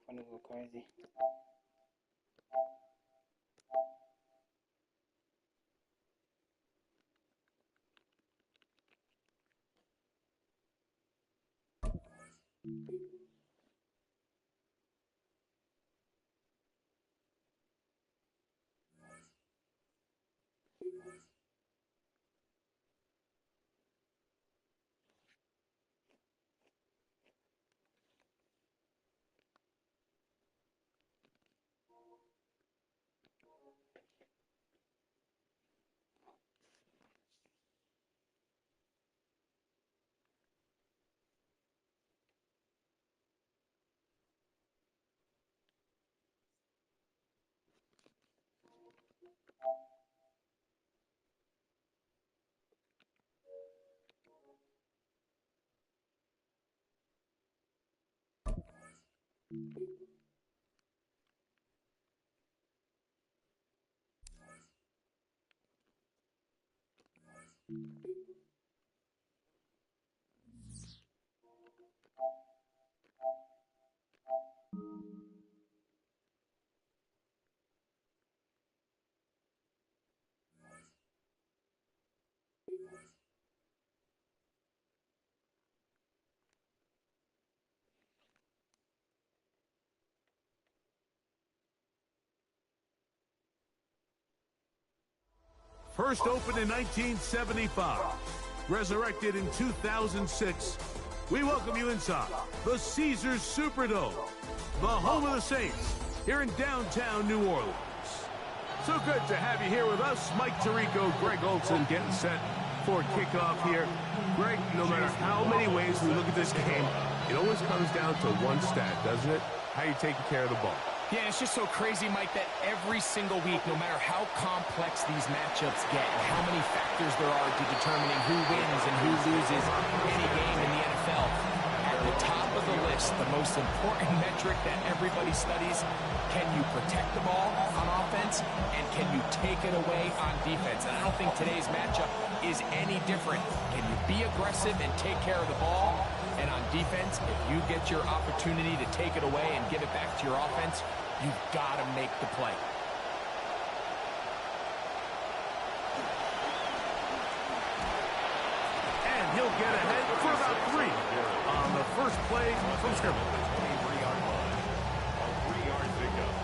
Wanna go crazy. First opened in 1975, resurrected in 2006, we welcome you inside the Caesars Superdome, the home of the Saints, here in downtown New Orleans. So good to have you here with us. Mike Tirico, Greg Olson getting set for kickoff here. Greg, no matter how many ways we look at this game, it always comes down to one stat, doesn't it? How you taking care of the ball. Yeah, it's just so crazy, Mike, that every single week, no matter how complex these matchups get and how many factors there are to determining who wins and who loses any game in the NFL, at the top of the list, the most important metric that everybody studies, can you protect the ball on offense and can you take it away on defense? And I don't think today's matchup is any different. Can you be aggressive and take care of the ball? And on defense, if you get your opportunity to take it away and give it back to your offense, you've got to make the play. And he'll get ahead for about 3 on the first play from scrimmage. 23-yard line. A 3-yard pickup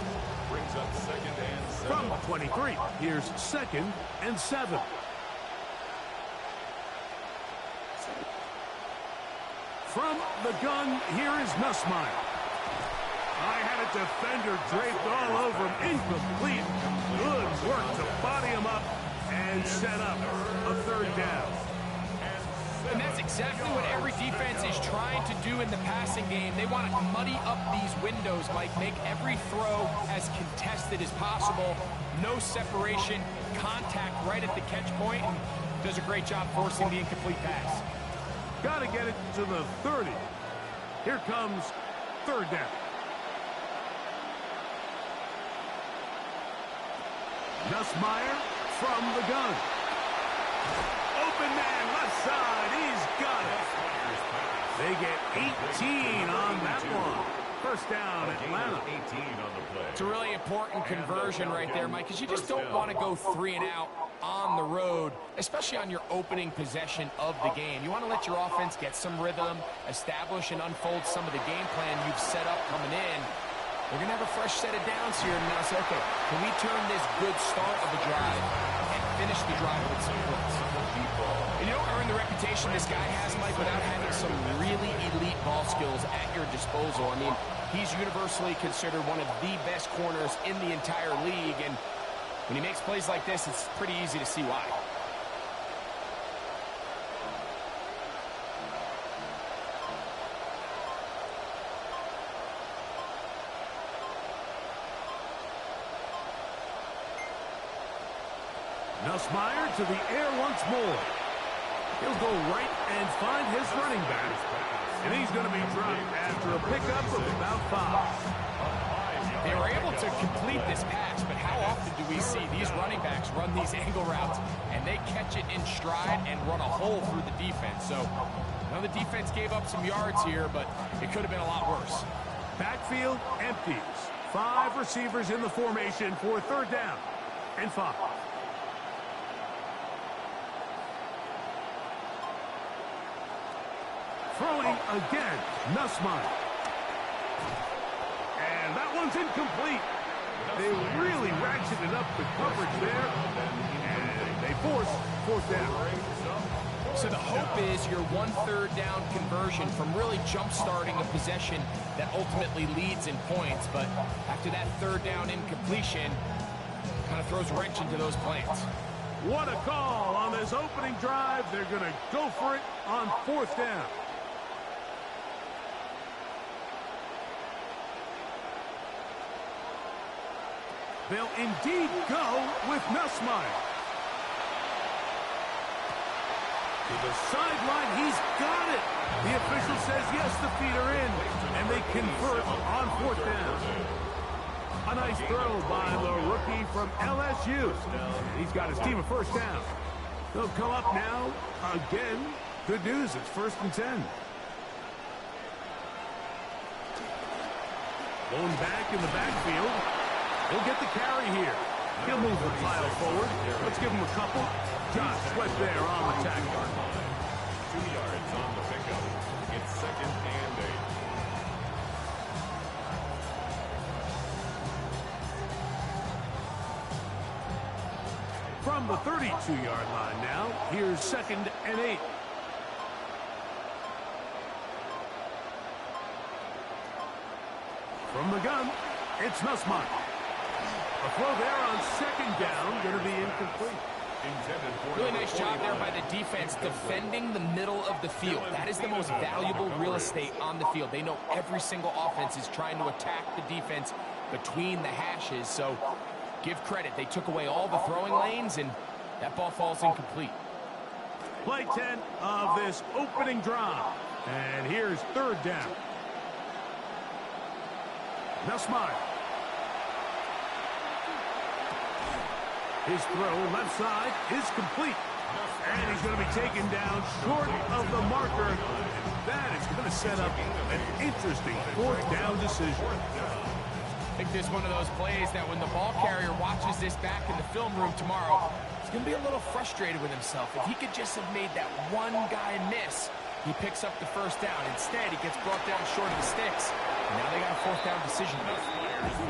brings up second and 7. From 23, here's second and 7. From the gun, here is Nussmeier. I had a defender draped all over him. Incomplete. Good work to body him up and set up a third down. And that's exactly what every defense is trying to do in the passing game. They want to muddy up these windows, Mike. Make every throw as contested as possible. No separation, contact right at the catch point, and does a great job forcing the incomplete pass. Got to get it to the 30. Here comes third down. Nussmeier from the gun. Open man, left side. He's got it. They get 18 on that one. First down, Atlanta. 18 on the play. It's a really important conversion right there, Mike, because you just don't want to go 3 and out on the road, especially on your opening possession of the game. You want to let your offense get some rhythm, establish and unfold some of the game plan you've set up coming in. They're going to have a fresh set of downs here and now say, okay, can we turn this good start of the drive and finish the drive with some points? And you don't earn the reputation this guy has, Mike, without having some really elite ball skills at your disposal. I mean, he's universally considered one of the best corners in the entire league, and when he makes plays like this, it's pretty easy to see why. Nussmeier to the air once more. He'll go right and find his running back. And he's going to be dropped after a pickup of about 5. They were able to complete this pass, but how often do we see these running backs run these angle routes and they catch it in stride and run a hole through the defense? So, the defense gave up some yards here, but it could have been a lot worse. Backfield empties. 5 receivers in the formation for third down and 5. Throwing again, Nussmeyer. And that one's incomplete. They really ratcheted up the coverage there, and they force fourth down. So the hope is your 1/3 down conversion from really jump-starting a possession that ultimately leads in points. But after that third down incompletion, kind of throws a wrench into those plans. What a call on this opening drive. They're going to go for it on fourth down. They'll indeed go with Nussmeyer. To the sideline, he's got it. The official says yes, the feet are in, and they convert on fourth down. A nice throw by the rookie from LSU. He's got his team a first down. They'll come up now again. Good news, it's 1st and 10. Going back in the backfield. He'll get the carry here. He'll move the pile forward. Let's give him a couple. Josh Sweat there on the tackle. 2 yards on the pickup. It's 2nd and 8. From the 32-yard line now, here's 2nd and 8. From the gun, it's Nussmeyer. A throw there on 2nd down, going to be incomplete. Really nice job there by the defense defending the middle of the field. That is the most valuable real estate on the field. They know every single offense is trying to attack the defense between the hashes. So give credit. They took away all the throwing lanes, and that ball falls incomplete. Play 10 of this opening drive. And here's 3rd down. Nussmeyer. His throw left side is complete. And he's going to be taken down short of the marker. That is going to set up an interesting 4th down decision. I think this is one of those plays that when the ball carrier watches this back in the film room tomorrow, he's going to be a little frustrated with himself. If he could just have made that one guy miss, he picks up the 1st down. Instead, he gets brought down short of the sticks. And now they got a 4th down decision to make.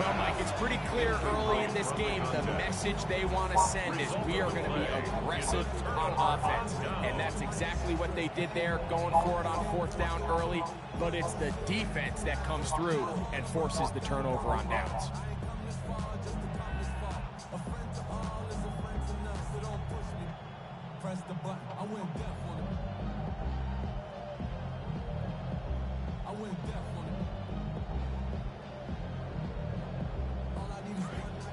Well, Mike, it's pretty clear early in this game the message they want to send is we are going to be aggressive on offense. And that's exactly what they did there, going for it on 4th down early. But it's the defense that comes through and forces the turnover on downs.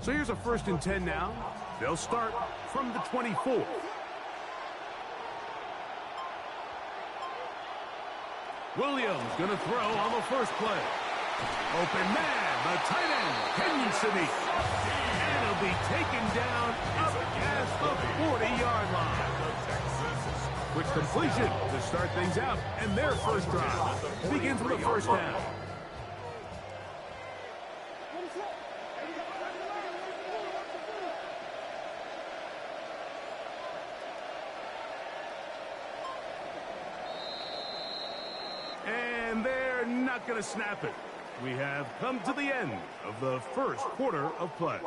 So here's a 1st and 10 now. They'll start from the 24. Williams going to throw on the first play. Open man, the tight end, Kenyon Sadiq. And he'll be taken down up at the 40-yard line. Quick completion to start things out. And their first drive begins with a 1st down. And they're not going to snap it. We have come to the end of the 1st quarter of play.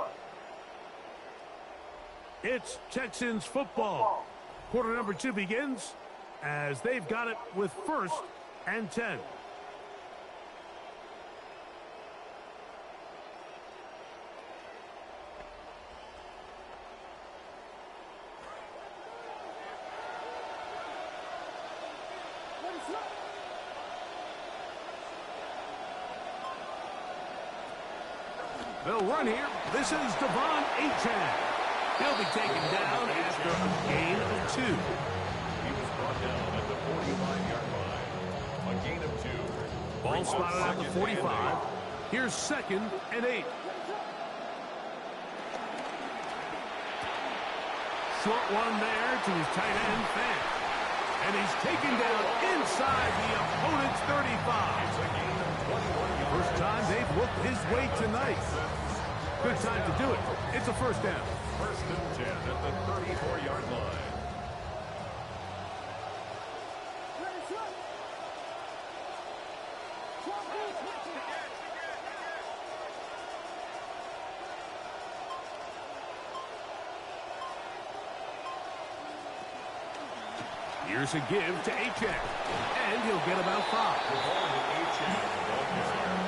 It's Texans football. Quarter number 2 begins as they've got it with 1st and 10. They'll run here. This is Devon Achane. He'll be taken down after a gain of 2. He was brought down at the 45-yard line. A gain of 2. Ball spotted at the 45. Here's 2nd and 8. Short one there to his tight end, Fan. And he's taken down inside the opponent's 35. It's a gain of 21 yards. First time they've looked his way tonight. Good time to do it. It's a first down. First and 10 at the 34-yard line. Here's a give to H.N. And he'll get about 5. The ball to H.N. the ball carrier.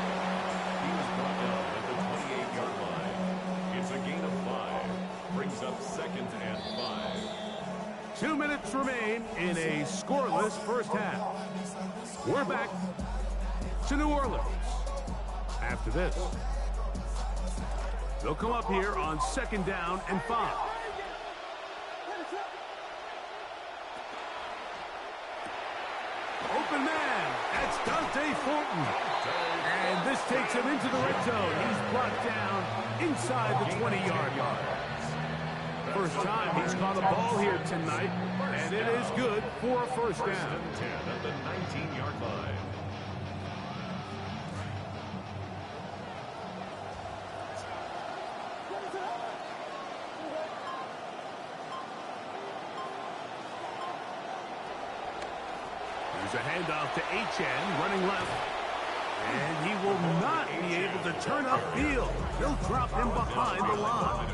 He was brought down at the 28-yard line. It's a gain of 5. Brings up second and 5. 2 minutes remain in a scoreless first half. We're back to New Orleans. After this, they'll come up here on second down and 5. Open man, that's Dante Thornton. And this takes him into the red zone. He's brought down inside the 20-yard line. First time he's caught a ball here tonight, and it is good for a first down. First and 10 at the 19-yard line. There's a handoff to H.N. running left. And he will not be able to turn upfield. They'll drop him behind the line.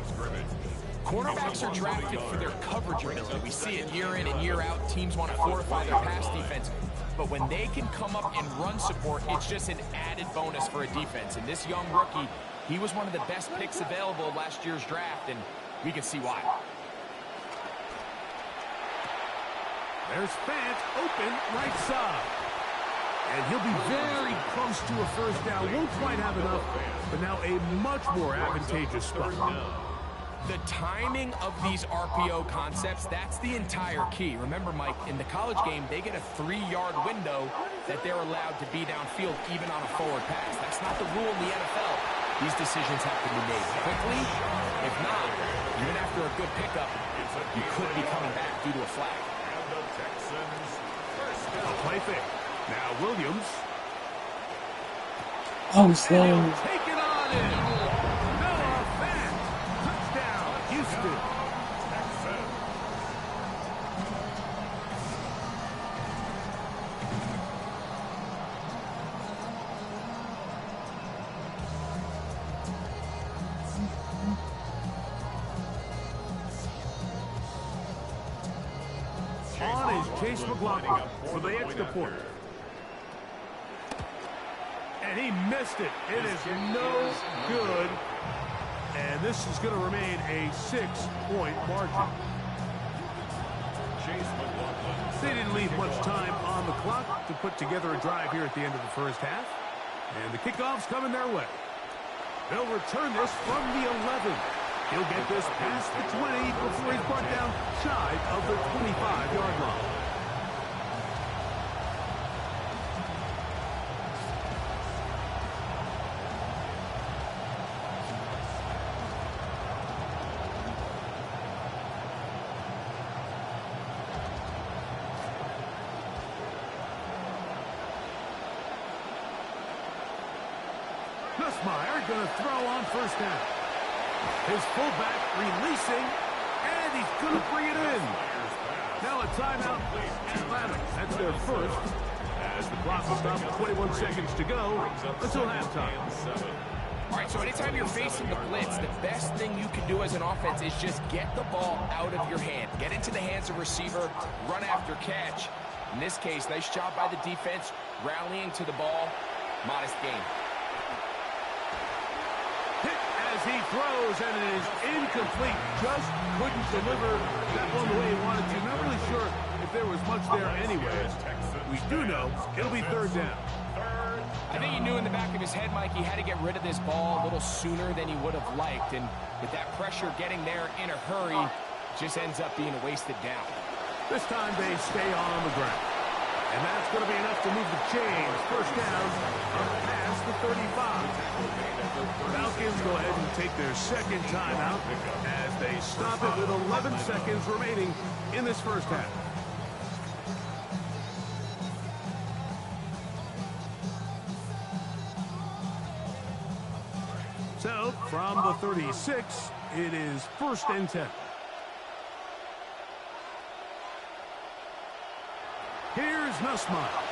Cornerbacks are drafted for their coverage ability. We see it year in and year out. Teams want to fortify their pass defense. But when they can come up and run support, it's just an added bonus for a defense. And this young rookie, he was one of the best picks available last year's draft, and we can see why. There's Fant open right side. And he'll be very close to a first down. Won't quite have enough, but now a much more advantageous spot. The timing of these RPO concepts, that's the entire key. Remember, Mike, in the college game, they get a 3-yard window that they're allowed to be downfield even on a forward pass. That's not the rule in the NFL. These decisions have to be made quickly. If not, even after a good pickup, you could be coming back due to a flag. A play fake. Now Williams. Oh, slow. Take it on in. Noah Fant. Touchdown, Houston. On is Chase McLaughlin for the extra point. And he missed it. It is no good. And this is going to remain a 6-point margin. They didn't leave much time on the clock to put together a drive here at the end of the first half. And the kickoff's coming their way. They'll return this from the 11. He'll get this past the 20 before he's brought down shy of the 25-yard line. Nussmeier going to throw on first down. His fullback releasing, and he's going to bring it in. Now a timeout. Atlanta, that's their first. As the clock will stop with 21 seconds to go until halftime. All right, so anytime you're facing the blitz, the best thing you can do as an offense is just get the ball out of your hand. Get into the hands of receiver, run after catch. In this case, nice job by the defense, rallying to the ball. Modest gain. As he throws, and it is incomplete. Just couldn't deliver that one the way he wanted to. Not really sure if there was much there anyway. We do know it'll be third down. I think he knew in the back of his head, Mike, he had to get rid of this ball a little sooner than he would have liked. And with that pressure getting there in a hurry, just ends up being a wasted down. This time they stay on the ground. And that's going to be enough to move the chains. First down up past the 35. Falcons go ahead and take their second timeout as they stop it with 11 seconds remaining in this first half. So, from the 36, it is 1st and 10. Here's Nussmeier.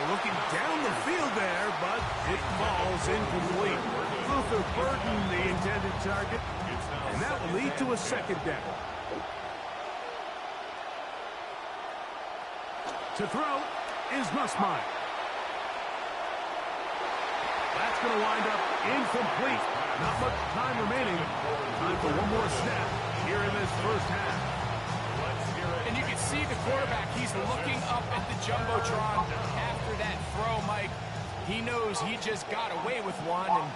Looking down the field there, but it falls incomplete. Luther burdened the intended target, and that will lead to a 2nd down. To throw is Nussmeier. That's going to wind up incomplete. Not much time remaining. Time for one more snap here in this 1st half. And you can see the quarterback. He's looking up at the Jumbotron after that throw, Mike. He knows he just got away with one, and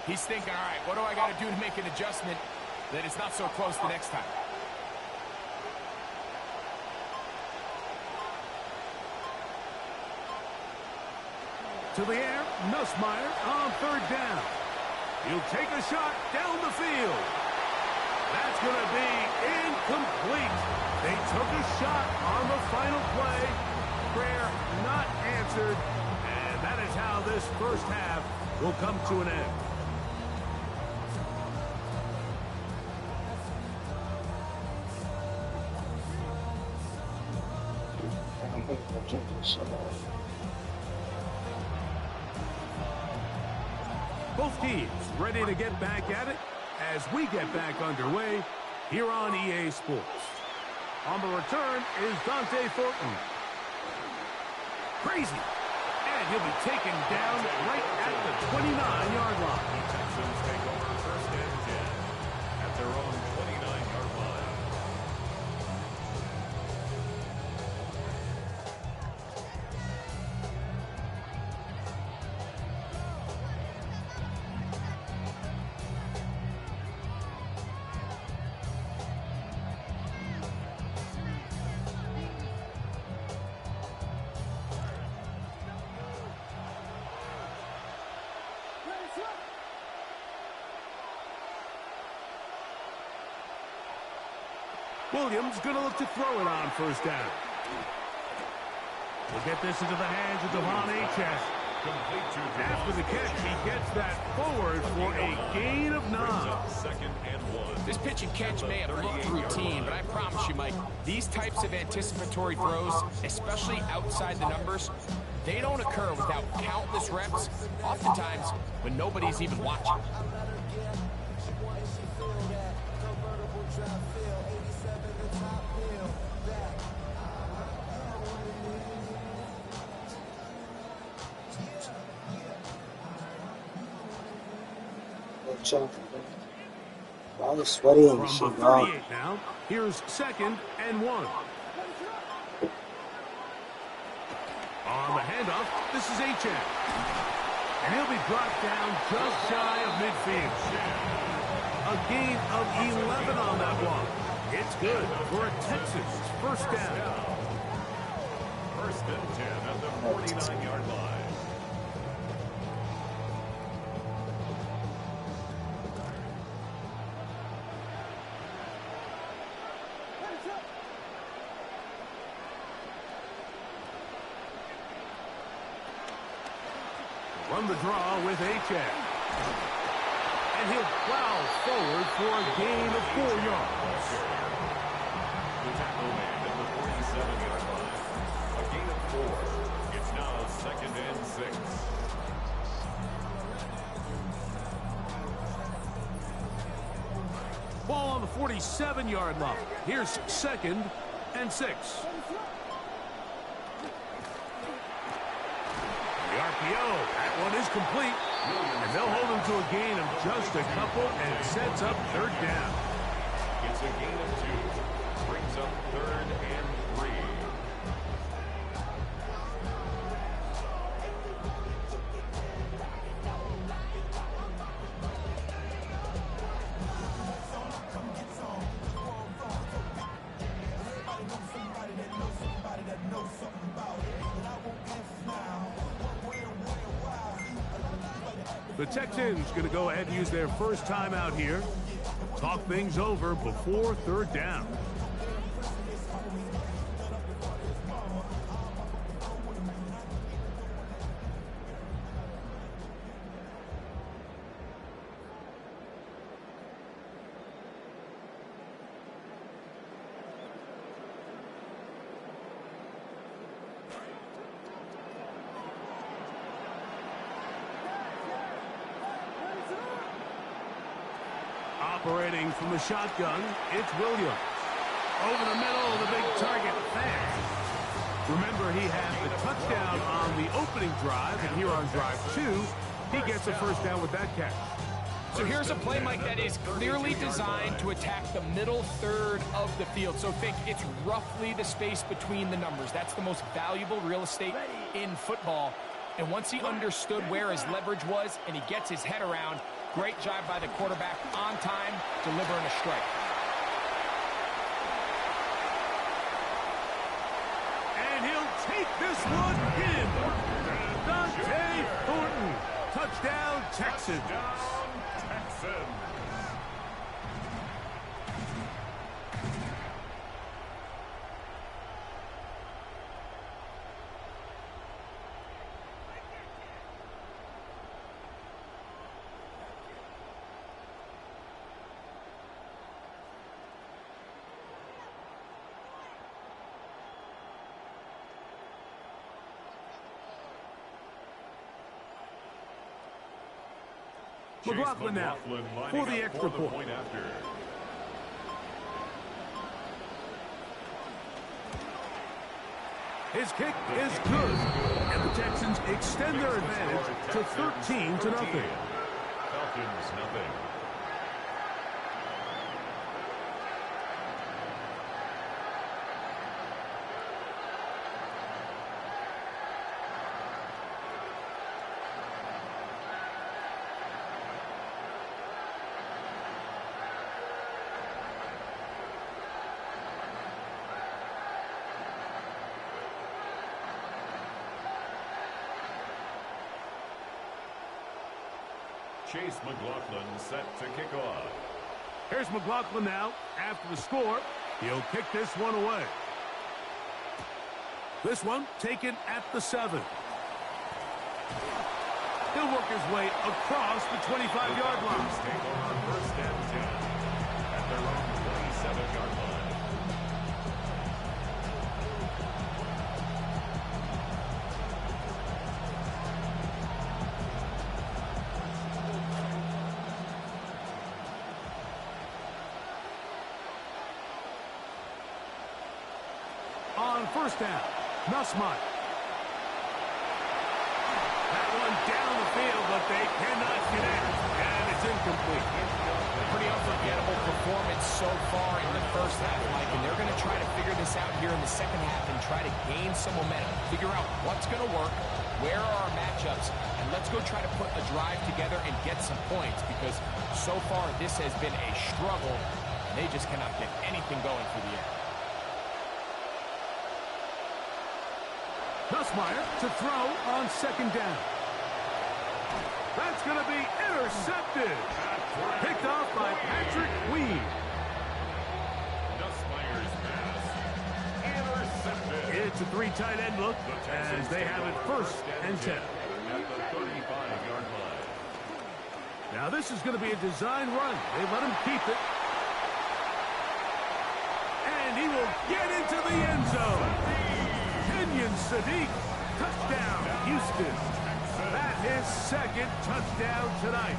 he's thinking, all right, what do I got to do to make an adjustment that it's not so close the next time? To the air, Nussmeier on 3rd down. He'll take a shot down the field. That's going to be incomplete. They took a shot on the final play. Prayer not answered. And that is how this 1st half will come to an end. Both teams ready to get back at it as we get back underway here on EA Sports. On the return is Dante Thornton. Crazy. And he'll be taken down right at the 29-yard line. Texans take over 1st and 10 at their own 29-yard line. Williams going to look to throw it on 1st down. We'll get this into the hands of Devon Achane. After the catch, he gets that forward for a gain of 9. 2nd and 1. This pitch and catch may have looked routine, but I promise you, Mike, these types of anticipatory throws, especially outside the numbers, they don't occur without countless reps, oftentimes when nobody's even watching. All the sweaty and From shit, the dog. 38 now, here's 2nd and 1. On the handoff, this is Achane. And he'll be brought down just shy of midfield. A gain of 11 on that one. It's good for a Texans 1st down. 1st and 10 at the 49-yard line. Run the draw with Achane. And he'll plow forward for a gain of 4 yards. The tackle made at the 47-yard line. A gain of 4. It's now 2nd and 6. Ball on the 47-yard line. Here's 2nd and 6. The RPO, that one is complete. And they'll hold him to a gain of just a couple, and it sets up 3rd down. It's a gain of 2. Brings up 3rd and 3. The Texans going to go ahead and use their first timeout here. Talk things over before 3rd down. Operating from the shotgun, it's Williams. Over the middle, the big target, fast. Remember, he has the touchdown on the opening drive, and here on drive 2, he gets a first down with that catch. So here's a play, Mike, that is clearly designed to attack the middle third of the field. So think it's roughly the space between the numbers. That's the most valuable real estate in football. And once he understood where his leverage was and he gets his head around, great job by the quarterback on time, delivering a strike. And he'll take this one in. Dante Thornton. Touchdown, Texans. McLaughlin now for the extra point. His kick is good, and the Texans extend their advantage to 13-0. Falcons, nothing. Chase McLaughlin set to kick off. Here's McLaughlin now. After the score, he'll kick this one away. This one taken at the 7. He'll work his way across the 25-yard line. Take over first and 10 at their own 27-yard line. On first down, Nussmeier. That one down the field, but they cannot connect, and it's incomplete. Pretty unforgettable performance so far in the first half, Mike, and they're going to try to figure this out here in the second half and try to gain some momentum, figure out what's going to work, where are our matchups, and let's go try to put a drive together and get some points, because so far this has been a struggle, and they just cannot get anything going for the air. Nussmeier to throw on second down. That's going to be intercepted. Picked off by Patrick Weed. Nussmeier's pass intercepted. It's a 3 tight end look as they have it first and 10. At the 35-yard line. Now this is going to be a design run. They let him keep it. And he will get into the end zone. Sadiq, touchdown, Houston. That's his second touchdown tonight.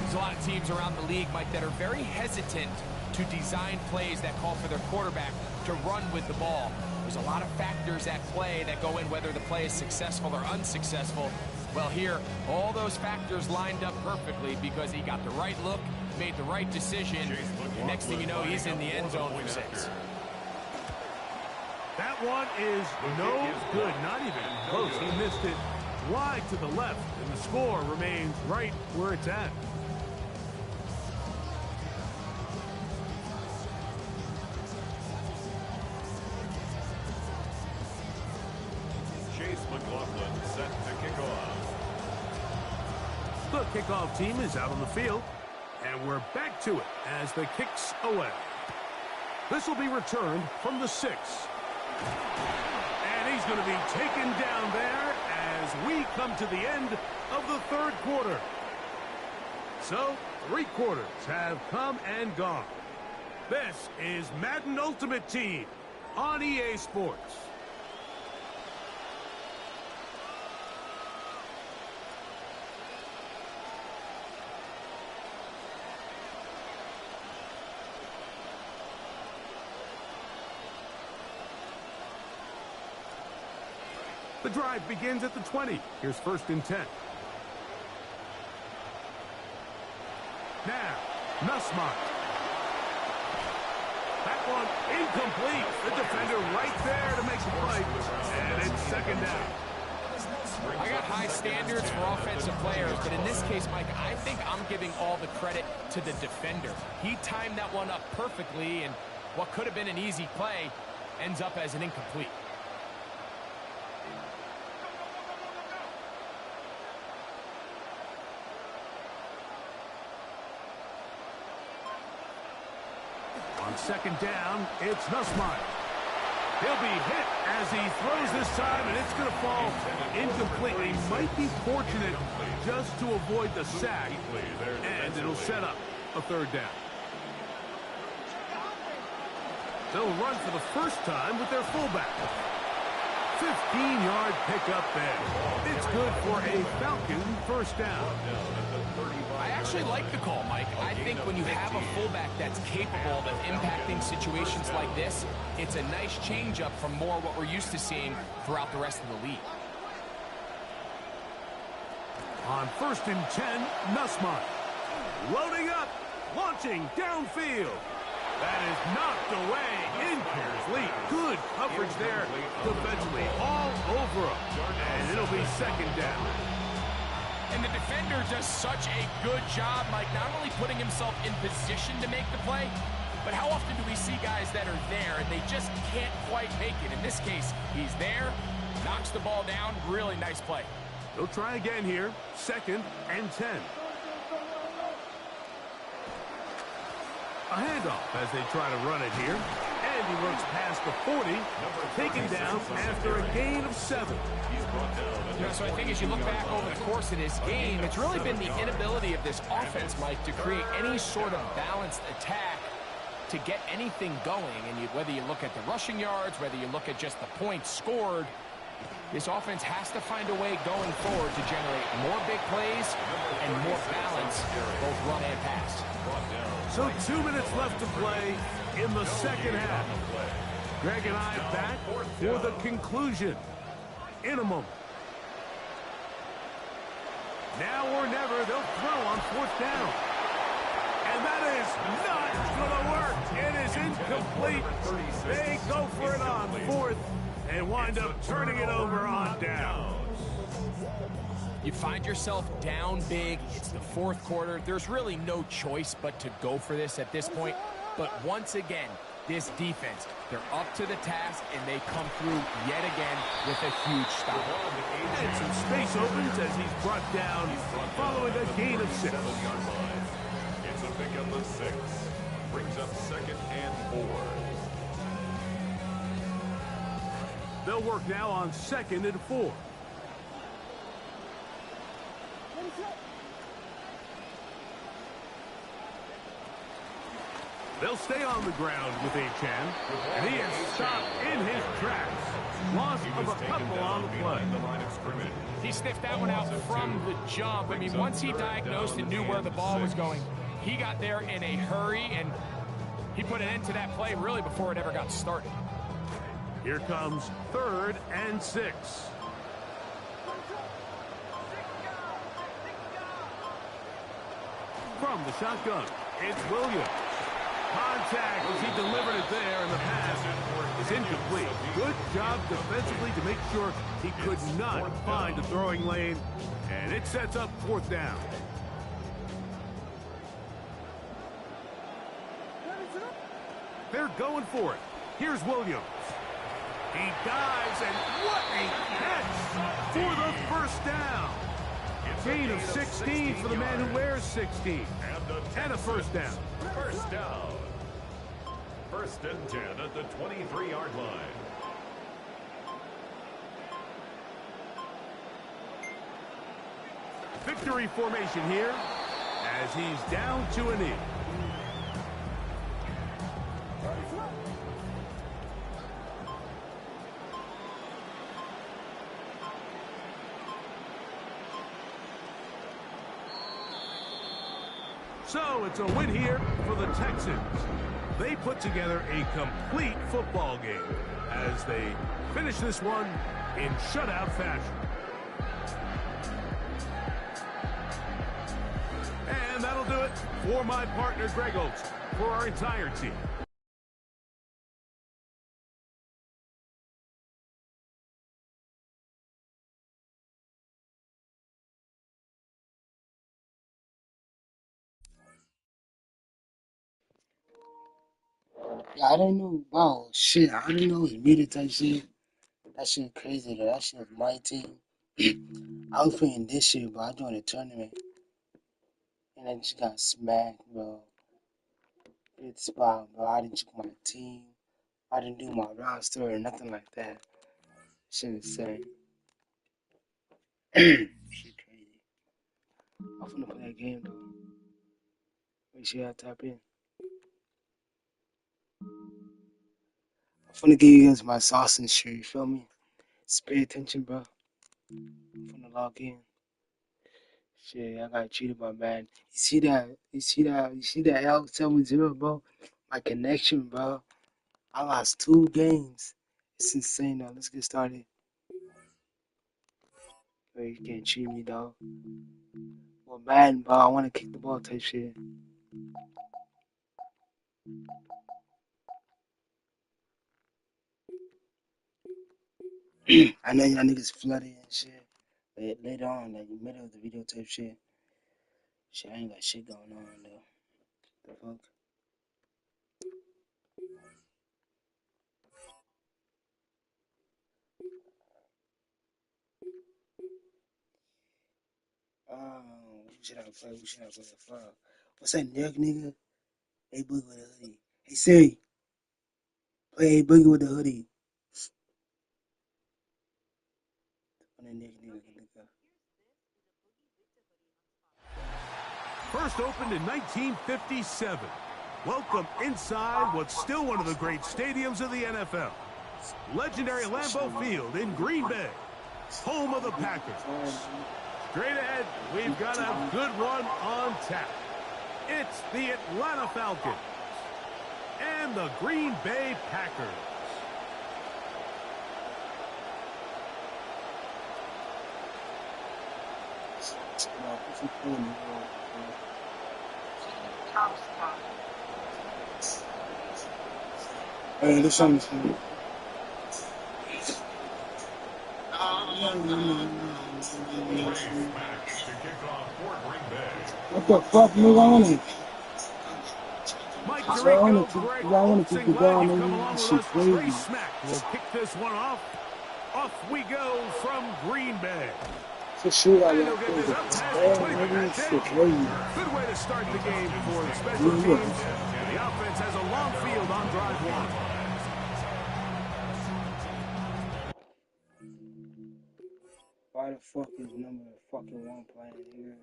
There's a lot of teams around the league, Mike, that are very hesitant to design plays that call for their quarterback to run with the ball. There's a lot of factors at play that go in whether the play is successful or unsuccessful. Well, here, all those factors lined up perfectly because he got the right look, made the right decision, and next thing you know, he's in the end zone for 6. That one is no good, not even close. He missed it wide to the left, and the score remains right where it's at. Chase McLaughlin set to kick off. The kickoff team is out on the field, and we're back to it as the kick's away. This will be returned from the 6. And he's going to be taken down there as we come to the end of the third quarter. So, 3 quarters have come and gone. This is Madden Ultimate Team on EA Sports. The drive begins at the 20. Here's 1st and 10. Now, Nussmeier. That one incomplete. The defender right there to make the play. And it's 2nd down. I got high standards for offensive players, but in this case, Mike, I think I'm giving all the credit to the defender. He timed that one up perfectly, and what could have been an easy play ends up as an incomplete. On 2nd down, it's Nussmeier. He'll be hit as he throws this time, and it's going to fall incomplete. He might be fortunate just to avoid the sack, and it'll set up a 3rd down. They'll run for the first time with their fullback. 15-yard pickup there. It's good for a Falcon 1st down. I actually like the call, Mike. I think when you have a fullback that's capable of impacting situations like this, it's a nice change-up from more what we're used to seeing throughout the rest of the league. On 1st and 10, Nussmeier. Loading up, launching downfield. That is knocked away incomplete. Good coverage there defensively, all over him. And it'll be 2nd down. And the defender does such a good job, Mike, not only putting himself in position to make the play, but how often do we see guys that are there and they just can't quite make it? In this case, he's there, knocks the ball down, really nice play. They'll try again here, 2nd and 10. A handoff as they try to run it here. And he runs past the 40, taken down after a gain of 7. So I think as you look back over the course of this game, it's really been the inability of this offense, Mike, to create any sort of balanced attack to get anything going. And whether you look at the rushing yards, whether you look at just the points scored, this offense has to find a way going forward to generate more big plays and more balance, both run and pass. So 2 minutes left to play in the 2nd half. Greg and I back for the conclusion in a moment. Now or never, they'll throw on 4th down. And that is not going to work. It is incomplete. They go for it on 4th and wind up turning it over on down. You find yourself down big. It's the 4th quarter. There's really no choice but to go for this at this point. But once again, this defense, they're up to the task, and they come through yet again with a huge stop. And some space opens as he's brought down following a gain of 6. It's a pickup of 6. Brings up 2nd and 4. They'll work now on 2nd and 4. They'll stay on the ground with Achan, and he is stopped in his tracks. Loss of a couple on the play. He sniffed that one out from the jump. I mean, once he diagnosed and knew where the ball was going, he got there in a hurry, and he put an end to that play really before it ever got started. Here comes 3rd and 6. From the shotgun, it's Williams. Contact as he delivered it there, and the pass is incomplete. Good job defensively to make sure he could not find a throwing lane, and it sets up 4th down. They're going for it. Here's Williams. He dives, and what a catch for the 1st down. Gain of 16 for the man who wears 16. And a 1st down. 1st down. 1st and 10 at the 23-yard line. Victory formation here as he's down to a knee. So it's a win here for the Texans. They put together a complete football game as they finish this one in shutout fashion. And that'll do it for my partner, Greg Oates, for our entire team. Yeah, I didn't know. Wow, shit. I didn't know it was muted type shit. That shit crazy though. That shit was my team. I was playing this shit, but I joined a tournament. And I just got smacked, bro. Good spot, bro. I didn't check my team. I didn't do my roster or nothing like that. Shit insane. Shit crazy. I'm finna play a game though. Make sure y'all tap in. I'm finna give you guys my sauce and shit, you feel me? Just pay attention, bro. I'm finna log in. Shit, I got cheated by Madden. You see that? You see that? You see that L70, bro? My connection, bro. I lost 2 games. It's insane though. Let's get started. Wait, you can't cheat me though. Well, Madden, bro. I wanna kick the ball type shit. I know y'all niggas flooded and shit. But later on, like the middle of the video type shit. Shit, I ain't got shit going on though. The fuck? Who should I play? Who should I play for? What's that nigga? Hey Boogie with a hoodie. Hey Siri, play Hey Boogie with the hoodie. On that nigga. First opened in 1957. Welcome inside what's still one of the great stadiums of the NFL. Legendary Lambeau Field in Green Bay, home of the Packers. Straight ahead, we've got a good one on tap. It's the Atlanta Falcons and the Green Bay Packers. Hey, this song is for me. What the fuck, nigga? I wanna. Mike I Tirico, wanna Greg keep Olsen, the glad ball, you've come nigga. along This with shit us. Trey crazy. Smack will kick this one off. Off we go from Green Bay. For sure, I And he'll got get this up this. past Damn, 20. nigga, That's this it. shit crazy. Good way to start the game for the special Yeah, look. teams. The offense has a long field on drive one. Why the fuck is number fucking 1 playing here?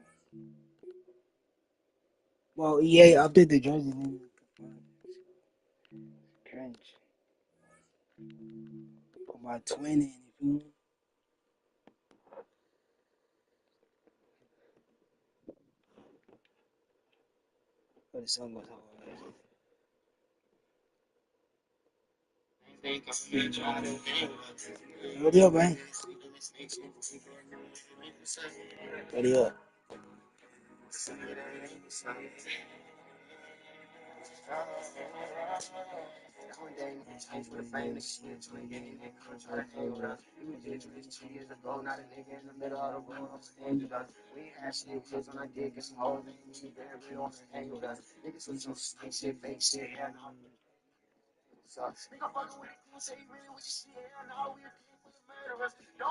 Well, EA update the jersey, nigga. Cringe. Put my twin in, you feel me? But the song goes Ready up, man. Ready up.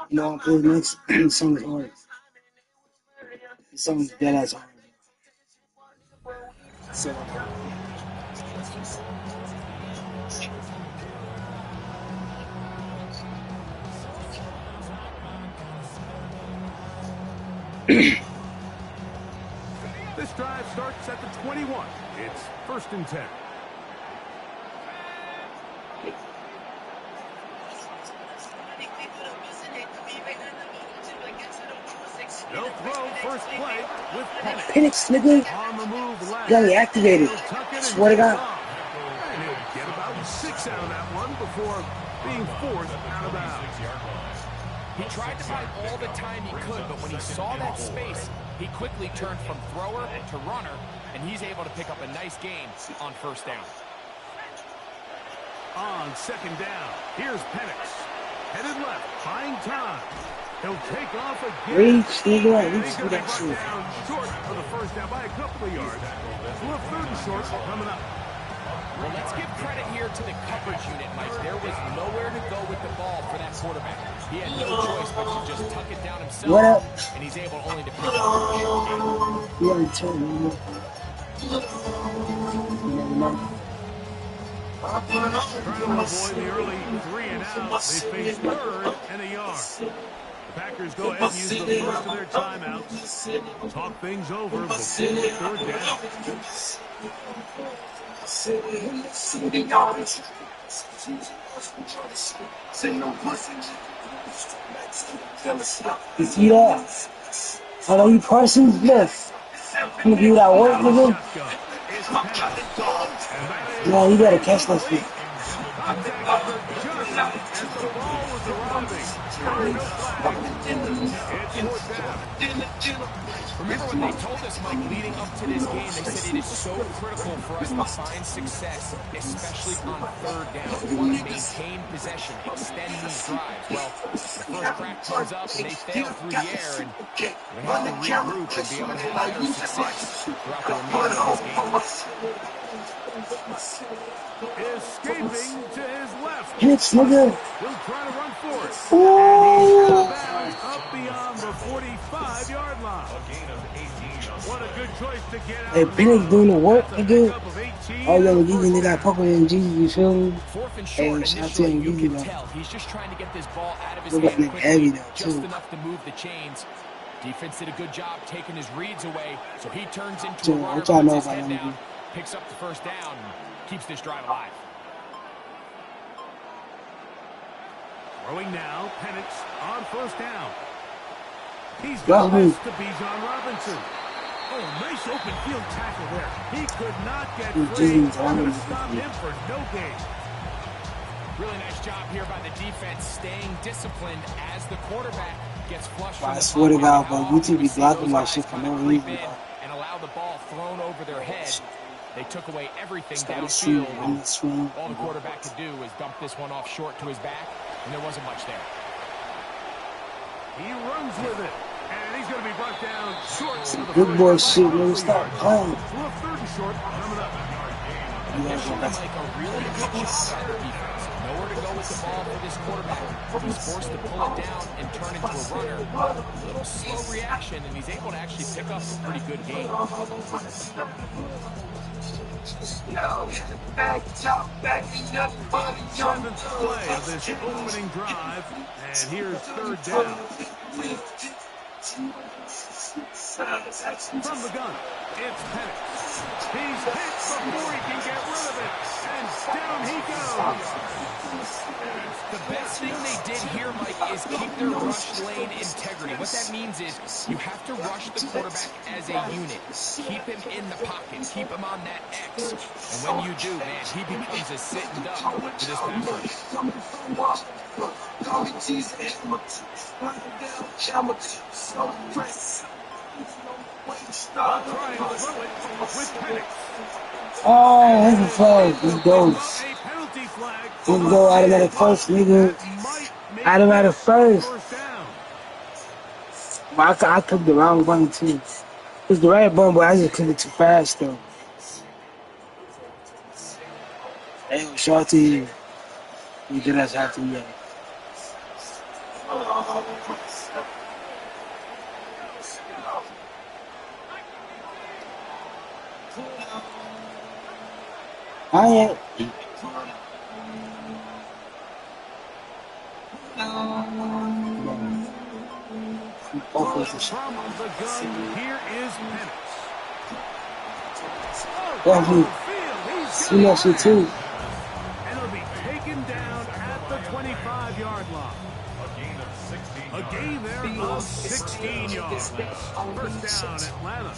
You know, I'm playing next. This song is hard. This song is dead ass hard. So, This drive starts at the 21. It's 1st and 10. They'll throw first play with Penix. Penix, nigga. On the move left. Got me activated. He'll tuck it and Swear to take God. off. And he'll get about 6 out of that one before being forced out of bounds. He tried to buy all the time he could, but when he saw that space, he quickly turned from thrower to runner, and he's able to pick up a nice gain on first down. On second down, here's Penix. Headed left, buying time. He'll take off again. Reach, nigga, And reach he's for going to that be shit. brought down short for the first down by a couple of yards. We'll have third and short coming up. Well, let's give credit here to the coverage unit, Mike. There was nowhere to go with the ball for that quarterback. He had no choice but to just tuck it down himself, What up? and he's able only to pick up a short gain. You gotta turn, nigga. You never know. Trying to avoid the early 3 and out. They face third and a yard. The Packers go ahead and use the first of their timeouts. Talk things over before third down. You see that? How you Parsons left? I'm gonna do that work, nigga. Shotgun. It's Penix. Yeah, you gotta catch that shit. Remember what they told us, Mike, leading up to this game. They said it is so critical for us to find success, especially on third down. We want to maintain possession, extend these drives. Well, the first crack comes up and they fail through the air, and we have to regroup and be able to have better success throughout the remainder of this game. Escaping to his left. Hits, nigga. He'll try to run for it. Oh! Up beyond the 45-yard line. What a good choice to get out. Hey, Penix doing the work, nigga. Oh, yo, Gigi, they got Papa and Gigi, you feel me? Fourth and Hey, short, shout out to initially, him, you Gigi, can though. tell he's just trying to get this ball out of his Look at hand him heavy, quickly, though, just too. enough to move the chains. Defense did a good job taking his reads away, so he turns into So, a runner, what y'all know puts his about head him, down, picks up the first down, and keeps this drive alive. Throwing now, Penix on first down. He's Got got me. this to Bijan Robinson. Oh, nice open field tackle there. He could not get He free. didn't. They're going to stop him for no gain. Really nice job here by the defense, staying disciplined as the quarterback gets flushed from I the swear to pocket. God, How bro, often YouTube do we be see blocking those my guys shit for come no and creep reason, in bro. and allow the ball thrown over their head? They took away everything Started downfield, shooting on and the swing. all the quarterback could do was dump this one off short to his back, and there wasn't much there. He runs with it. And he's going to be brought down short. Good boy shit, nigga. Stop playing. We'll have third and short coming up. Initially, Mike, a really good job by the defense. Nowhere to go with the ball for this quarterback. He's forced to pull it down and turn into a runner. A little slow reaction, and he's able to actually pick up a pretty good gain. Seventh play of this opening drive. And here's third down. From the gun, it's Penix. He's hit before he can get rid of it. And down he goes. The best thing they did here, Mike, is keep their rush lane integrity. What that means is you have to rush the quarterback as a unit. Keep him in the pocket. Keep him on that X. And when you do, man, he becomes a sitting duck for this pass rush. Trying to throw it with Penix. Oh, that's a flag. He goes. A penalty flag. He go automatic first, nigga. Automatic first. First down. But I clicked the wrong button, too. It's the right button, but I just clicked it too fast, though. Hey, shout out to you. You did us have to, yeah. I ain't. From the gun, here is Penix. Thank you. See that shit, too. And he'll be taken down at the 25-yard line. A gain there of 16 yards. First down, Atlanta.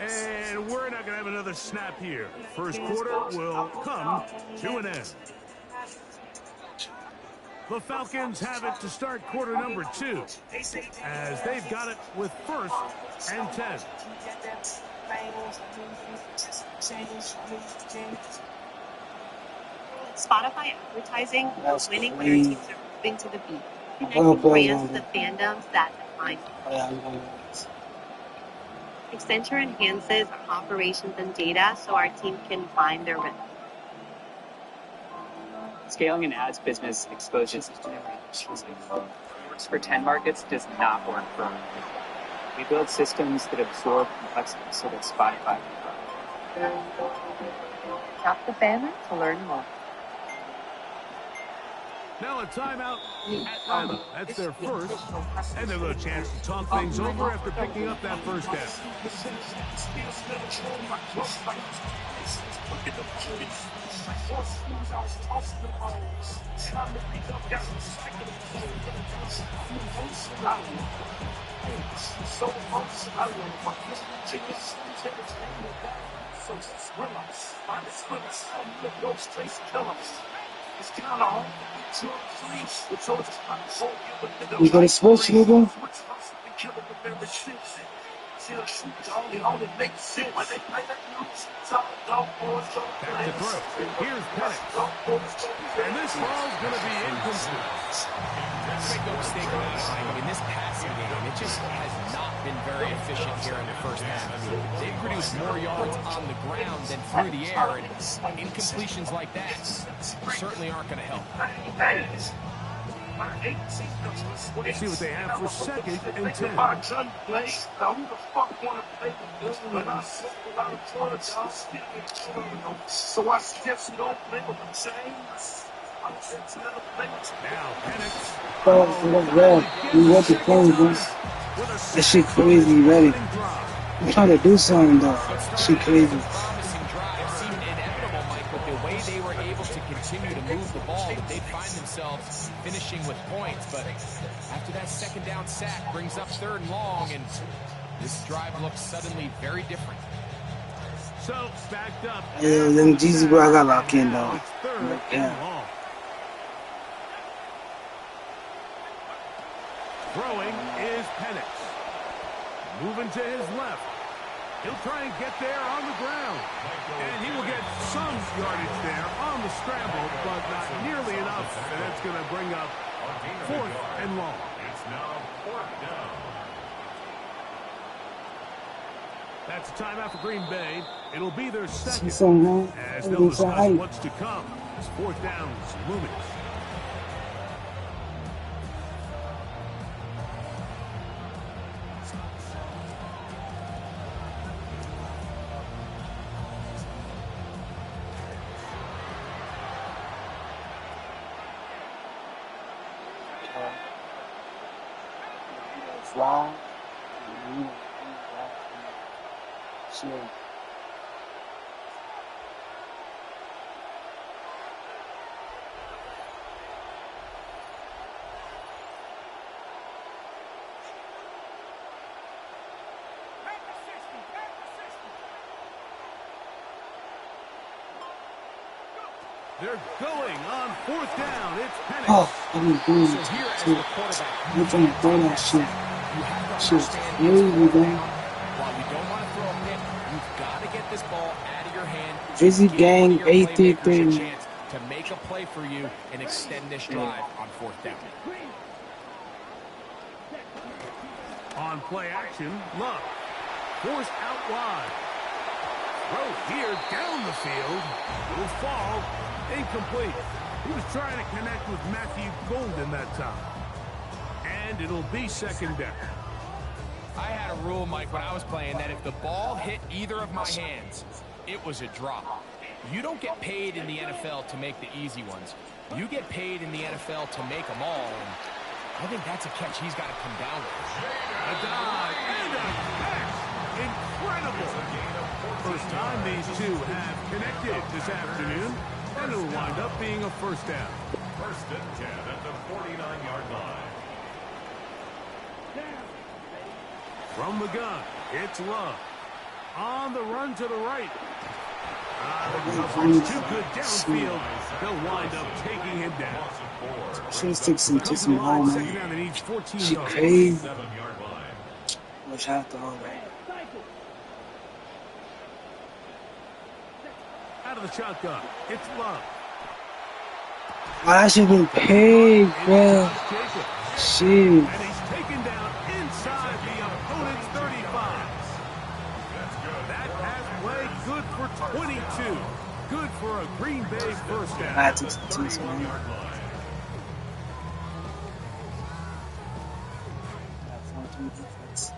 And we're not going to have another snap here. First quarter will come to an end. The Falcons have it to start quarter number 2, as they've got it with 1st and 10. Spotify advertising is winning when our teams are moving to the beat, connecting brands to fandoms that define them. Accenture enhances our operations and data so our team can find their rhythm. Scaling an ads business exposes us to different industries. Works for 10 markets does not work for our. We build systems that absorb complexity so that Spotify can grow. Tap the banner to learn more. Now a timeout, Atlanta. That's their first, and they'll have a chance to talk things over after picking up that first half. You got a sports leader? Back to throw. Here's Penix. And this ball's going to be incomplete. Make no mistake about it, Mike. I mean, this passing game, it just has not been very efficient here in the first half. I mean, they've produced more yards on the ground than through the air, and incompletions like that certainly aren't going to help. Let's see what they have for 2nd and 10. Now Penix. We want to play, bro. That shit crazy, ready. I'm trying to do something, though. Shit crazy. Promising drive seemed inevitable, Mike, with the way they were able to continue to move the ball, that they'd find themselves finishing with points. But after that second down sack brings up 3rd and long, and this drive looks suddenly very different. So backed up. Yeah, them Jesus, bro, I got locked in, though. It's 3rd and long. Throwing is Penix. Moving to his left. He'll try and get there on the ground. And he will get some yardage there on the scramble, but not nearly enough. And that's going to bring up 4th and long. It's now 4th down. That's a timeout for Green Bay. It'll be their 2nd. Something, As they'll discuss what's to come. It's 4th down looming. Fly. Shit. They're going on 4th down. It's Penix. Oh, I didn't do So it. here as Too. the quarterback, I'm trying to throw that shit. you have to Shit. understand Here we go. while you don't want to throw a pick, you've got to get this ball out of your hand. Drizzy Give Gang, one of your playmakers 833. a chance to make a play for you and extend this drive on 4th down. On play action, Love. Forced out wide. Throw here down the field. Will fall. Incomplete. He was trying to connect with Matthew Golden that time. And it'll be 2nd down. I had a rule, Mike, when I was playing that if the ball hit either of my hands, it was a drop. You don't get paid in the NFL to make the easy ones. You get paid in the NFL to make them all. And I think that's a catch he's got to come down with. A dive and a catch. Incredible. First time these two have connected this afternoon, and it'll wind up being a first down. First and 10 at the 49-yard line. From the gun, it's Love. On the run to the right. The coverage too good downfield. They'll wind up taking him down. Should stick some to some home, Second down, man. they need 14 She yards. crazy. 7-yard line. Wish I had the home, man. Out of the shotgun, it's Love. Oh, that should have been paid, bro. Josh Jacobs. Shit. And he's taken down inside the opponent's 35. That has played good for 22. Good for a Green Bay first down. I took some teams, man. 41-yard line. Defense.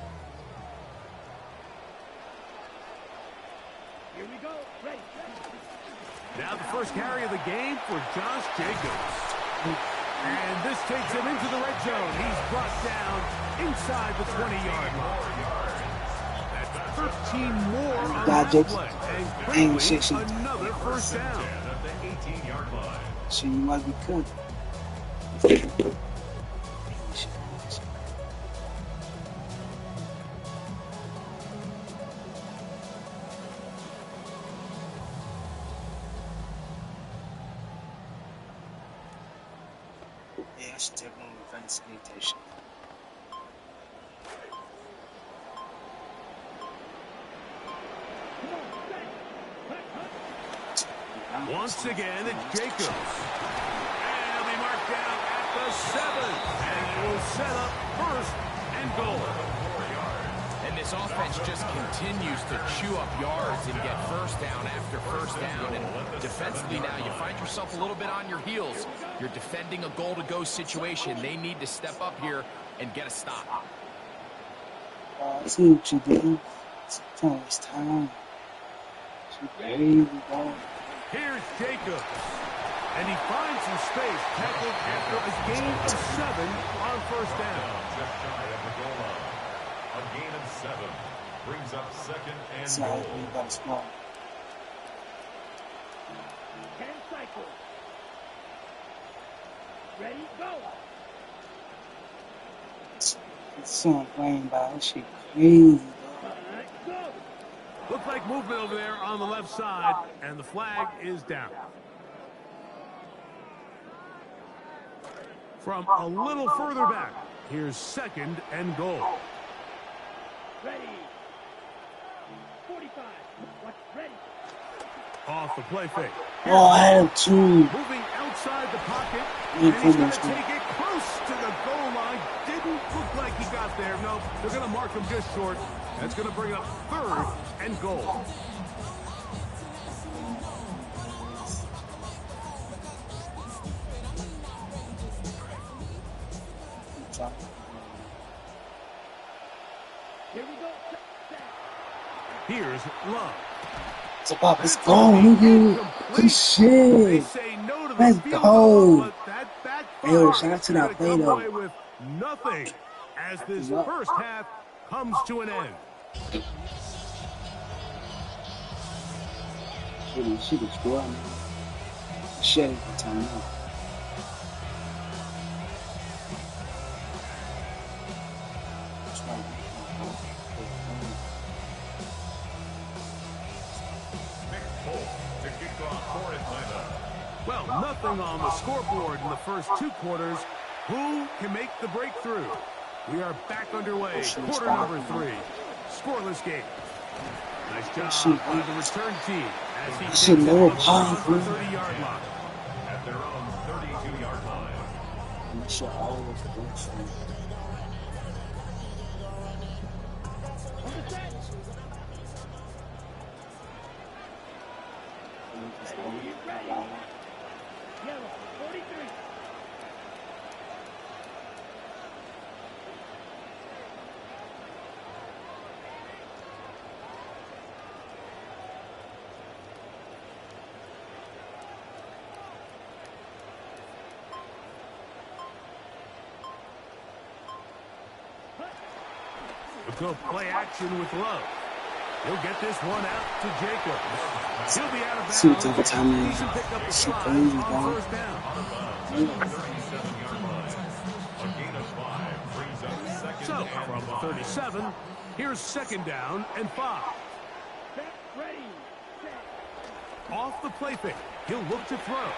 Now the first carry of the game for Josh Jacobs. And this takes him into the red zone. He's brought down inside the 20-yard line. That's 13 more on that play. And quickly, another first down. At the 18-yard line. So you might be cooked. Yeah, I should take one with advanced sanitation. Once again, it's Jacobs. And he'll be marked down at the 7. And it will set up first and goal. And this offense just continues to chew up yards and get first down after first down. And defensively now, you find yourself a little bit on your heels. You're defending a goal-to-go situation. They need to step up here and get a stop. I see what you do. It's always time. She crazy, bro. Here's Jacobs. And he finds some space, tackled after a gain of 7 on first down. Just shy of the goal line. A gain of 7 brings up second and Sorry, goal. we got a small. Ready, go. It's son playing by. That shit crazy, bro. Looks like movement over there on the left side, and the flag is down. From a little further back, here's second and goal. Ready. 45. What's ready? Off the play fake. Oh, I had him too. Moving outside the pocket, and he's going to take it close to the goal line. Didn't look like he got there. No, they're going to mark him just short. That's going to bring up third and goal. Here we go. Here's Love. It's about let's go, nigga. Good They shit. say no to the Let's field go. goal, but that backfired. Yo, shout out to that Gonna play, come though. away with nothing as this Yeah. first half comes to an end. She could score, man. Shit, the time out. To kick off for Atlanta. Well, nothing on the scoreboard in the first 2 quarters. Who can make the breakthrough? We are back underway. Quarter number 3. Scoreless game. Nice job by the return team as he takes Shit, it lower up power, on the bro. 30-yard line. At their own 32-yard line. And that shit always works for me. Yellow. 43. Go play action with Love. He'll get this one out to Jacobs. He'll be out of bounds. See what type of time it He is. can pick up the Shit 5 crazy, on bro. first down. A gain of 5 brings up second So, and from the 5. 37, here's second down and 5. Ready. Set. Off the play fake, he'll look to throw.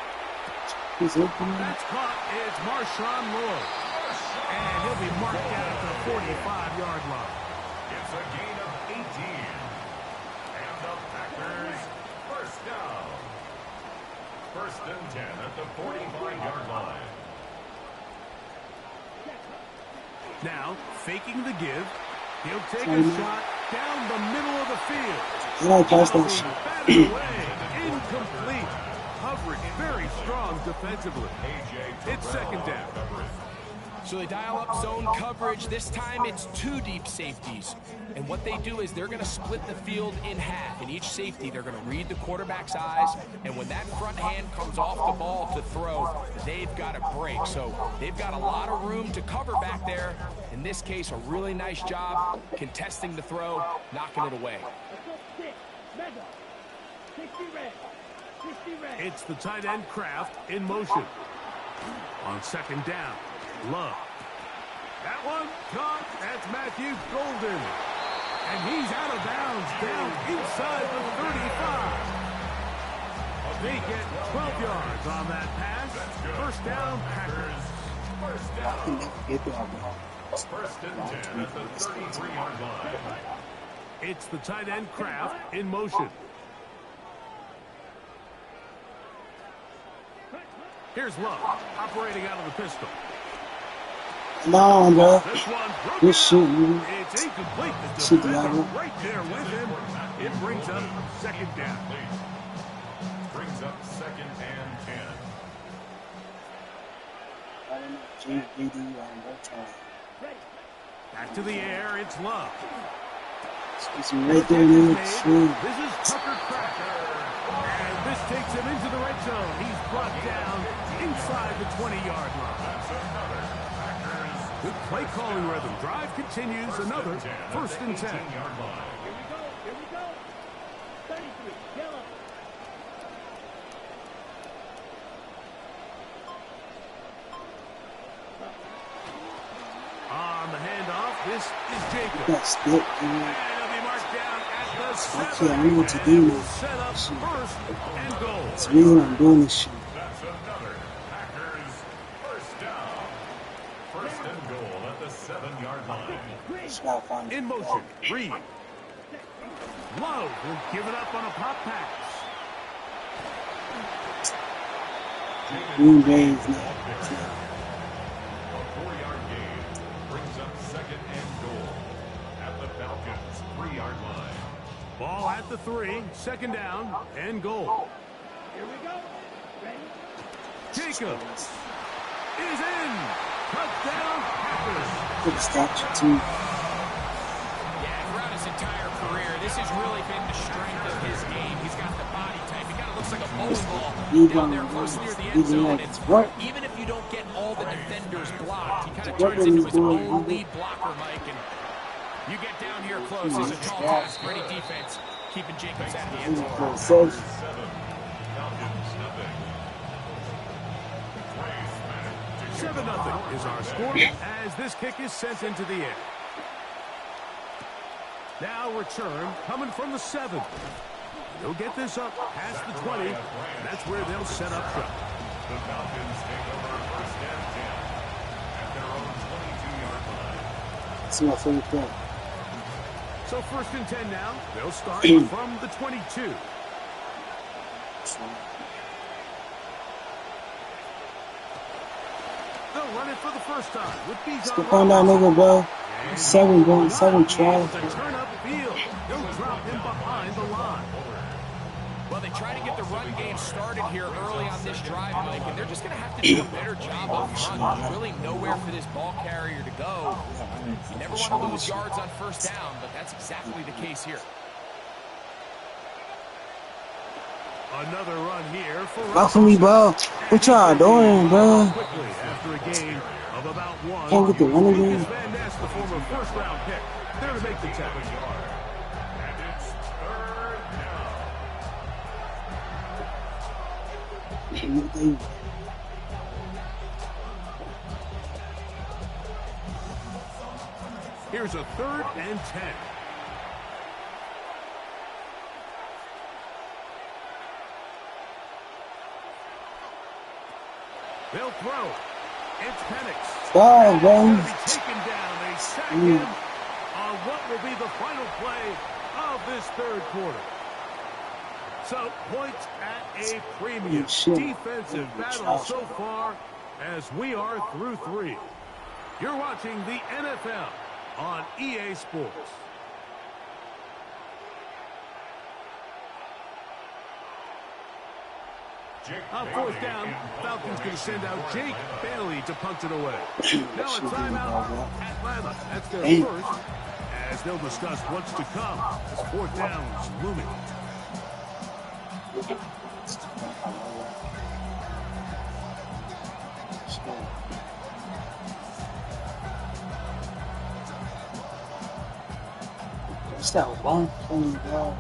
He's open. That's caught. It's Marshawn Lloyd. And he'll be marked down at the 45-yard line. It's a gain of 18. And the Packers first down. First and 10 at the 45-yard line. Now, faking the give, he'll take a shot down the middle of the field. I like pass that shit. Batted away, incomplete. Coverage very strong defensively. It's second down. So they dial up zone coverage. This time it's 2 deep safeties. And what they do is they're going to split the field in half. In each safety, they're going to read the quarterback's eyes. And when that front hand comes off the ball to throw, they've got to break. So they've got a lot of room to cover back there. In this case, a really nice job contesting the throw, knocking it away. Let's go 6. Mega. 60 red. 60 red. It's the tight end Kraft in motion. On second down, Love. That one caught. That's Matthew Golden. And he's out of bounds down inside the 35. They get 12 yards on that pass. First down, Packers. First down. First and 10 at the 33-yard line. It's the tight end Kraft in motion. Here's Love, operating out of the pistol. Come on, bro. This one broke Good out. shit, man. It's incomplete. The Shit, defender yeah. right there with him. It brings up second down. Brings up second and 10. I don't know. JD on both times. Back to the air. It's Love. It's right there, man. This is Tucker Cracker. And this takes him into the red zone. He's brought down inside the 20-yard line. Good play calling rhythm. Drive continues. Another first and 10. Here we go. 33. Yellow. On the handoff, this is Jacob. That's good, And man. he'll be marked down at the 7. Okay, I know what to do now. Set up first and goal. That's the reason I'm doing this shit. That's another Packers first down. First and goal at the 7-yard line. Just gotta find In it. motion, Reed. Love will give it up on a pop pass. Green Bay is not. A 4-yard gain brings up second and goal at the Falcons' 3-yard line. Ball at the 3, second down, and goal. Here we go. Ready. Jacobs is in. Touchdown, Packers. Good statue, too. Yeah, throughout his entire career, this has really been the strength of his game. He's got the body type. He kind of looks like a bowling ball down there close near the end zone. It's, even if you don't get all the defenders blocked, he kind of turns into his own lead blocker, Mike. And you get down here close. It's a tall task for any defense, keeping Jacobs out of the end zone. 7. Falcons nothing. 7-0 is our score as this kick is sent into the air. Now return coming from the 7. They'll get this up past the 20. That's where they'll set up shop. The Falcons take over first and 10 at their own 22-yard line. That's my favorite play. So first and 10 now. They'll start from the 22. They'll run it for the first time with Let's Bijan. go find that nigga, bro. 7, bro. 7 tries. To turn up field. They'll drop him behind the line. Well, they try to get the run game started here early on this drive, Mike, and they're just going to have to do a better job up front. There's really nowhere for this ball carrier to go. You never want to lose yards on first down, but that's exactly the case here. Another run here for Out for me, bro. What y'all doing, bro? quickly after a gain of about 1. Can't get the run again. Lucas Van Ness, the former first-round pick, There to make the tackle. And it's third down. Here's a 3rd and 10. They'll throw. It's Penix. Oh, Going to be taken down. They sack him on what will be the final play of this 3rd quarter. So, points at a premium. Defensive battle so far as we are through 3. You're watching the NFL on EA Sports. On 4th down, Falcons going to send out Jake Bailey to punt it away. Now a timeout, Atlanta. That's their first, as they'll discuss what's to come as 4th down is looming. What's that one playing ball?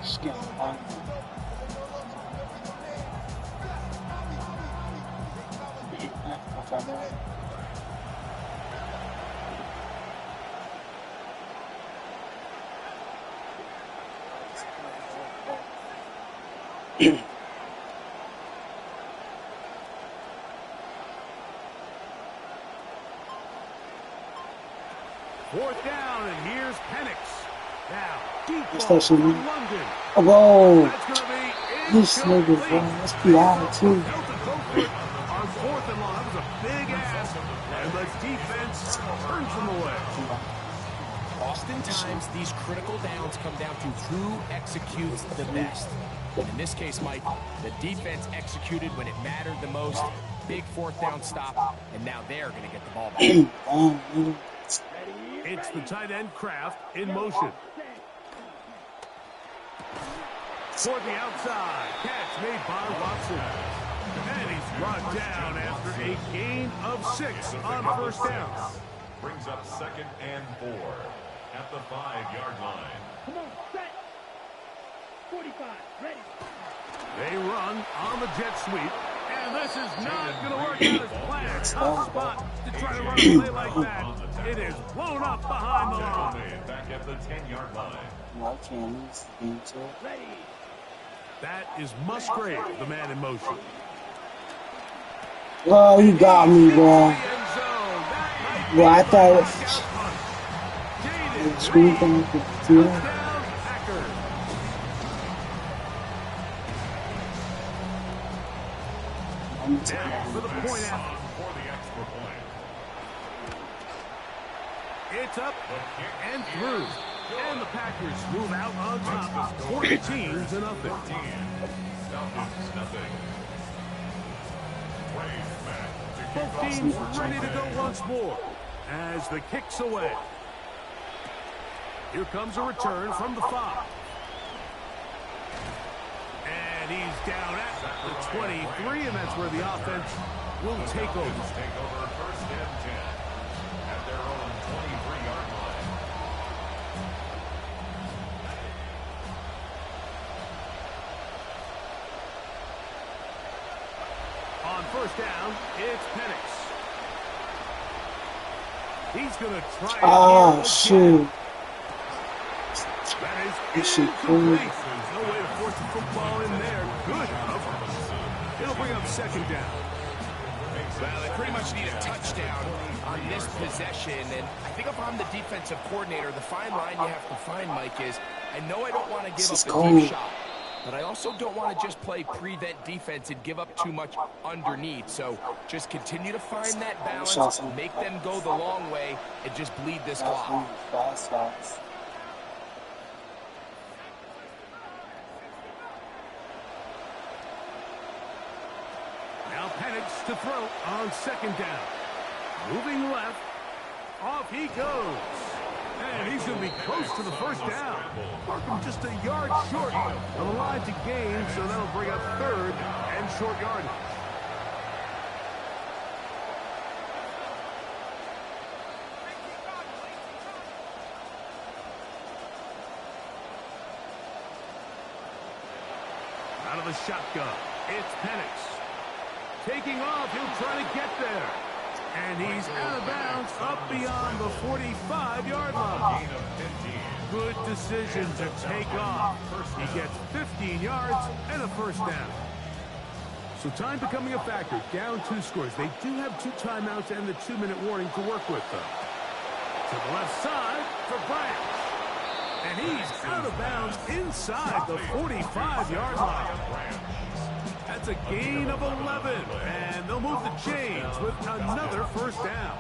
Just getting on. Fourth down, and here's Penix. Now, deep ball That's from London. Whoa! That's going to be This nigga, bro. Let's be out too. On 4th and long. That was a big ass, and the defense turns them away. Oftentimes, these critical downs come down to who executes the best. And in this case, Mike, the defense executed when it mattered the most. Big 4th down stop, and now they're going to get the ball back. It's the tight end Kraft in motion. For the outside, catch made by Watson. And he's brought down after a gain of 6 on 1st down. Brings up 2nd and 4 at the 5-yard line. Come on, set. 45, ready. They run on the jet sweep. And this is not going to work out as planned. Tough spot to try to run a play like that. It is blown up behind the line. Back at the 10-yard line. Ready. That is Musgrave, the man in motion. Oh, you got me, bro. Well, I thought it was screen thing for for the point out. For the extra point. It's up and through. And the Packers move out on top. 14-0. Falcons, nothing. Both teams ready to go once more as the kick's away. Here comes a return from the 5. And he's down at the 23, and that's where the offense will take over. Take over 1st and 10 at their own 23-yard line. On 1st down, it's Penix. He's going to try it. Oh, shoot. That This is shit incomplete. cool. There's no way to force the football in there. Good cover. It'll bring up 2nd down. Well, they pretty much need a touchdown on this possession, and I think if I'm the defensive coordinator, the fine line you have to find, Mike, is I know I don't want to give up a deep shot, but I also don't want to just play prevent defense and give up too much underneath. So just continue to find that balance, make them go the long way, and just bleed this clock. Now Penix to throw on 2nd down. Moving left. Off he goes. And he's going to be close to the 1st down. Markham just a yard short of the line to gain, so that'll bring up 3rd and short yardage. Out of the shotgun, it's Penix. Taking off, he'll try to get there. And he's out of bounds up beyond the 45-yard line. Good decision to take off. He gets 15 yards and a first down. So time becoming a factor. Down 2 scores. They do have 2 timeouts and the 2-minute warning to work with, though. To the left side for Bryant. And he's out of bounds inside the 45-yard line. That's a gain of 11. And they'll move the chains with another first down.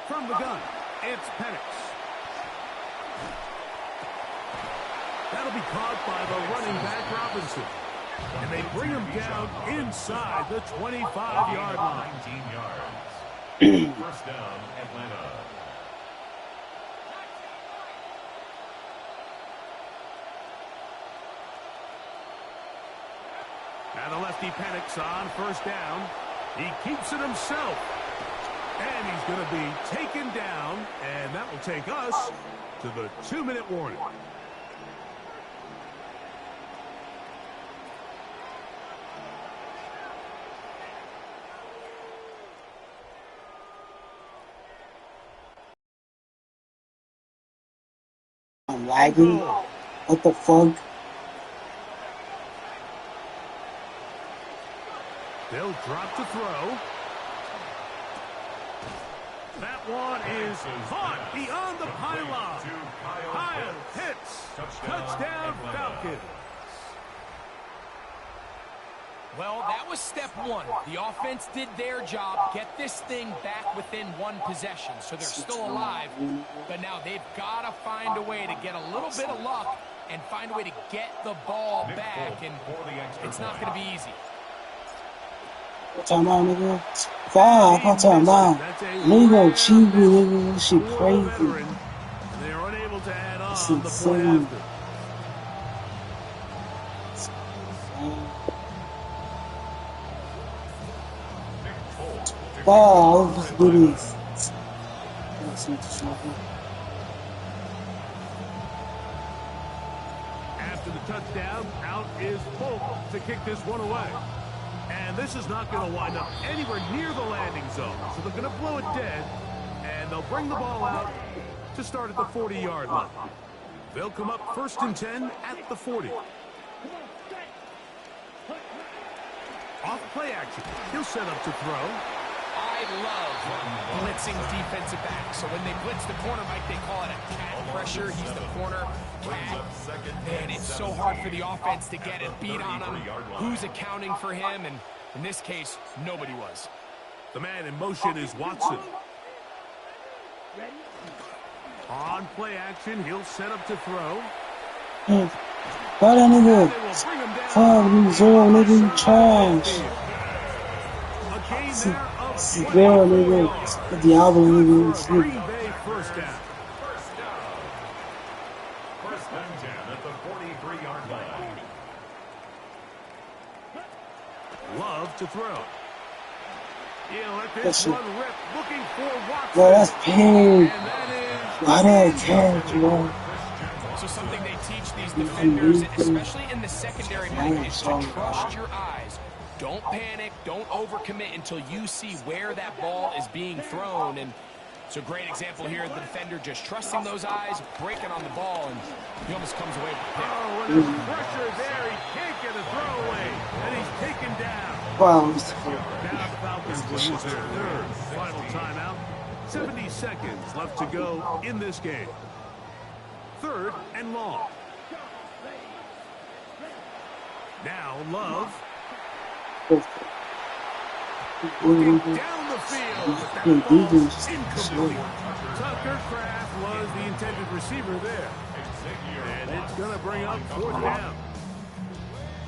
From the gun, it's Penix. That'll be caught by the running back Robinson. And they bring him down inside the 25-yard line. 19 yards. First down, Atlanta. And the lefty Penix on first down. He keeps it himself. And he's going to be taken down. And that will take us to the 2-minute warning. I'm lagging. What the fuck? They'll drop to throw. That one is caught beyond the pylon. Kyle hits. Touchdown Falcons. Well, that was step 1. The offense did their job, get this thing back within 1 possession, so they're still alive. But now they've got to find a way to get a little bit of luck and find a way to get the ball back, and it's not going to be easy. Time out, nigga. I can't time out. Nigga, cheap, nigga. This shit crazy. They're unable to add on It's the play insane. after. Wow, let's do this. After the touchdown, out is Polk to kick this one away. And this is not going to wind up anywhere near the landing zone. So they're going to blow it dead, and they'll bring the ball out to start at the 40-yard line. They'll come up 1st and 10 at the 40. Off play action. He'll set up to throw. I love blitzing defensive backs. So when they blitz the corner, Mike, they call it a cat pressure. He's the corner cat. And it's so hard for the offense to get it beat on him. Who's accounting for him? And in this case, nobody was. The man in motion is Watson. On play action, he'll set up to throw. Why that nigga? Fuck, you zero, nigga, you trash. Zero, nigga. Diablo, nigga. Green Bay first down. First and 10 at the 43-yard line. Love to throw. He'll let this one rip, looking for Watson. Bro, that's pain. And that is Why did I catch, bro? So something they teach these defenders, especially in the secondary, Mike, is to trust your eyes. Don't panic, don't overcommit until you see where that ball is being thrown. And it's a great example here of the defender just trusting those eyes, breaking on the ball, and he almost comes away with the pick. Oh, when there's pressure there, he can't get a throwaway, and he's taken down. Wow, Now Falcons will use their 3rd final timeout. 70 seconds left to go in this game. 3rd and long. Now Love. Looking down the field. That ball's incomplete. Tucker Kraft was the intended receiver there. And it's going to bring up 4th down.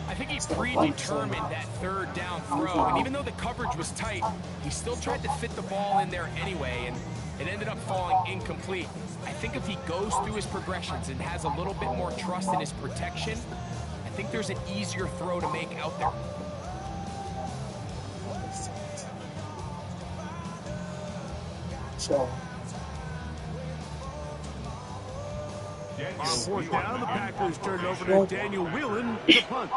I think he predetermined that 3rd down throw, and even though the coverage was tight, he still tried to fit the ball in there anyway, and it ended up falling incomplete. I think if he goes through his progressions and has a little bit more trust in his protection, I think there's an easier throw to make out there. So. On fourth down, the Packers turn over to Daniel Whelan to punt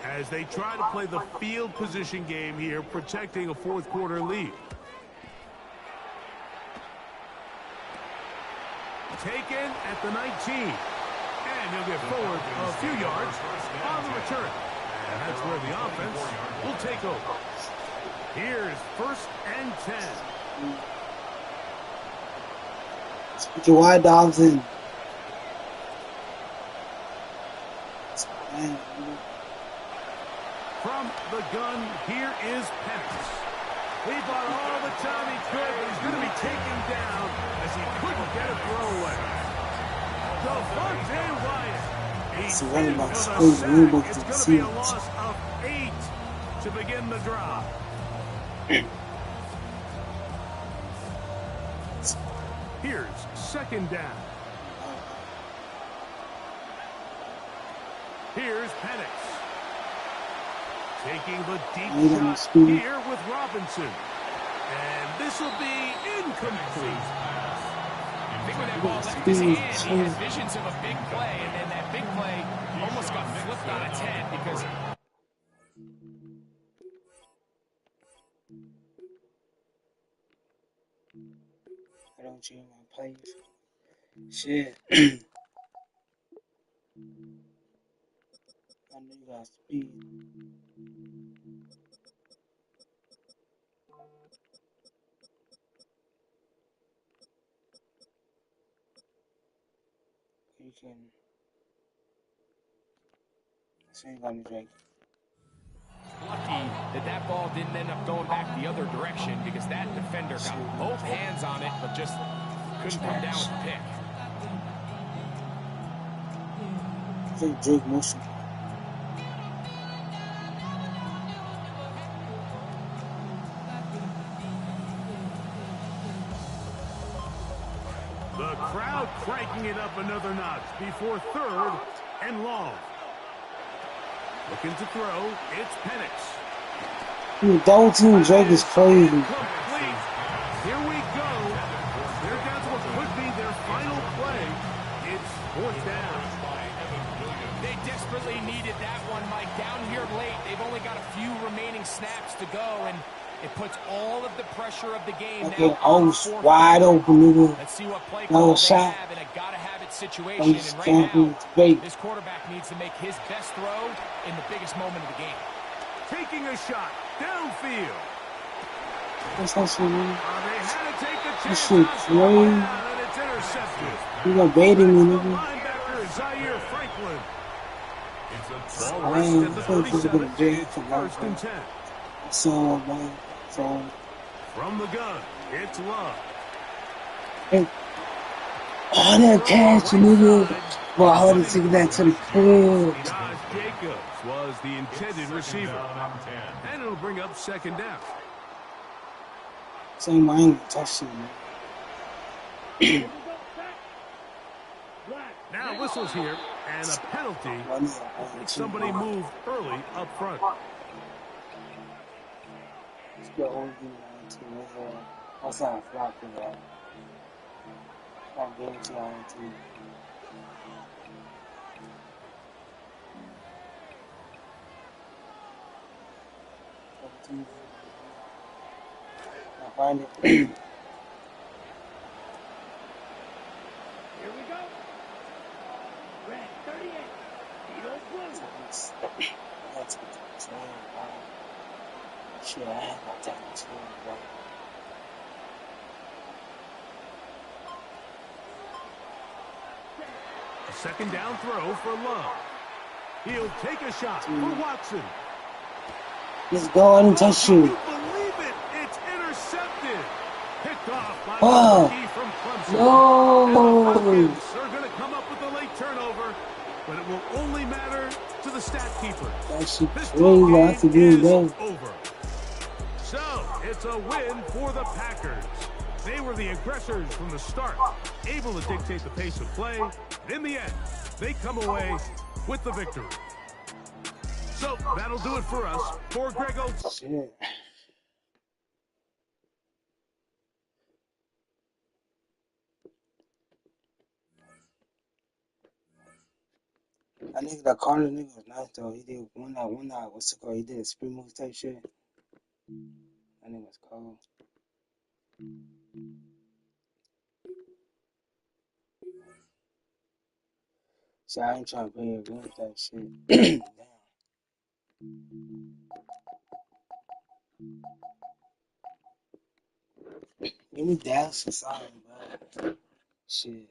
as they try to play the field position game here, protecting a fourth quarter lead. Taken at the 19. And he'll get forward a few yards on the return. And that's where the offense will take over. Here's 1st and 10. Put your wide dogs in. From the gun, here is Penix. He bought all the time he could, but he's going to be taken down as he couldn't get a throw away. Devontae Wyatt. It's going to be a loss of 8 to begin the drive. Here's 2nd down. Here's Penix. Taking the deep shot here with Robinson. And this will be incomplete. I think when that ball left his hand, he had visions of a big play, and then that big play almost got flipped on its head because... I don't change my plays. Shit. I know you got speed. You can. So you got me, Drake. Lucky that that ball didn't end up going back the other direction because that defender got both hands on it but just couldn't come down with the pick. I think Drake motion. The crowd cranking it up another notch before 3rd and long. Looking to throw, it's Penix. Dude, double team Drake is crazy. Complete. Here we go. They're down to what could be their final play. It's 4th down. They desperately needed that one, Mike. Down here late, they've only got a few remaining snaps to go, and it puts all of the pressure of the game now on the fourth wide open, nigga. Let's see what play call they have in a gotta-have-it situation. And right now, this quarterback needs to make his best throw in the biggest moment of the game. Taking a shot downfield. What's that shit, man? They had to take the chance. This shit crazy. And it's intercepted. You got baiting me, nigga. Linebacker Zaire Franklin. It's a I ain't gonna get for 1st and 10. So, man. So. From the gun, it's Love. Hey. Oh, that catch, nigga. Well, I would have taken that to the field. Josh Jacobs was the intended receiver. And it'll bring up 2nd down. Same, I ain't gonna touch him, man. Now whistles here, and a penalty. Somebody moved early up front. Let's go OG team. That's not a flop, man. I'm getting to our team. I find it. Here we go. Red 38. Eagles blue. That's what I'm saying. Shit, I had my time too, bro. A 2nd down throw for Love. He'll take a shot for Watson. Let's go ahead and touch Can you. you believe it? It's intercepted. Picked off by the rookie from Clemson. No. And the Falcons are going to come up with a late turnover, but it will only matter to the stat keeper. That shit This crazy. I have to game do is that. over. So, it's a win for the Packers. They were the aggressors from the start, able to dictate the pace of play, and in the end, they come away with the victory. So that'll do it for us. For Grego. Shit. I think the Carter nigga was nice though. He did one night, what's it called? He did a spring move type shit. That nigga was cold. So I ain't trying to play against that shit. Damn. Give me Dallas or something, bro. Shit.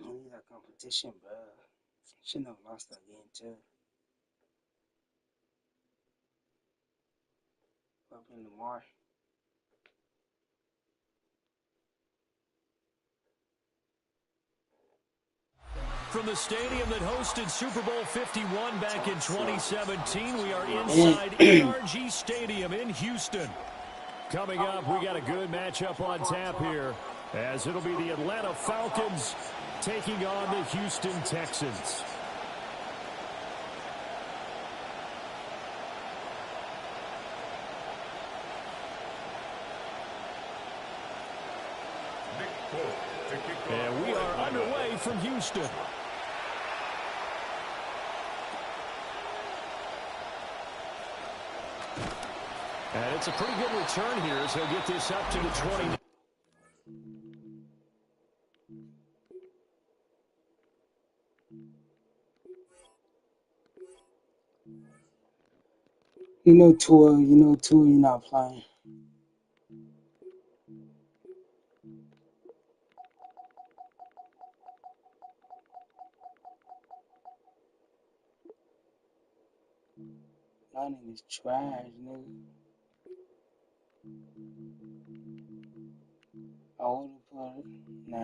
I need that competition, bro. Shouldn't have lost that game too. Up in Lamar. From the stadium that hosted Super Bowl 51 back in 2017, we are inside NRG Stadium in Houston. Coming up, we got a good matchup on tap here, as it'll be the Atlanta Falcons taking on the Houston Texans. And we are underway from Houston. And it's a pretty good return here as he'll get this up to the 20. You know Tua, you're not playing. That nigga's trash, nigga. I would've put it. Nah,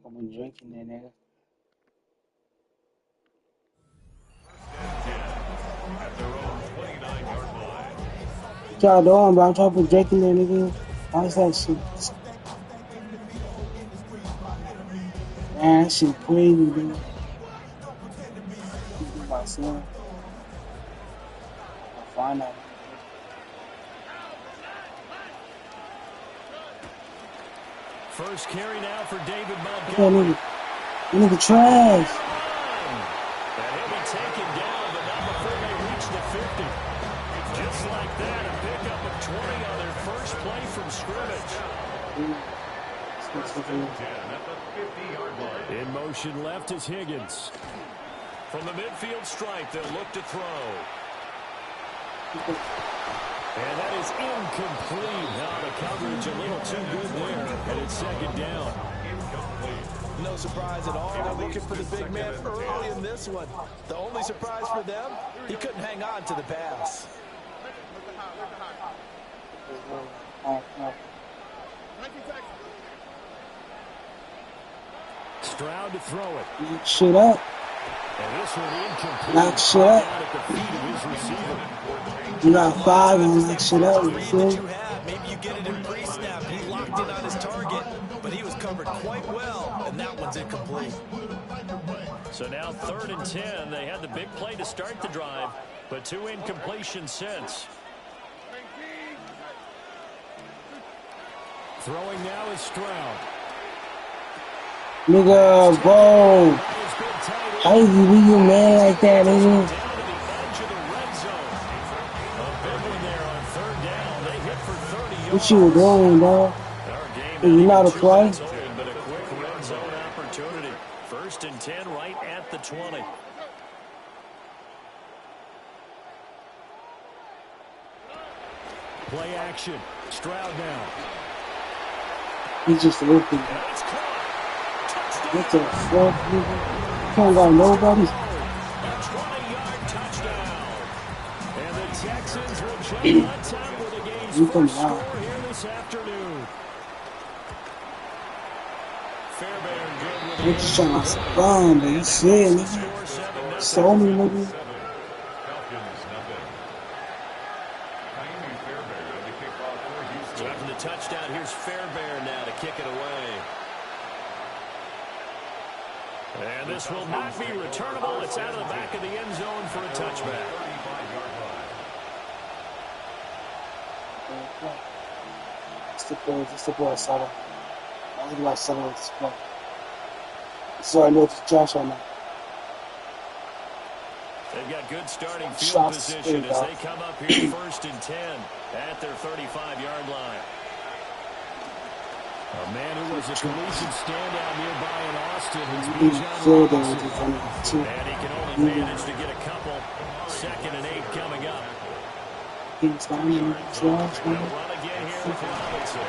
I've been drinking that nigga. At their own 29-yard line. What y'all doing, bro? I'm trying to put drinking that nigga. How's that shit? Man, that shit crazy, dude. Myself. I'll find out. First carry now for David Montgomery. That nigga trash. And he'll be taken down, but not before they reach the 50. Just like that, a pickup of 20 on their first play from scrimmage. In motion left is Higgins. From the midfield stripe, they'll look to throw. And that is incomplete. Now the coverage a little too good there, and it's second down. No surprise at all. They're looking for the big man early in this one. The only surprise for them, he couldn't hang on to the pass. Stroud to throw it. Knock shit up. And this one incomplete. Knock shit up. At the feet of his receiver. You got 5 and knock shit up. You feel? Maybe you get it in pre-snap. He locked in on his target, but he was covered quite well, and that one's incomplete. So now 3rd and 10. They had the big play to start the drive, but 2 incompletions since. Throwing now is Stroud. Nigga, bro. How you mad like that, nigga? What you doing, bro? You not a play? But a quick red zone opportunity. 1st and 10 right at the 20. Play action. Stroud now. He's just open. What the fuck, nigga? Can't got nobody. A 20-yard touchdown. And the Texans will jump on top with the game's first score here this afternoon. Fairbairn good with We're just trying to spawn, but you see it, nigga. So me, nigga. touchdown. Here's Fairbairn now to kick it away. And this will not be returnable. It's out of the back of the end zone for a touchback. Just the play, Sutter. I really like Sutter with this play. So I know it's Josh right now. They've got good starting field position as they come up here 1st and 10 at their 35-yard line. A man who was a collusion standout nearby in Austin is Bijan Robinson. And he can only manage to get a couple. 2nd and 8 coming up. They'll run again here with Robinson.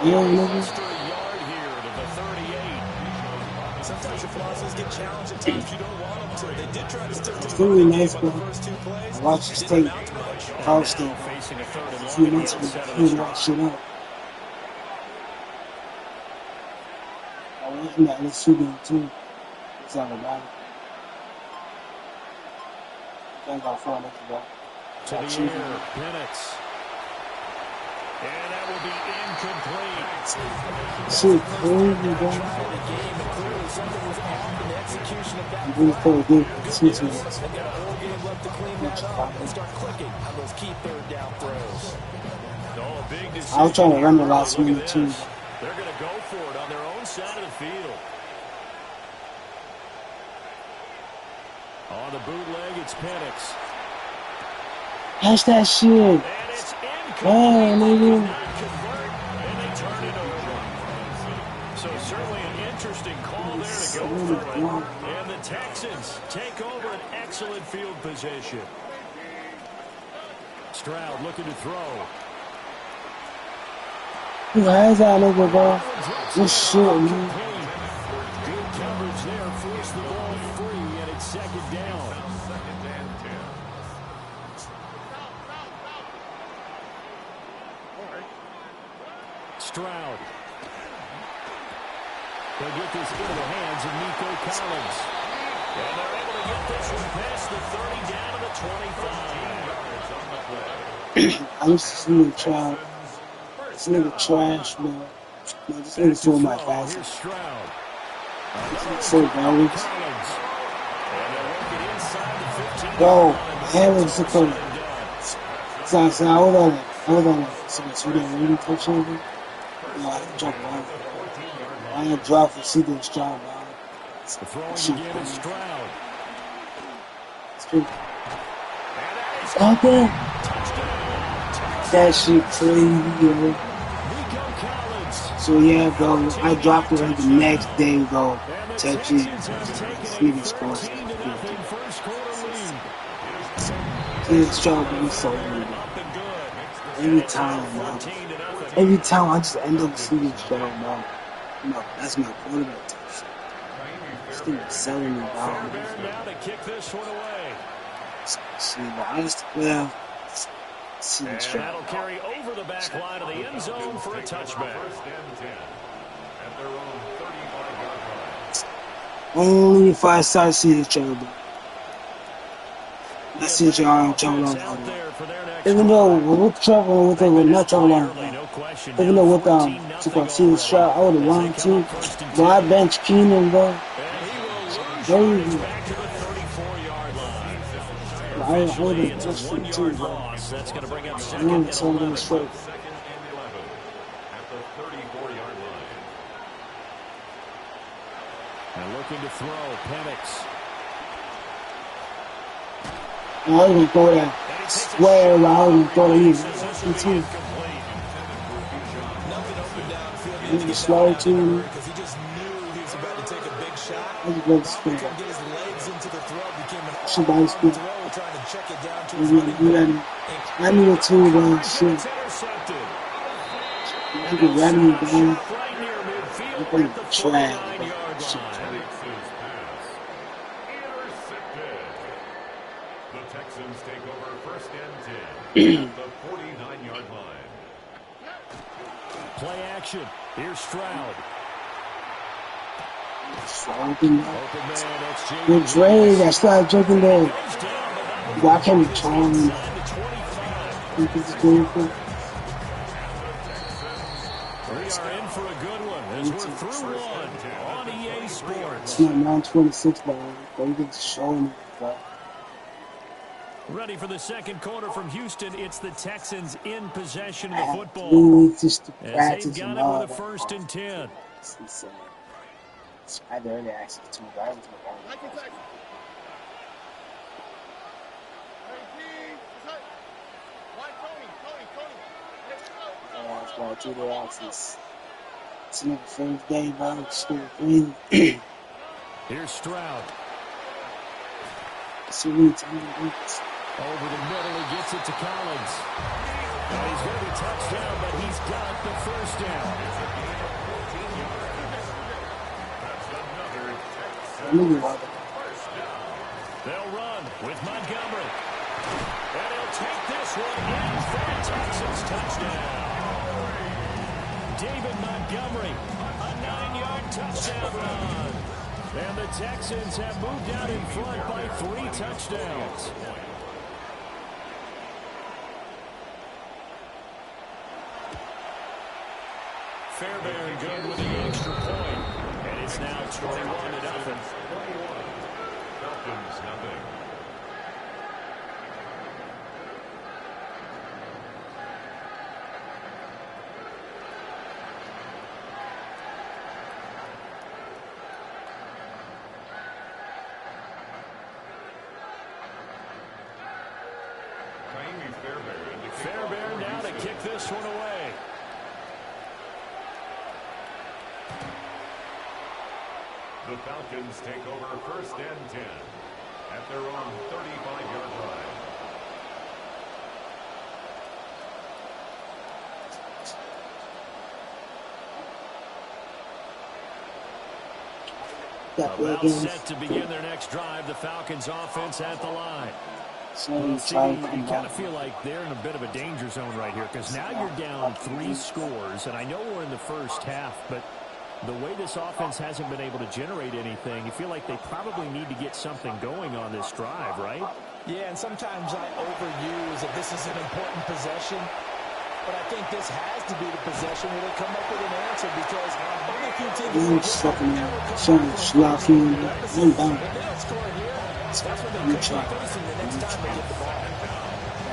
And they will go extra yard here to the 38. Sometimes your philosophies get challenged at times you don't want them to. They did try to stick to it's really nice, bro. I watched the state, Ohio State. Facing a 3rd and He wants to clean that shit up. I was in that LSU game too. It's all about it. I got 4 minutes to go. To the air, Penix. And that will be incomplete. Shit, crazy, bro. I'm really cool, dude. Sweet to me. I was trying to run the last minute too. They're going to go for it on their own side of the field. On the bootleg, it's Penix. Catch that shit. And it's Man, nigga. and they turn it over. So certainly an interesting call there to go for it. And the Texans take over an excellent field position. Stroud looking to throw. Who has that nigga, bro? This shit, man. Good coverage there, forced the ball free, and it's 2nd down. Stroud. They'll get this into the hands of Nico Collins. And they're able to get this one past the 30 down to the 25. I used to see him try. This nigga trash, bro. No, this nigga's doing my fast. So garbage. Bro, man was so cool. So I said, I was on it. So we didn't really touch over. No, I had to drop it out. I had to drop for CD Stroud, man. Throwing again is Stroud. It's good. Stop it. That shit crazy, yo. So yeah, bro, I dropped it like the next day, bro. Touch it. This nigga scores. It's Stroud, he's so good. Every time, man. Every time I just end up seeing Stroud, man. No, that's my quarterback type shit. This thing is selling me, bro. Now to kick this one away. See, but I just, well, see and Stroud. that'll carry over the back line of the end zone for a touchback. Only if I start seeing Stroud, bro. I see Stroud travel on. Even though we're traveling with them, we're not traveling on. Even though with seeing Stroud, I would have wanted to. But I bench Keenan, bro. Crazy. I would have touched him too, bro. That's going to bring up I want to tell them straight. And looking to throw, Penix. I was going to throw that square around. I was going to throw that here. He's slow too. Because he just knew he was about to take a big shot. I just love the spin. Get his legs into the throw, became an Should buy the spin. throw, trying to check it down to I need a two, bro. Shit. I can run me, bro. I'm going to trash, bro. Shit. The Texans take over 1st and 10 at the 49-yard line. Play action. Here's Stroud. Good trade. I started joking there. Why can't we try him? Think he's going for? are in for a good one as we're through one on EA Sports. It's not 9:26, but you can show me, bro. Ready for the second quarter from Houston. It's the Texans in possession of the football. 3 weeks just to As practice they've got and it all with a that. 1st and 10. It's insane. I really actually too bad. That's why I do the access. It's not the first day, bro. It's still crazy. Here's Stroud. So many times. Over the middle, he gets it to Collins. And he's going to be touched down, but he's got the first down. They'll run with Montgomery. And he'll take this one in for a Texans touchdown. David Montgomery, a 9-yard touchdown run. And the Texans have moved out in front by 3 touchdowns. Fairbairn good with the extra point. And it's now 21-0. Falcons nothing. Fairbairn now to kick this one away. The Falcons take over 1st and 10 at their own 35-yard line. About set to begin their next drive. The Falcons offense at the line. Well, Stevie, you kind of feel like they're in a bit of a danger zone right here because now you're down 3 scores, and I know we're in the first half, but the way this offense hasn't been able to generate anything, you feel like they probably need to get something going on this drive, right? Yeah, and sometimes I overuse that this is an important possession, but I think this has to be the possession where they come up with an answer because only a few teams will score here. That's when they'll be facing the next time they get the ball.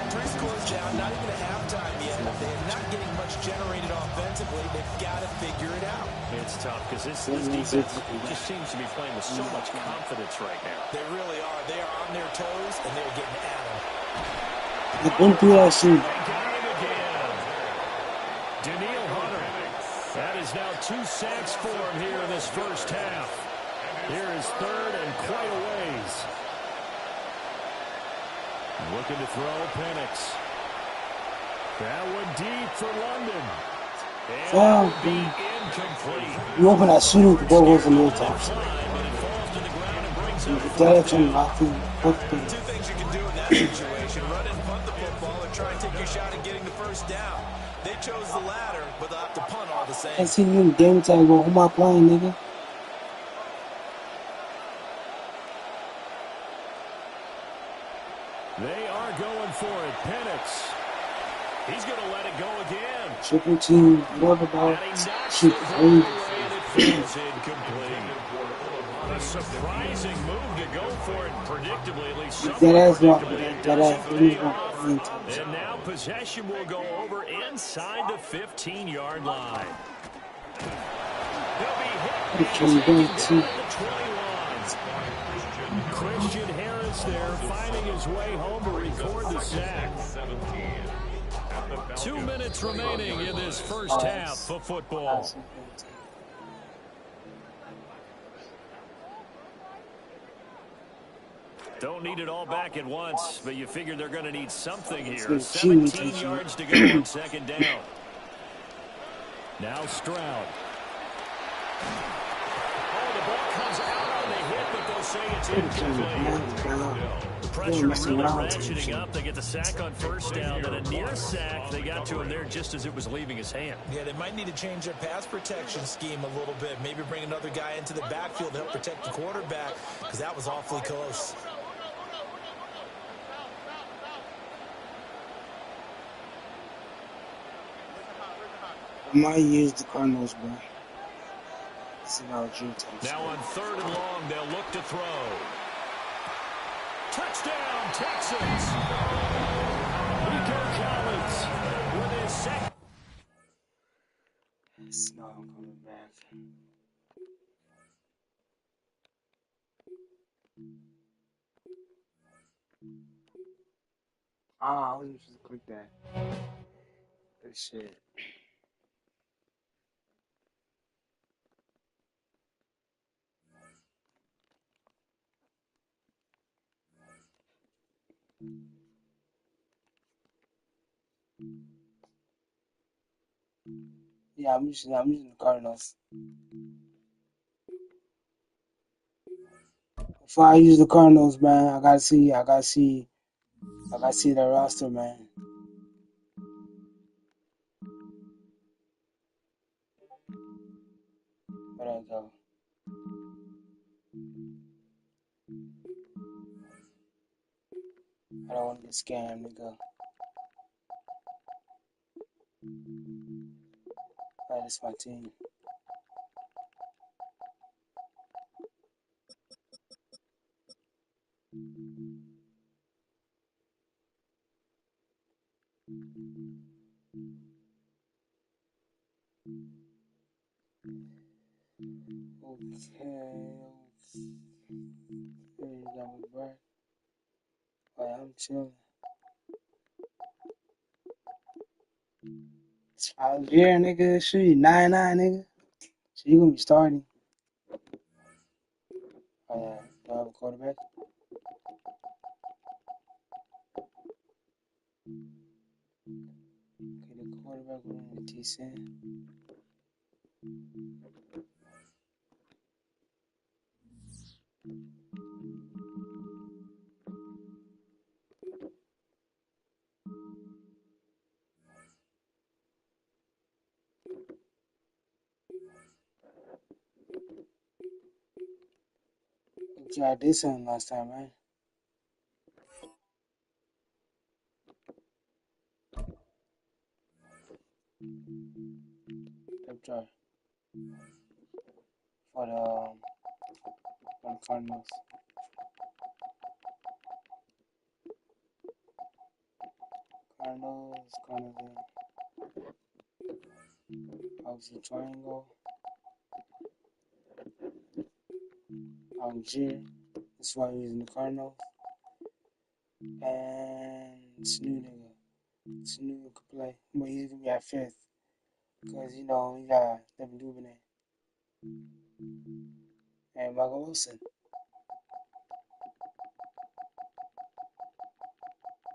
3 scores down, not even at halftime yet. They're not getting much generated offensively. They've got to figure it out. It's tough because this defense just seems to be playing with so much confidence right now. They really are. They are on their toes, and they're getting at them. They got him again. Daniil Hunter. That is now 2 sacks for him here in this first half. Here is 3rd and quite a ways. Looking to throw Penix. That one deep for London. And that would be incomplete. You open that shooting, the ball goes in the top. Two things you can do in that situation. Run and punt the football or try and take your shot at getting the first down. They chose the latter, but they'll have to punt all the same. I seen you in game time, bro. Who am I playing, nigga? They are going for it. Penix. He's going to let it go again. Triple team, whatever, bro. Shit, crazy. Incomplete. A surprising move to go for it, predictably, at least somewhat predictably. It doesn't pay off. And now possession will go over inside the 15-yard line. They'll be hit. Christian Harris there, finding his way home to record the sack. 2 minutes remaining in this first half of football. Don't need it all back at once, but you figure they're going to need something here. 17 yards to go on 2nd down. Now Stroud. Oh, the ball comes out on the hit, but they'll say it's incomplete. The pressure is really ratcheting up. They get the sack on 1st down, and a near sack. They got to him there just as it was leaving his hand. Yeah, they might need to change their pass protection scheme a little bit. Maybe bring another guy into the backfield to help protect the quarterback, because that was awfully close. I might use the Cardinals, bro. This is about Drew type Now shit. on 3rd and long, they'll look to throw. Touchdown, Texans! Nico Collins with his second. Snow coming back. Ah, I was supposed to click that. Good shit. Yeah, I'm using the Cardinals. Before I use the Cardinals, man, I gotta see the roster, man. Where'd I go? I don't want to get scammed, nigga. Alright, that's my team. Okay, you got me back. Alright, I'm chilling. I was here, nigga. Shit, 9-9, nigga. So you gonna be starting. Oh yeah, do I have a quarterback? Okay, the quarterback will be decent. Yeah, I did something last time, right? Depth chart for the Cardinals. Cardinals. Obviously triangle. Algier. That's why we're using the Cardinals. And Snu nigga. Snu could play. But he's gonna be at 5th. Because, you know, we got Devin Duvernay. And Michael Wilson.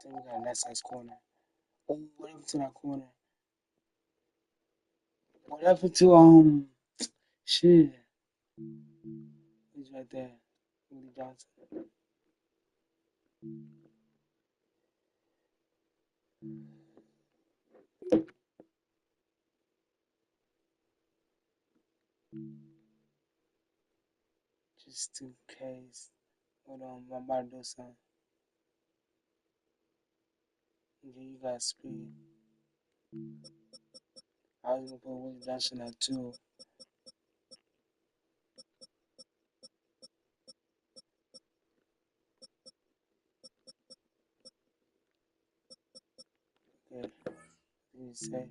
Then we got a nice size corner. Oh, what happened to that corner? What happened to, shit. He's right there. Willie Johnson. Just in case. Hold on, I'm about to do something. Okay, you got speed. I was gonna put Willie Johnson at 2. Okay, you say.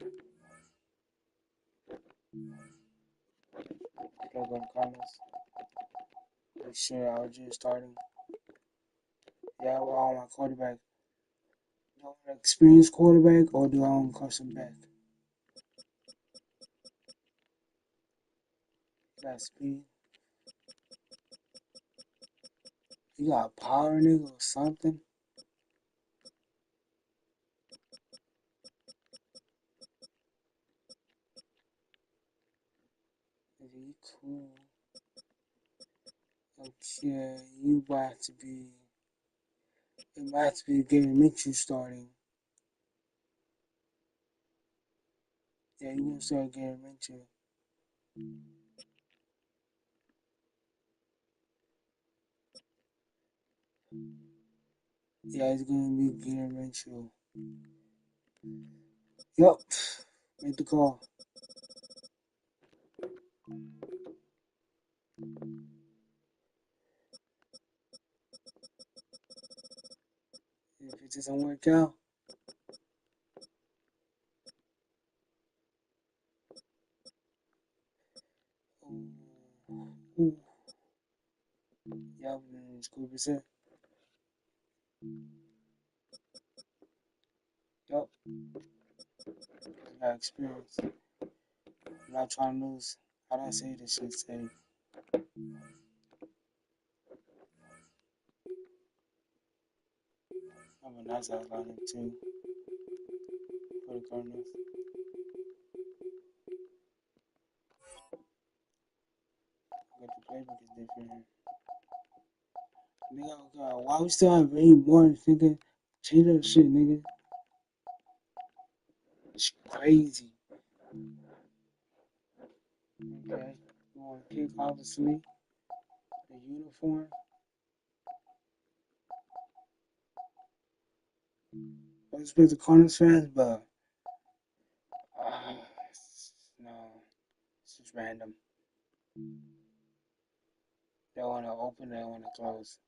Go to Cardinals. Make sure I was just starting. Yeah, well, I want my quarterback. Do I want an experienced quarterback or do I want Carson Beck? You got speed. You got power, nigga, or something? Nigga, you cool. Okay, you might have to be. It might have to be Gary Mitchell starting. Yeah, you won't start Gary Mitchell. Yeah, it's gonna be Gary Mitchell. Yup, make the call. If it doesn't work out, ooh. Y'all been school percent. Yup. I got experience. I'm not trying to lose. How do I say this shit safe? I'm a nice ass line too. For the Cardinals. But the playbook is different. Nigga, God, why we still have Ray Morton, nigga? Change that shit, nigga. It's crazy. Okay. You want to kick, obviously. The uniform. I respect the Cardinals fans, but no, it's just random. They want to open, they want to close.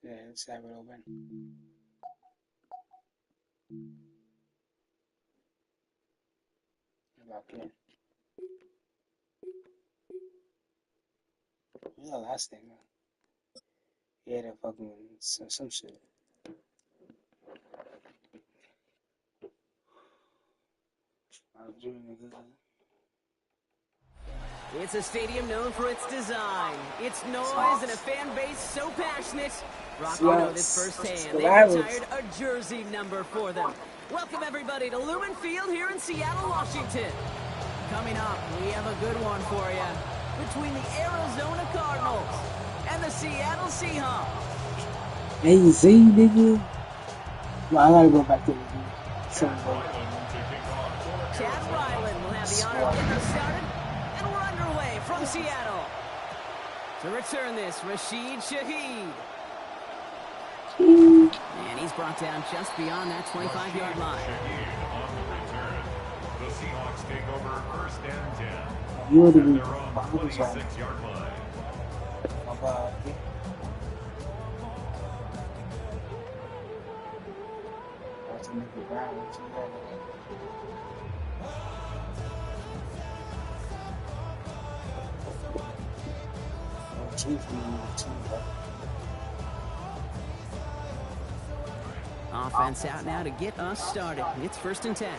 Yeah, let's have it open. Lock in. What's the last thing? Yeah, the fucking some shit. I was doing a good. It's a stadium known for its design, its noise, and a fan base so passionate. Rock, you know this firsthand. They retired a jersey number for them. Welcome, everybody, to Lumen Field here in Seattle, Washington. Coming up, we have a good one for you. Between the Arizona Cardinals and the Seattle Seahawks. Hey, Z, nigga. No, I gotta go back to the game. Chad Ryland will have the honor of getting us started. And we're underway from Seattle. To return this, Rashid Shaheed. And he's brought down just beyond that 25-yard line. The Seahawks take over first and 10. You would have At been their own 26-yard line. Offense out now to get us started. It's first and 10.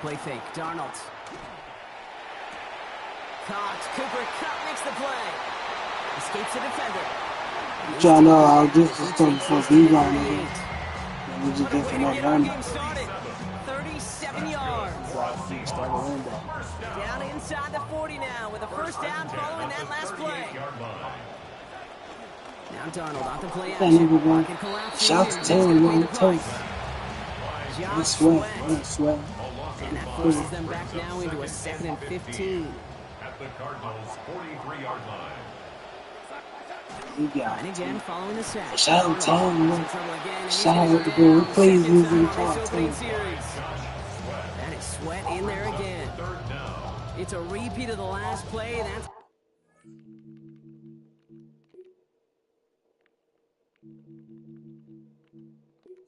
Play fake, Darnold. Caught, Cooper Kupp makes the play. Escapes the defender. Y'all know how this is coming for B-Line, nigga. We just get from that run. 37 yards. Down inside the 40 now with a first down following that last play. Now Darnold off the play action. Shout to Taylor, man, the toast. Sweat. And that forces them back now into a 2nd and 15. At the Cardinals' 43-yard line. And again, following the sack. Shout out to Taylor, man. Shout out to the plays moving the top. That is Sweat in there again. It's a repeat of the last play. That's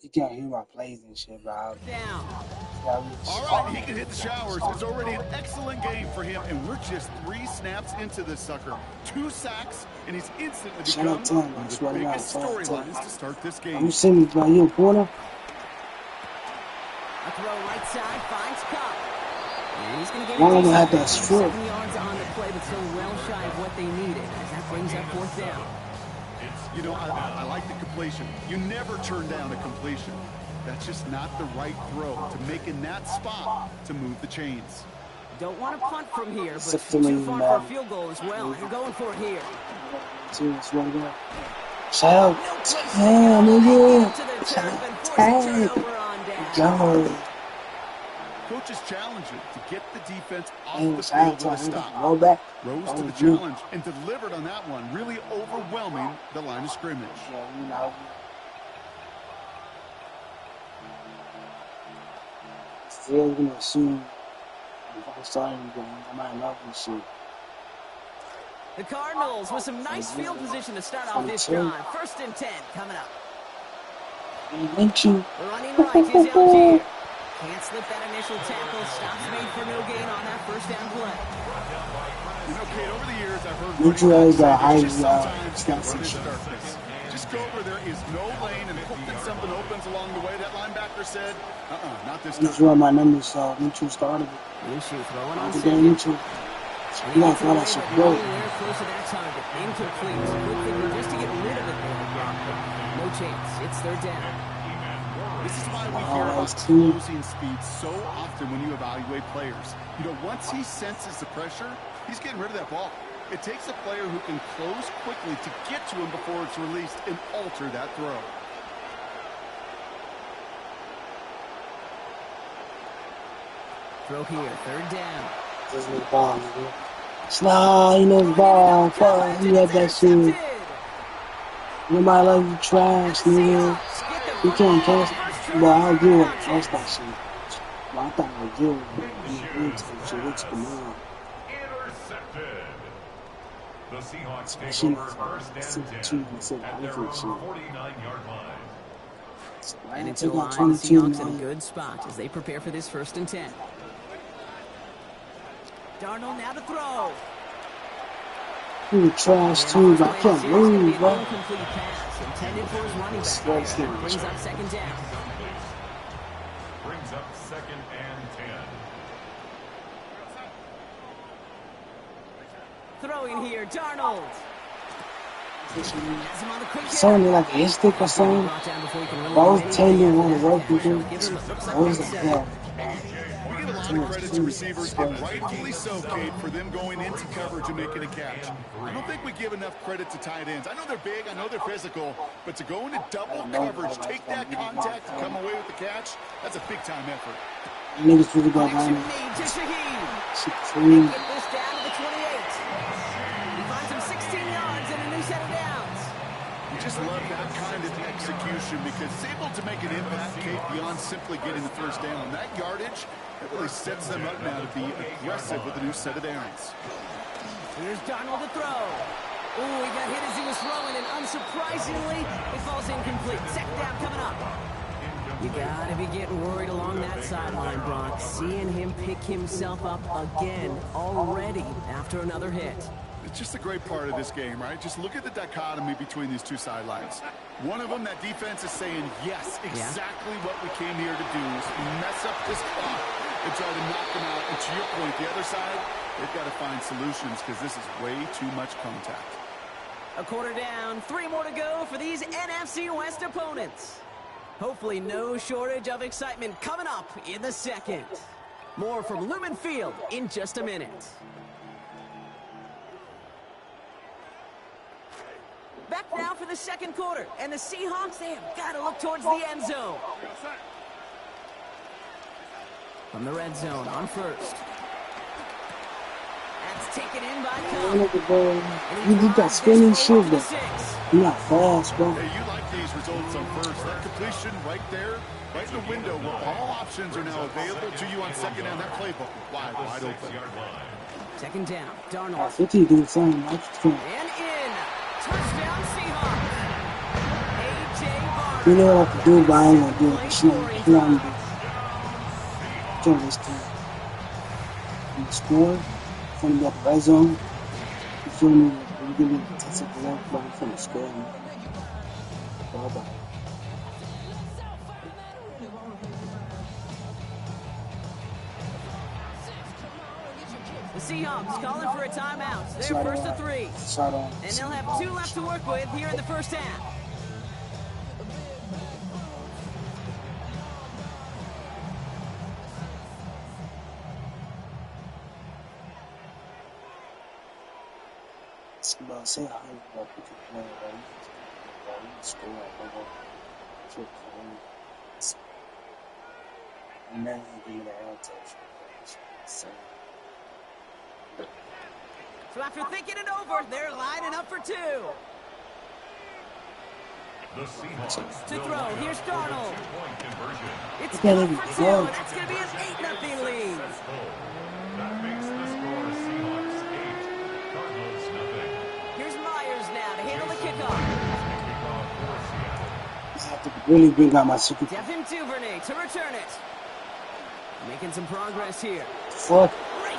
you can't hear my plays and shit, bro. Down. All right, he can hit the showers. It's already an excellent game for him, and we're just 3 snaps into this sucker. 2 sacks, and he's instantly become one of the biggest storylines to start this game. You see me, bro? You a corner? A throw right side finds Kupp. And he's going to get One of them had that strip. 7 yards on the play, but still well shy of what they needed, as that brings up 4th down. You know, I like the completion. You never turn down a completion. That's just not the right throw to make in that spot to move the chains. Don't want to punt from here, but too far for a field goal as well. You're going for it here. Shout out. Damn, nigga. Shout out. Go. Coaches challenge you to get the defense off the field with a stop. Rose to the challenge and delivered on that one, really overwhelming the line of scrimmage. Yeah, we're gonna assume if I started the game, I might love this shit. The Cardinals with some nice field position to start off this drive. 1st and 10 coming up. Thank you. Running right is Algier. Can't slip that initial tackle. Stops made for no gain on that first down play. You know, Kate, over the years, I've heard sometimes just go over there is no lane and hoping something opens along the way. That linebacker said, not this time. Just run my numbers, so Mitchell started it. Minshew throwing on second. Mitchell. You gotta throw that shit good. Close to that target. Incomplete. Good thing just to get rid of it there, Brock. No chance. It's 3rd down. This is why we hear about closing speed so often when you evaluate players. You know, once he senses the pressure, he's getting rid of that ball. It takes a player who can close quickly to get to him before it's released and alter that throw. Throw here, 3rd down. This is ball, nigga. Nah, he knows ball. Fuck, he had that shit. Nobody like you trash, nigga. You can't catch. But I'll do it. Catch that shit. But I thought I'd do it. It's command. The Seahawks take over 1st and 10 at their own 49-yard line. And into the line, the Seahawks in a good spot as they prepare for this 1st and 10. Darnold now to throw. You trash too, but I can't move, bro. Incomplete pass intended for his running back. Brings up 2nd down. Brings up 2nd and 10. Throwing here, Darnold. Something like a hit stick or something. Those tendon want to work with him. Those are hell. We give a lot of credit to receivers, and rightfully so, Kate, for them going into coverage and making a catch. I don't think we give enough credit to tight ends. I know they're big, I know they're physical, but to go into double coverage, take that contact, and come away with the catch, that's a big-time effort. Niggas really got behind him. Shit, clean. Get this down to the 28. He finds him 16 yards and a new set of downs. You just love that kind of execution because it's able to make an impact, Kate, beyond simply getting the 1st down. That yardage, it really sets them up now to be aggressive with a new set of downs. Here's Darnold to throw. Ooh, he got hit as he was throwing, and unsurprisingly, it falls incomplete. 2nd down coming up. You gotta be getting worried along that sideline, Brock. Seeing him pick himself up again already after another hit. It's just a great part of this game, right? Just look at the dichotomy between these two sidelines. One of them, that defense is saying, yes, exactly what we came here to do is mess up this clock and try to knock them out. And to your point, the other side, they've got to find solutions because this is way too much contact. A quarter down, 3 more to go for these NFC West opponents. Hopefully no shortage of excitement coming up in the 2nd. More from Lumen Field in just a minute. Back now for the 2nd quarter, and the Seahawks, they have got to look towards the end zone. From the red zone on 1st. That's taken in by Cobb. You got spinning shit, but you're not fast, bro. Hey, you like these results on 1st. That completion right there, right in the window where all options are now available to you on 2nd down. That playbook wide open. 2nd down, Darnold. 50 do the same. And in. Touchdown Seahawks. A.J. Barnes. You know what I have to do, but I ain't gonna do it. She not me. Turn this time. And the score, it's gonna be at the red zone. You feel me? We're gonna be testing the left, but I'm from the score. Bye-bye. The Seahawks calling for a timeout. They're 1st and 3. And they'll have 2 left to work with here in the 1st half. Say hi, but if you play right, score, and then you give me the answer. So after thinking it over, they're lining up for 2. The Seahawks To throw, here's Darnold. two-point conversion. It's Look at good him for 2, go. and that's going to be an 8-0 lead. That makes the score Seahawks 8, Cardinals nothing. Here's Myers now to handle the kickoff. Kickoff for Seattle. I have to really bring out my super. Devin Duvernay to return it. Making some progress here. Fuck.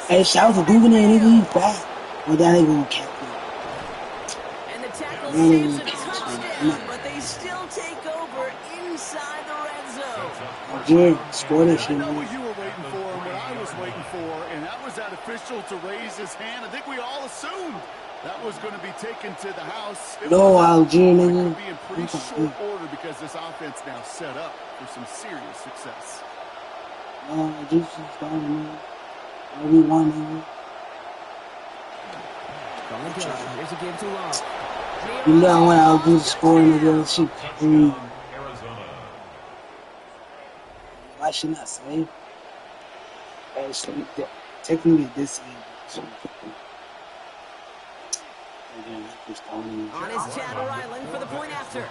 Hey, shout out to Duvernay, nigga. He's back. Well, that ain't gonna catch me. And the tackle saves a touchdown, but they still take over inside the red zone. Again, score this I shit, know man. what you were waiting for and what I was waiting for, and that was that official to raise his hand. I think we all assumed that was going to be taken to the house. No, Algier, nigga. It could be in pretty short order because this offense now set up for some serious success. Jesus, man. What we want, nigga. Here's a give to Long. You know when I'll do the scoring, nigga. Shit crazy. Arizona. Why should not say? Actually, technically this game. So, On his Chad Ryland for the point after.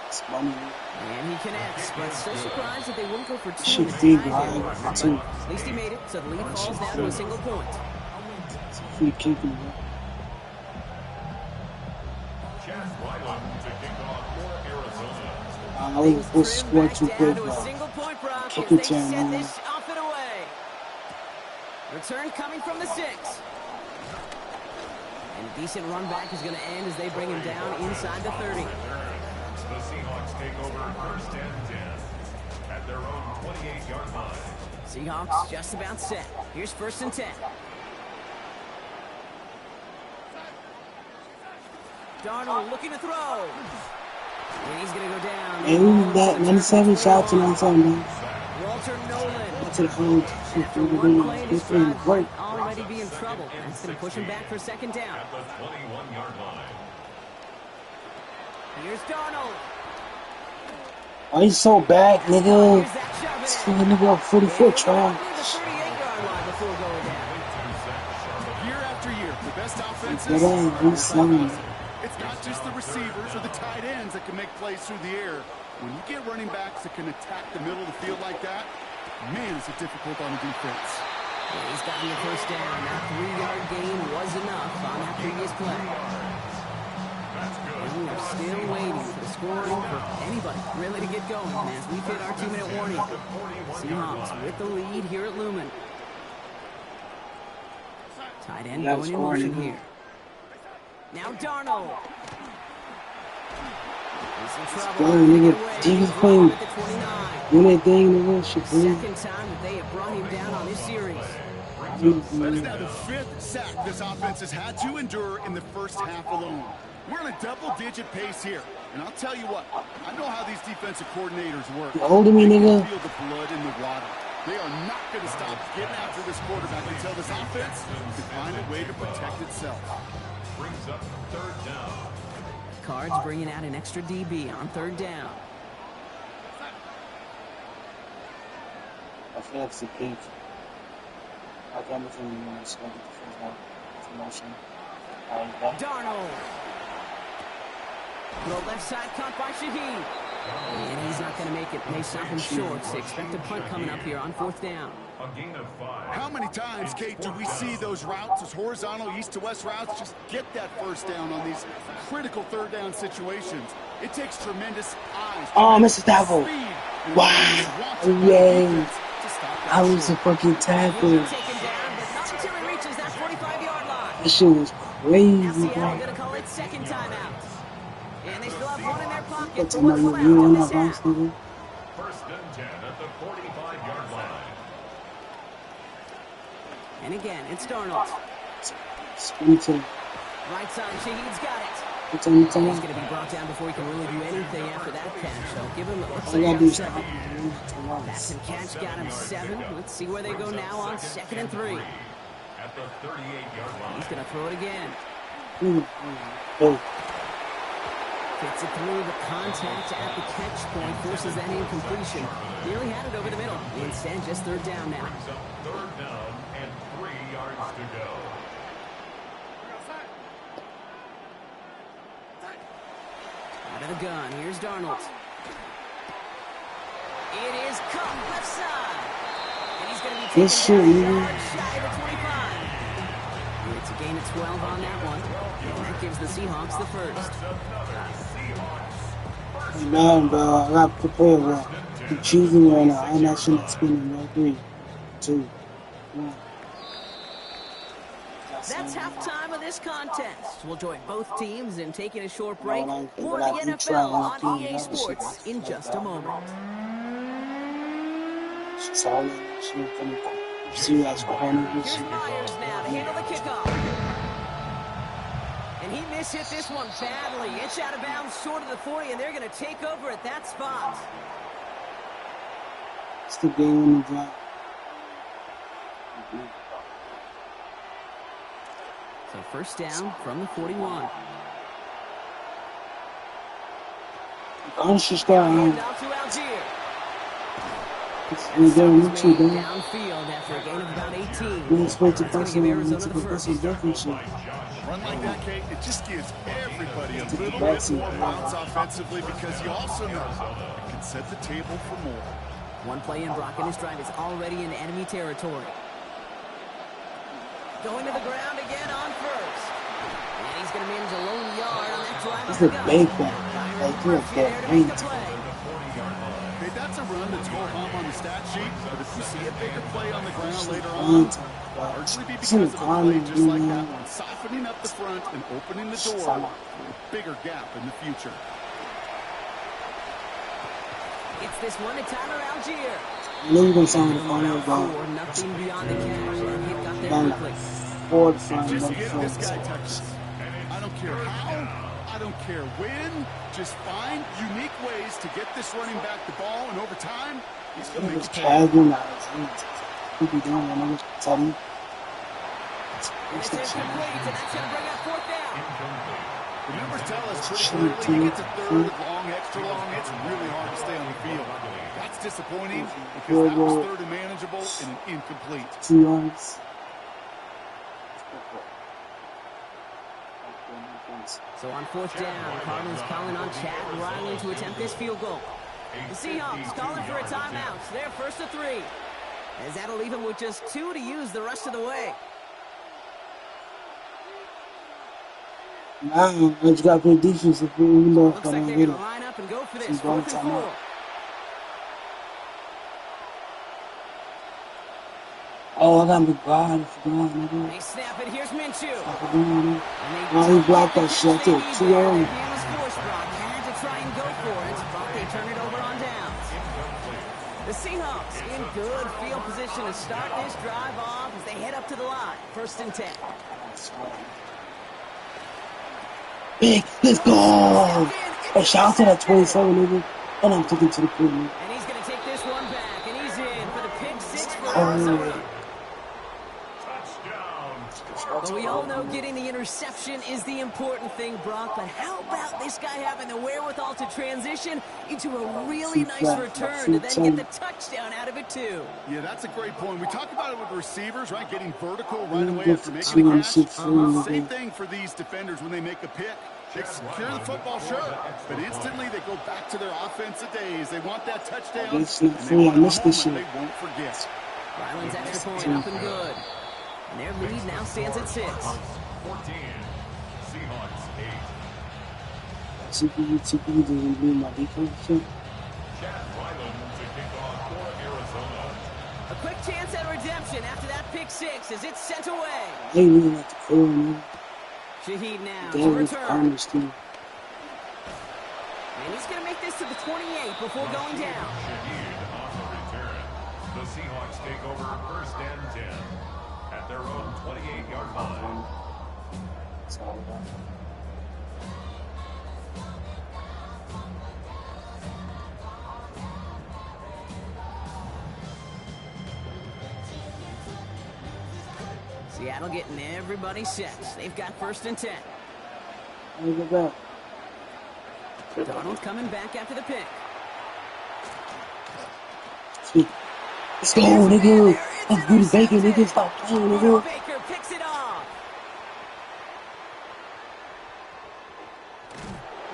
It's money. And he connects, but so surprised that they won't go for 2. Shit big, bro. At least he made it, so the lead falls down to a single point. It's a free kick, bro. Chad Ryland to kick off for Arizona. I was score too quick, Down to a bro. single point, Brock, Kick as it they to send him, man. this off and away. Return coming from the 6. And a decent run back is going to end as they bring him down inside the 30. The Seahawks take over first and 10 at their own 28-yard line. Seahawks just about set. Here's first and 10. Darnold looking to throw. And he's going to go down. Hey, who's that? 97? Shout out to 97, man. Walter Nolan. To the whole After one play, this drive might already be in trouble. That's going to push him back for second down. At the 21-yard line. Here's Darnold. Oh, he's so bad, nigga. Here's that shove This in. nigga up 44 try. The 38-yard line before going down. Year after year, the best offenses. That ain't he's seven. It's not just the receivers or the tight ends that can make plays through the air. When you get running backs that can attack the middle of the field like that, man, is it difficult on the defense. Yeah, he's gotten the first down. That 3-yard gain was enough on that previous play. And we are still waiting for the scoring for anybody really to get going as we've hit our 2-minute warning. Seahawks with the lead here at Lumen. Tight end going in motion here. Now Darnold. He's in trouble. Yo, nigga, Jesus Queen. At the 29. Do that thing, nigga. Shit, please. Second time that they have brought him down on this series. That is now the 5th sack this offense has had to endure in the first half alone. We're on a double-digit pace here. And I'll tell you what, I know how these defensive coordinators work. You older me, They nigga. can feel the blood in the water. They are not going to stop getting after this quarterback until this offense can find a way to protect itself. Brings up third down. Cards bringing out an extra DB on third down. I feel like it's a pig. I got anything you want to score with the first one. It's motion. Darnold. The left side caught by Shaheed. And he's not going to make it. They stop him short. So expect a punt coming up here on fourth down. A gain of 5. How many times, Kate, do we see those routes, those horizontal east-to-west routes, just get that first down on these critical third-down situations? It takes tremendous eyes. Oh, Mr. Tackle. Wow. Yay. I was a fucking tackle. Taken down, but not until he reaches that 45-yard line. This shit was Now crazy, Seattle bro. going to call it second timeout. And they still have one in their pocket That's for what's another left view of on this that box, half. nigga. First and 10 at the 45-yard line. And again, it's Darnold. Spin to Right side, Shaheed's got it. it's on the He's time. going to be brought down before he can really do anything after that catch. So give him, let's All say, I gotta do is seven. stop. Pass and catch got him 7. Let's see where they go now on 2nd and 3. At the 38-yard line. He's going to throw it again. Oh, Gets it through the contact at the catch point, forces that incompletion. Nearly had it over the middle. Instead, just third down now. Brings up third down and 3 yards to go. Out of the gun, here's Darnold. It is caught left side. And he's going to be taken down yard shy of the 25. It's a gain of 12 on that one. And that gives the Seahawks the first. Man, bro, I got prepared, bro. I'm choosing right now. I'm not sure that's spinning. 3, 2, 1. That's halftime of this contest. We'll join both teams in taking a short break. More of the NFL on EA Sports in just a moment. Here's Myers now to handle the kickoff. And he mishit this one badly. It's out of bounds short of the 40, and they're going to take over at that spot. It's the game on the drive. So first down from the 41. Conscious down. Down to Algier. Downfield after a gain of about 18. We expect to pass him. Run like that, Kate, it just gives everybody a little bit more bounce offensively because you also know it can set the table for more. One play in, Brock, and his drive is already in enemy territory. Going to the ground again on first. And he's going to manage a lone yard on that drive. This is a big one. Okay, that's a run that's go home on the stat sheet, but if you see a bigger play on the ground later on, largely be because of a play just like that one, softening up the front and opening the door for a bigger gap in the future. It's this one to Tyler Algier. I know you're going to sound the final ball. Nothing beyond the catch. He got there quickly. Just get this guy touches. I don't care how, I don't care when. Just find unique ways to get this running back the ball, and over time, he's going to make it pay. It's incomplete, and that's going to bring up fourth down. The numbers tell us pretty clearly, you get to third, long, extra long, it's really hard to stay on the field. That's disappointing because that was third and manageable and an incomplete. 2 yards. So on fourth down, Cardinals calling on Chad Riley to attempt this field goal. The Seahawks calling for a timeout. They're first to 3. As that'll leave him with just 2 to use the rest of the way. Now, I just got to play defense if we know Looks like they're going to line up and go for this. 4th and 4. Oh, I got to be God. They snap it. Here's Minshew. Oh, he blocked that shit too. Too early. He was forced, Brock. Had to try and go for it, but they turn it over on downs. The Seahawks in good field position to start this drive off as they head up to the line. 1st and 10. Big, let's go! A shout to that 27, nigga. And I'm taking to the pool. And he's going to take this one back, and he's in for the pick 6 for Arizona. But we all know getting the interception is the important thing, Brock. But how about this guy having the wherewithal to transition into a really nice return to then get the touchdown out of it, too? Yeah, that's a great point. We talk about it with receivers, right? Getting vertical right away after making a catch. Same thing for these defenders when they make a pick. They secure the football, sure, but instantly they go back to their offensive days. They want that touchdown, and they want a moment they won't forget. Ryland's extra point up and good. And their lead now stands at 6. 14. Seahawks 8. CPU doesn't do my defense. Chad Ryland to kick off for Arizona. A quick chance at redemption after that pick 6 as it's sent away. They really like the core, man. Shaheed now Damn, to return. And he's going to make this to the 28 before going down. Shaheed on the return. The Seahawks take over 1st and 10 at their own 28-yard line. It's all about. Seattle getting everybody set. They've got 1st and 10. Look at that. Donald coming back after the pick. Let's go, nigga. Let's do the bacon, nigga. Stop playing, nigga. Baker picks it off.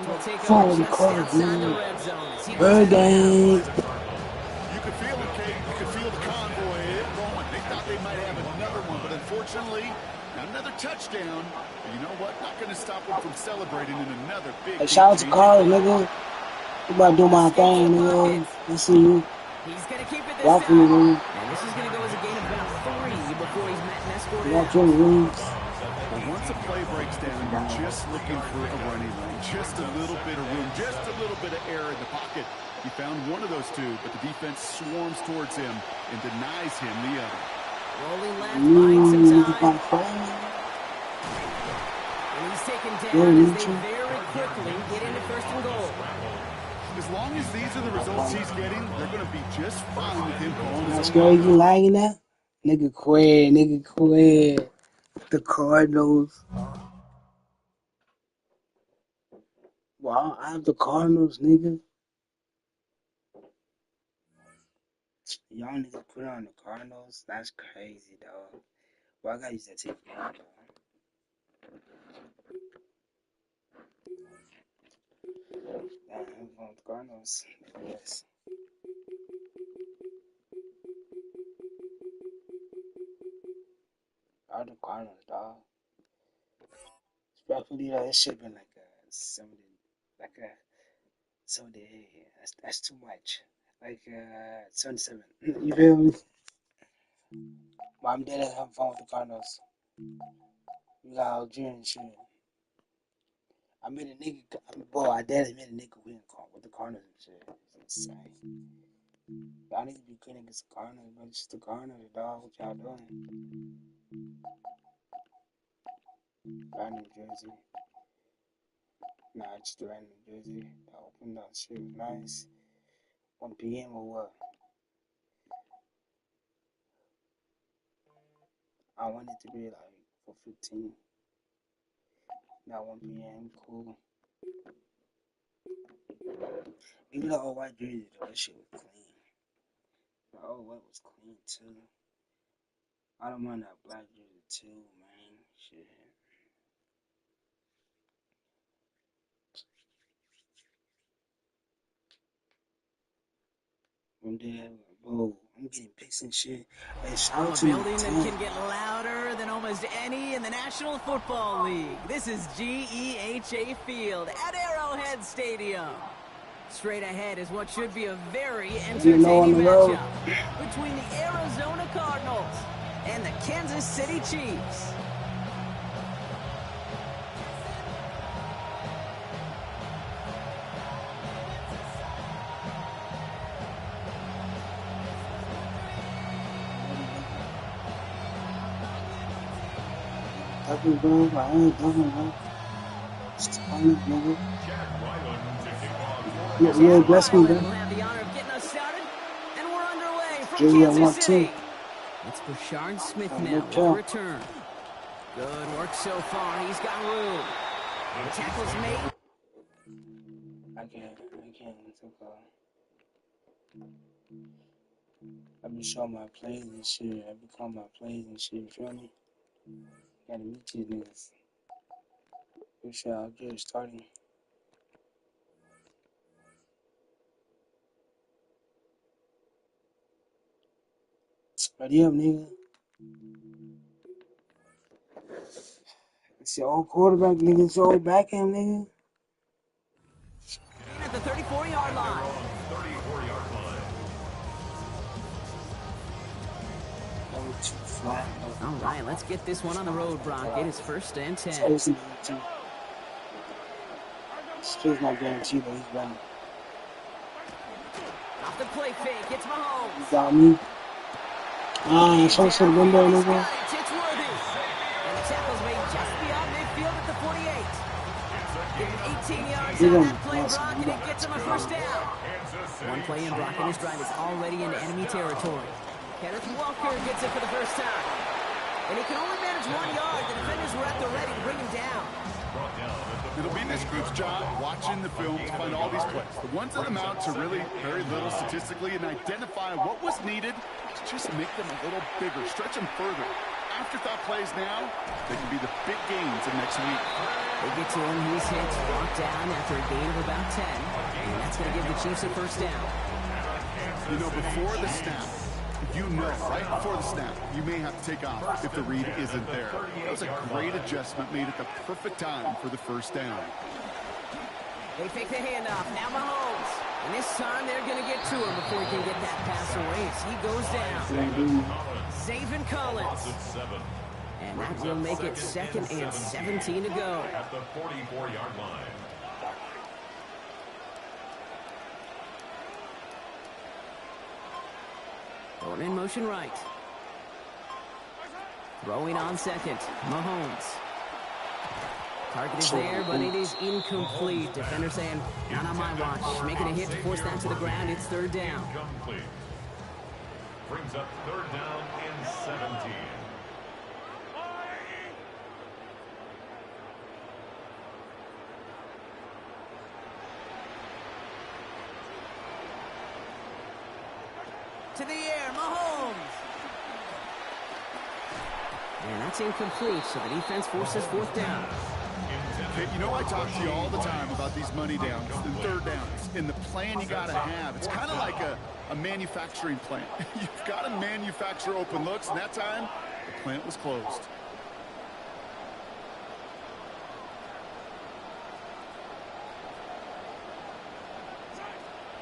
We'll take phone the car, man. Her game. You could feel it, Kate. You could feel the convoy going. They thought they might have another one, but unfortunately, another touchdown. And you know what? Not going to stop them from celebrating in another big. Hey, shout out to Carl, nigga. You about to do my thing, nigga. I see you. He's gonna keep it this Walk for me, nigga. And this is gonna go as a gain of about 3 before he's met and escorted Walk out. for me, rings. Well, once a play breaks down, you're just looking for a running lane. Just a little bit of room, just a little bit of air in the pocket. He found one of those two, but the defense swarms towards him and denies him the other. Rolling left, buying some time. And he's taken down as they very quickly get into first and goal. As long as these are the results he's getting, they're going to be just fine with him calling his That's own crazy, you lagging that? Nigga quit. The Cardinals. Wow, I have the Cardinals, nigga. Y'all niggas put on the Cardinals? That's crazy, dog. Well, I gotta use that TV, dog. Damn, I'm going with the Cardinals. Yes. All the Cardinals, dog. Respectfully, though, it should have been like a 70, like a 78. That's too much. Like 77. You feel me? But I'm dead at having fun with the Cardinals. We got OG and shit. I made a nigga, I dead made a nigga win with the Cardinals and shit. It's insane. Y'all need to be good against the Cardinals, but it's just the Cardinals, dog. What y'all doing? Right, New Jersey. Nah, just the right New Jersey. I opened up shit. Nice. 1 p.m. or what? I want it to be like 4:15. Not 1 p.m. Cool. Maybe the all white jersey though. That shit was clean. The all white was clean too. I don't mind that black jersey too, man. Shit. I'm dead. Whoa, I'm getting picks and shit. Hey, shout out to building that can get louder than almost any in the National Football League. This is GEHA Field at Arrowhead Stadium. Straight ahead is what should be a very entertaining matchup between the Arizona Cardinals and the Kansas City Chiefs. Ducking, bro. I ain't ducking, bro. It's funny, nigga. Yeah, bless me, bro. We'll have the honor of getting us started, and we're underway from Kansas City. It's Brashard Smith now with a return. Good work so far. He's got room. Tackles made. I can't. I be showing my plays and shit. I be calling my plays and shit. You feel me? Gotta meet these niggas. Good shit out there starting. Ready up, nigga. It's your old quarterback, nigga. It's your old back end, nigga. At the 34-yard line. All right, let's get this one on the road, Brock. It is 1st and 10. Still not guaranteed, but he's running. Off the play fake, it's Mahomes. He got me. It's also the window, nigga. It's worthy. And the tackle's made just beyond midfield at the 48. Getting 18 yards on that play, Brock, and it gets him a 1st down. One play in, Brock, and his drive is already into enemy territory. Kenneth Walker gets it for the 1st time. And he can only manage 1 yard. The defenders were at the ready to bring him down. It'll be this group's job watching the film to find all these plays. The ones that amount to really very little statistically and identify what was needed to just make them a little bigger, stretch them further. afterthought plays now, they can be the big gains of next week. They get to him. He's hit, brought down after a gain of about 10. And that's going to give the Chiefs a first down. You know, before the snap, you know, right before the snap, you may have to take off if the read isn't there. That was a great adjustment made at the perfect time for the first down. They fake the handoff. Now Mahomes. And this time they're going to get to him before he can get that pass away as he goes down. Zaven Collins. And that will make it 2nd and 17 to go. At the 44-yard line. Going in motion right. Throwing on second. Mahomes. Target is there, but it is incomplete. Defender saying, not on my watch. Making a hit to force that to the ground. It's 3rd down. Incomplete. Brings up 3rd down and 17. To the air, Mahomes. And that's incomplete, so the defense forces 4th down. Hey, you know, I talk to you all the time about these money downs and 3rd downs and the plan you got to have. It's kind of like a manufacturing plant. You've got to manufacture open looks, and that time, the plant was closed.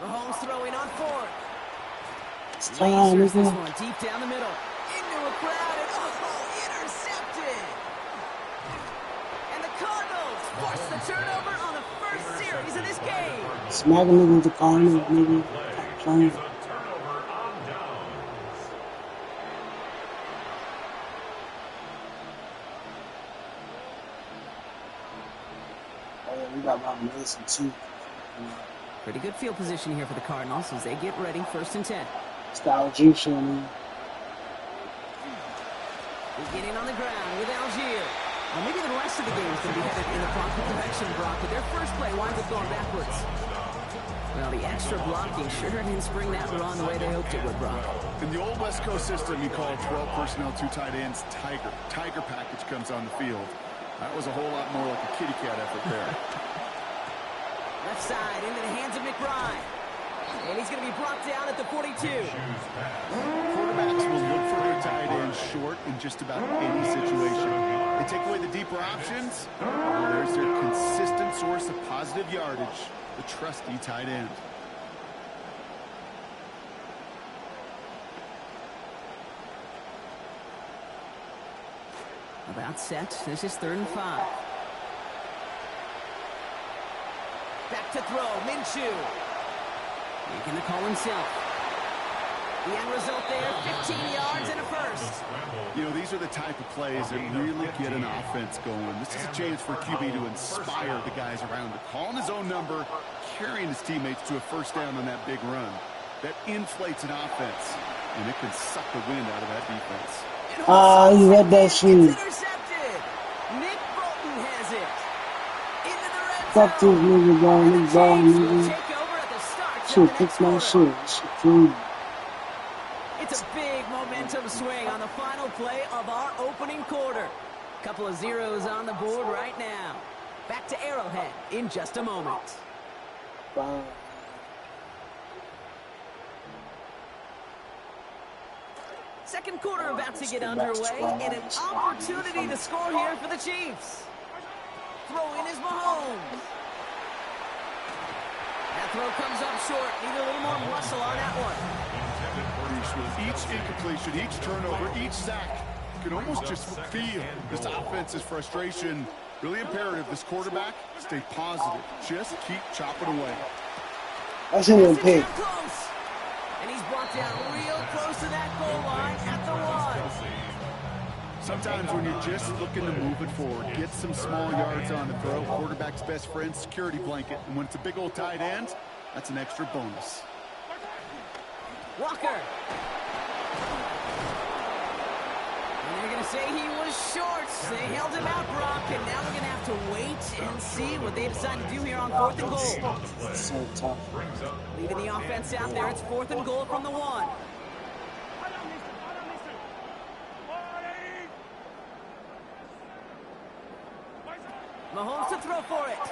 Mahomes throwing on 4th. Lasers this one deep down the middle. Into a crowd and intercepted. And the Cardinals force the turnover on the first series of this game. Smack him into the corner, maybe. Playing. We got Robin Wilson too. Pretty good field position here for the Cardinals as they get ready. 1st and 10. It's the Algier show, man. Beginning on the ground with Algier. Well, maybe the rest of the game is going to be headed in the proper direction, Brock, but their first play winds up going backwards. Well, the extra blocking sure didn't spring that run the way they hoped it would, Brock. In the old West Coast system, you call 12 personnel, 2 tight ends, Tiger. Tiger package comes on the field. That was a whole lot more like a kitty cat effort there. Left side into the hands of McBride. And he's going to be brought down at the 42. Quarterbacks will look for their tight end short in just about any situation. They take away the deeper options. Well, there's their consistent source of positive yardage, the trusty tight end. About set. This is 3rd and 5. Back to throw. Minshew. Making the call himself. The end result there, 15 yards and a first. You know, these are the type of plays that really get an offense going. This is a chance for QB to inspire the guys around him. Calling his own number, carrying his teammates to a first down on that big run. That inflates an offense, and it can suck the wind out of that defense. You read that shit. Intercepted. Nick Bolton has it. Into the red zone. Fuck this nigga, bro. Nigga, bro, nigga. Take over at the start. Shit, fix my shit. Shit, clean. It's a big momentum swing on the final play of our opening quarter. Couple of zeros on the board right now. Back to Arrowhead in just a moment. Wow. Second quarter about to get underway, and an opportunity to score here for the Chiefs. Throwing is Mahomes. That throw comes up short. Need a little more muscle on that one. Each incompletion, each turnover, each sack, you can almost just feel this offense's frustration. Really imperative this quarterback stay positive. Just keep chopping away. I shouldn't have picked. And he's brought down real close to that goal line at the 1. Sometimes when you're just looking to move it forward, get some small yards on the throw, quarterback's best friend, security blanket. And when it's a big old tight end, that's an extra bonus. Walker. And they're going to say he was short. They held him out, Brock, and now we're going to have to wait and see what they decide to do here on 4th and goal. So tough. Leaving the offense out there, it's 4th and goal from the 1. Mahomes to throw for it.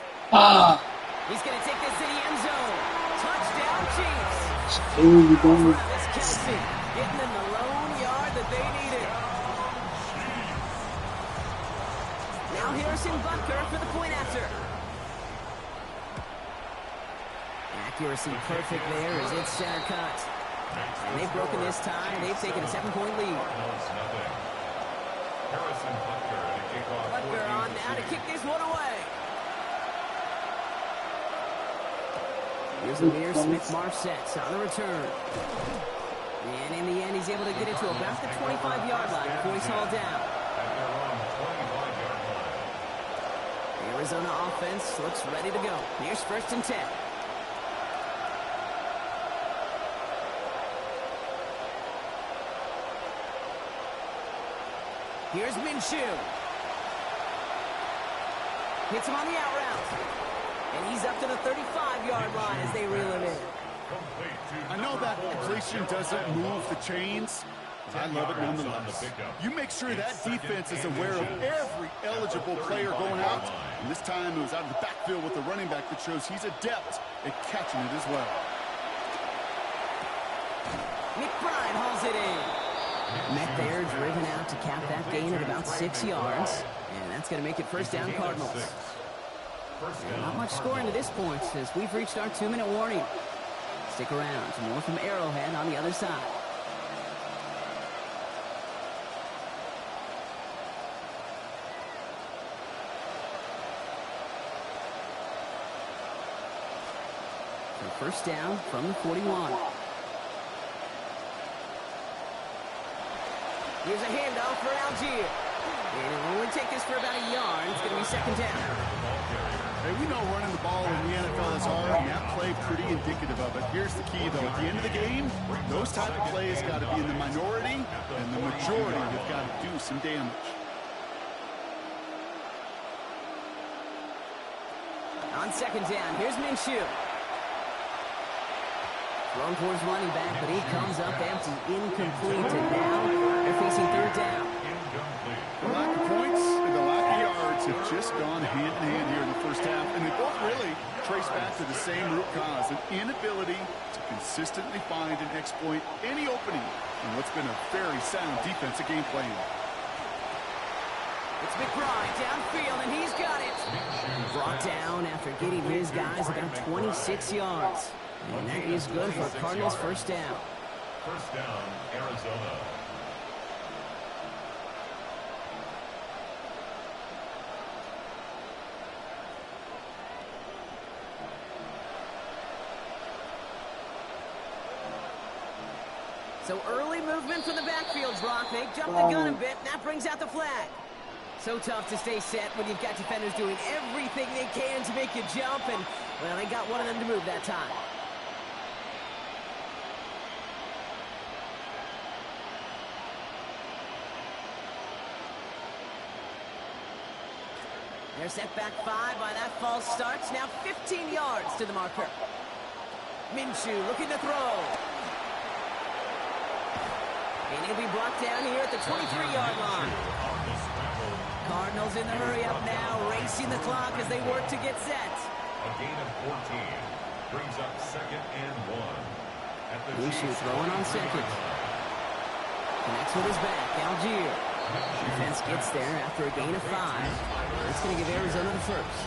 He's going to take this to the end zone. Touchdown, Chiefs. Travis Kelce getting them the lone yard that they needed. Now Harrison Butker for the point after. Accuracy perfect there as it's center cut. And they've broken this tie. They've taken a 7-point lead. Butker on now to kick this one away. Here's Amir Smith-Marset on the return. And in the end, he's able to get it to about the 25-yard line before he's hauled down. The Arizona offense looks ready to go. Here's 1st and 10. Here's Minshew. Hits him on the out route. And he's up to the 35-yard line as they reel him in. I know that completion doesn't move the chains, but I love it nonetheless. You make sure that defense is aware of every eligible player going out. And this time it was out of the backfield with the running back that shows he's adept at catching it as well. McBride hauls it in. Met there, driven out to cap that gain at about 6 yards. And that's going to make it 1st down Cardinals. And not much scoring to this point as we've reached our 2-minute warning. Stick around. More from Arrowhead on the other side. So 1st down from the 41. Here's a handoff for Algier. And it'll only take us for about a yard. It's going to be 2nd down. Hey, we know running the ball in the NFL is hard, and that play pretty indicative of it. Here's the key, though. At the end of the game, those type of plays got to be in the minority, and the majority have got to do some damage. On 2nd down, here's Minshew. Thrown towards running back, but he comes up empty, incomplete, and now they're facing 3rd down. The lack of points and the lack of yards have just gone hand in hand here in the 1st half, and they both really trace back to the same root cause, an inability to consistently find and exploit any opening in what's been a very sound defensive game plan. It's McBride downfield, and he's got it. Brought down after getting his guys about 26 yards. And that is good for Cardinals' 1st down. 1st down, Arizona. So early movement from the backfield, Brock. They jumped the gun a bit, and that brings out the flag. So tough to stay set when you've got defenders doing everything they can to make you jump, and, well, they got one of them to move that time. They're set back 5 by that false start. Now 15 yards to the marker. Minshew looking to throw. And he'll be brought down here at the 23-yard line. Cardinals in the hurry up now, racing the clock as they work to get set. A gain of 14 brings up 2nd and 1. Minshew throwing on 2nd. Connects with his back, Algier. Defense gets there after a gain of 5. That's going to give Arizona the 1st.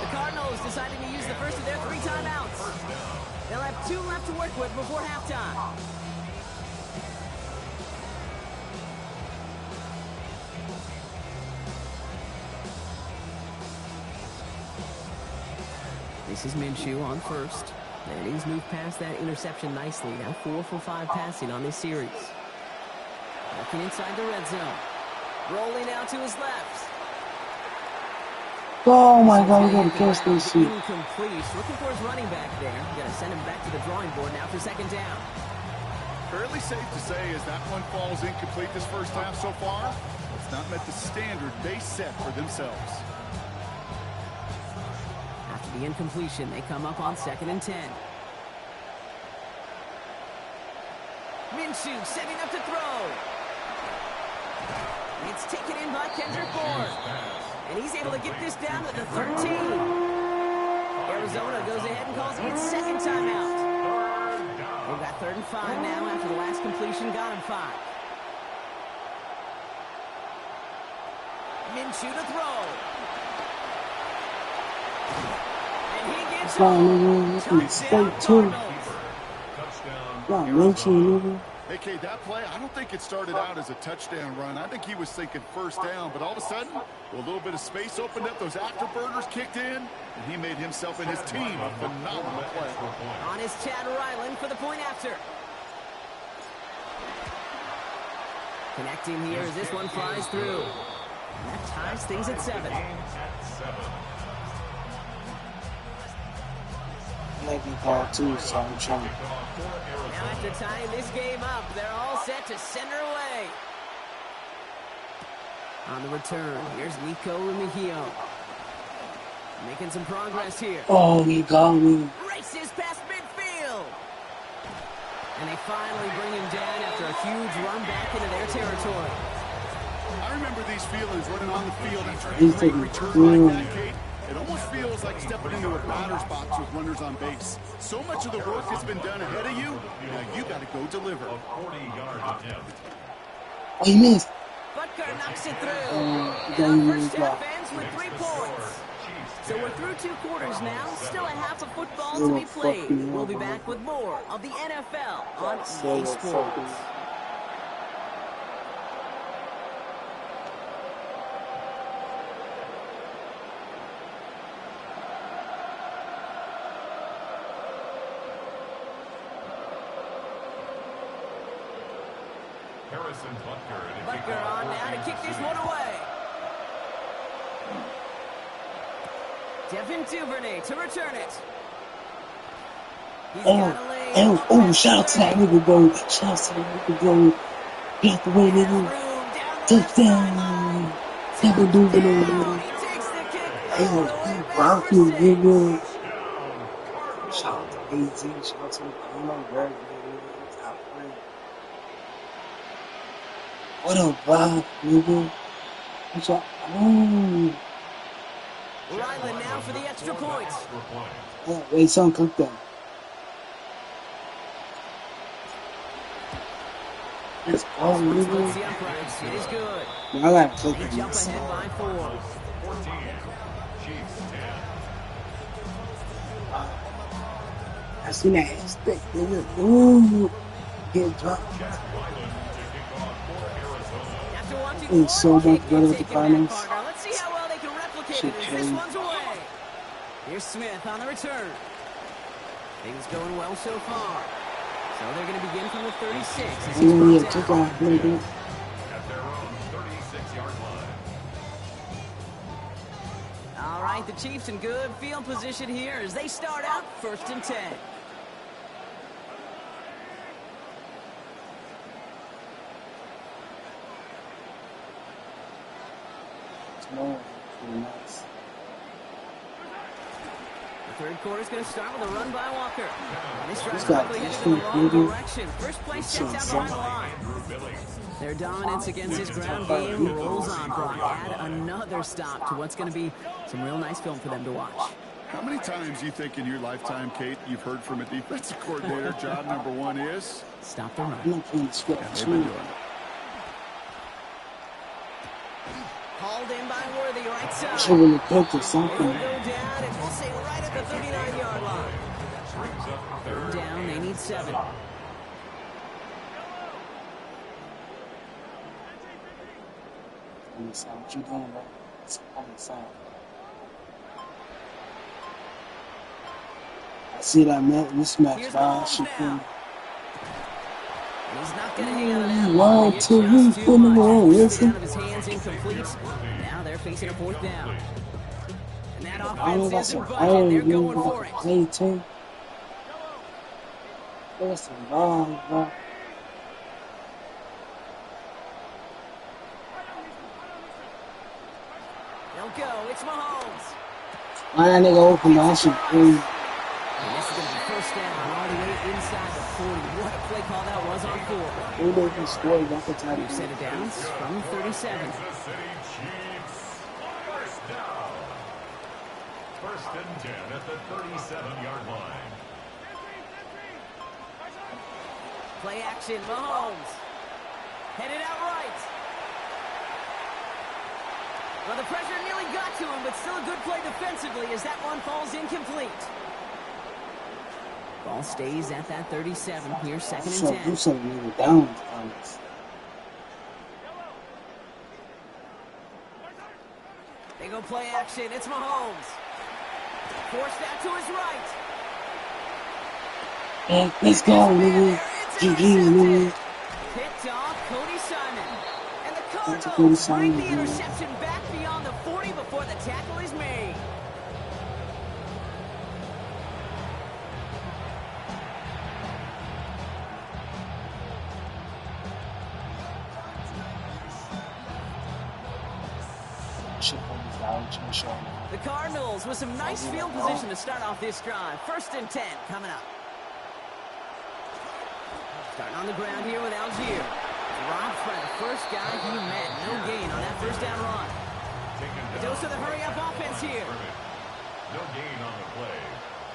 The Cardinals deciding to use the first of their 3 timeouts. They'll have 2 left to work with before halftime. This is Minshew on 1st. And he's moved past that interception nicely. Now 4 for 5 passing on this series. Looking inside the red zone. Rolling out to his left. Oh my God, you gotta catch this shit. Incomplete. Looking for his running back there. Gonna send him back to the drawing board now for 2nd down. Fairly safe to say as that one falls incomplete this 1st half so far, it's not met the standard they set for themselves. After the incompletion, they come up on 2nd and 10. Minshew setting up to throw. It's taken in by Kendrick Bourne. And he's able to get this down to the 13. Arizona goes ahead and calls its second timeout. They've got 3rd and 5 now after the last completion got him 5. Minshew to throw. And he gets home. Touchdown Cardinals. Wow, Minshew, Hey, Kate, that play, I don't think it started out as a touchdown run. I think he was thinking first down, but all of a sudden, a little bit of space opened up, those afterburners kicked in, and he made himself and his team a phenomenal play. On his Chad Ryland for the point after. Connecting here as this one flies through. And that ties things at 7. Maybe ball too, so I'm trying. Now after tying this game up, they're all set to send her away. On the return, here's Nico Mejio. Making some progress here. Oh, he got me. Races past midfield. And they finally bring him down after a huge run back into their territory. I remember these feelings running on the field after a He's great taking return like that, Kate. It almost feels like stepping into a batter's box with runners on base. So much of the work has been done ahead of you, now you got to go deliver. Oh, he missed. Butker knocks it through. And our first half ends with 3 points. So we're through 2 quarters now. Still a half of football to be played. We'll be back with more of the NFL on EA Sports. Butker on now to kick this one away. Devin Duvernay to return it. Shout out to that nigga, bro. Shout out to that nigga, bro. Get the way, nigga. Touchdown. Devin Duvernay, nigga. Brown, nigga. Shout out to AZ. Shout out to the Bird, nigga. What up, Bob, nigga? What's up? Oh. Ryland now for the extra points. Oh, wait, son, cook that. Let's go, nigga. It is good. I gotta cook They jump ahead by 4. I seen that stick, nigga. Ooh. Get dropped. It's so much better with the finals. Let's see how well they can replicate it as this one's away. Here's Smith on the return. Things going well so far. So they're going to begin from the 36 as he's brought down. At their own 36-yard line. All right, the Chiefs in good field position here as they start out 1st and 10. Nice. The 3rd quarter is going to start with a run by Walker. And this drive's quickly headed in the wrong direction. First play sets out behind the line. Their dominance against his ground game rolls on. Brock, add another stop to what's going to be some real nice film for them to watch. How many times do you think in your lifetime, Kate, you've heard from a defensive coordinator, job number 1 is? Stop the run. I'm not playing the script. They've been doing it. Hauled in by Worthy, right side. Should really cook or something. They'll go down, and we'll say right at the 39-yard line. 3rd down, they need 7. What you doing, bro? It's on the side. I see that mismatch, bro. Shit, He's not going to hang out of that one. 1, 2, 3, 4, listen. Out of his hands, incomplete. Now they're facing a 4th down. And that offense isn't budging. They're going for it. Play team. That's the wrong, bro. They'll go. It's Mahomes. Why that nigga open that shit, please? And this is going to be 1st down all the way inside the 40. What a play call that was on 4. Who didn't score? That's the time. We've set it down from 37. First and 10 at the 37-yard line. Play action, Mahomes. Headed out right. Well, the pressure nearly got to him, but still a good play defensively as that one falls incomplete. Ball stays at that 37 here, second and 10. Do something down, Thomas. They go play action. It's Mahomes. Forced that to his right. Hey, let's go, nigga. GG, nigga. Picked off Cody Simon. And the Cardinals bring the interception back beyond the 40 before the tackle is made. The Cardinals with some nice field position to start off this drive. First and 10 coming up. Starting on the ground here with Algier. Dropped by the first guy he met. No gain on that first down run. A dose of the hurry-up offense here. No gain on the play.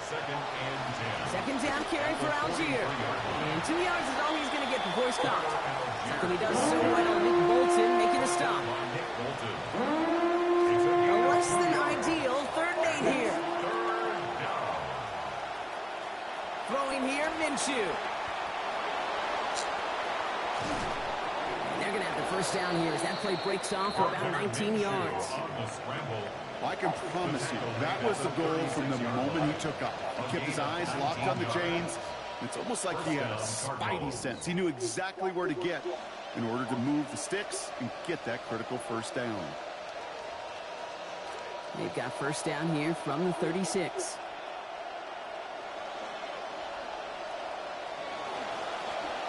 Second and 10. Second down carry for Algier. And 2 yards is all he's going to get before he's stopped. Something he does so well, Nick Bolton making a stop. A less than ideal third and 8 here. Throwing here, Minshew. They're going to have the first down here as that play breaks off for about 19 yards. I can promise you, that was the goal from the moment he took off. He kept his eyes locked on the chains. It's almost like he had a spidey sense. He knew exactly where to get in order to move the sticks and get that critical first down. They've got first down here from the 36.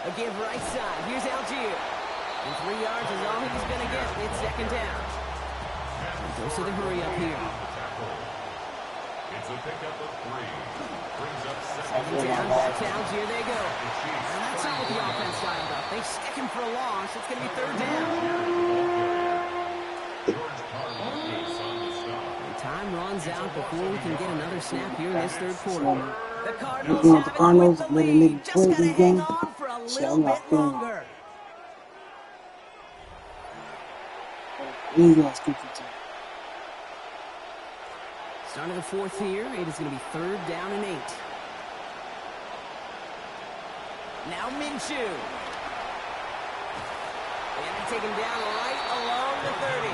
A give right side. Here's Algier. And 3 yards is all he's going to get. It's second down. Goes to the hurry up here. It's a pickup of 3. Brings up second down. Back to Algier they go. And that's not what the offense lined up. They stick him for a loss. It's going to be third down. And time runs out before we can get another snap here in this third quarter. The Cardinals have it with the lead. Just got to hang on for a little bit longer. Start of the fourth here. It is going to be third down and 8. Now Minshew. And they take him down right along the 30.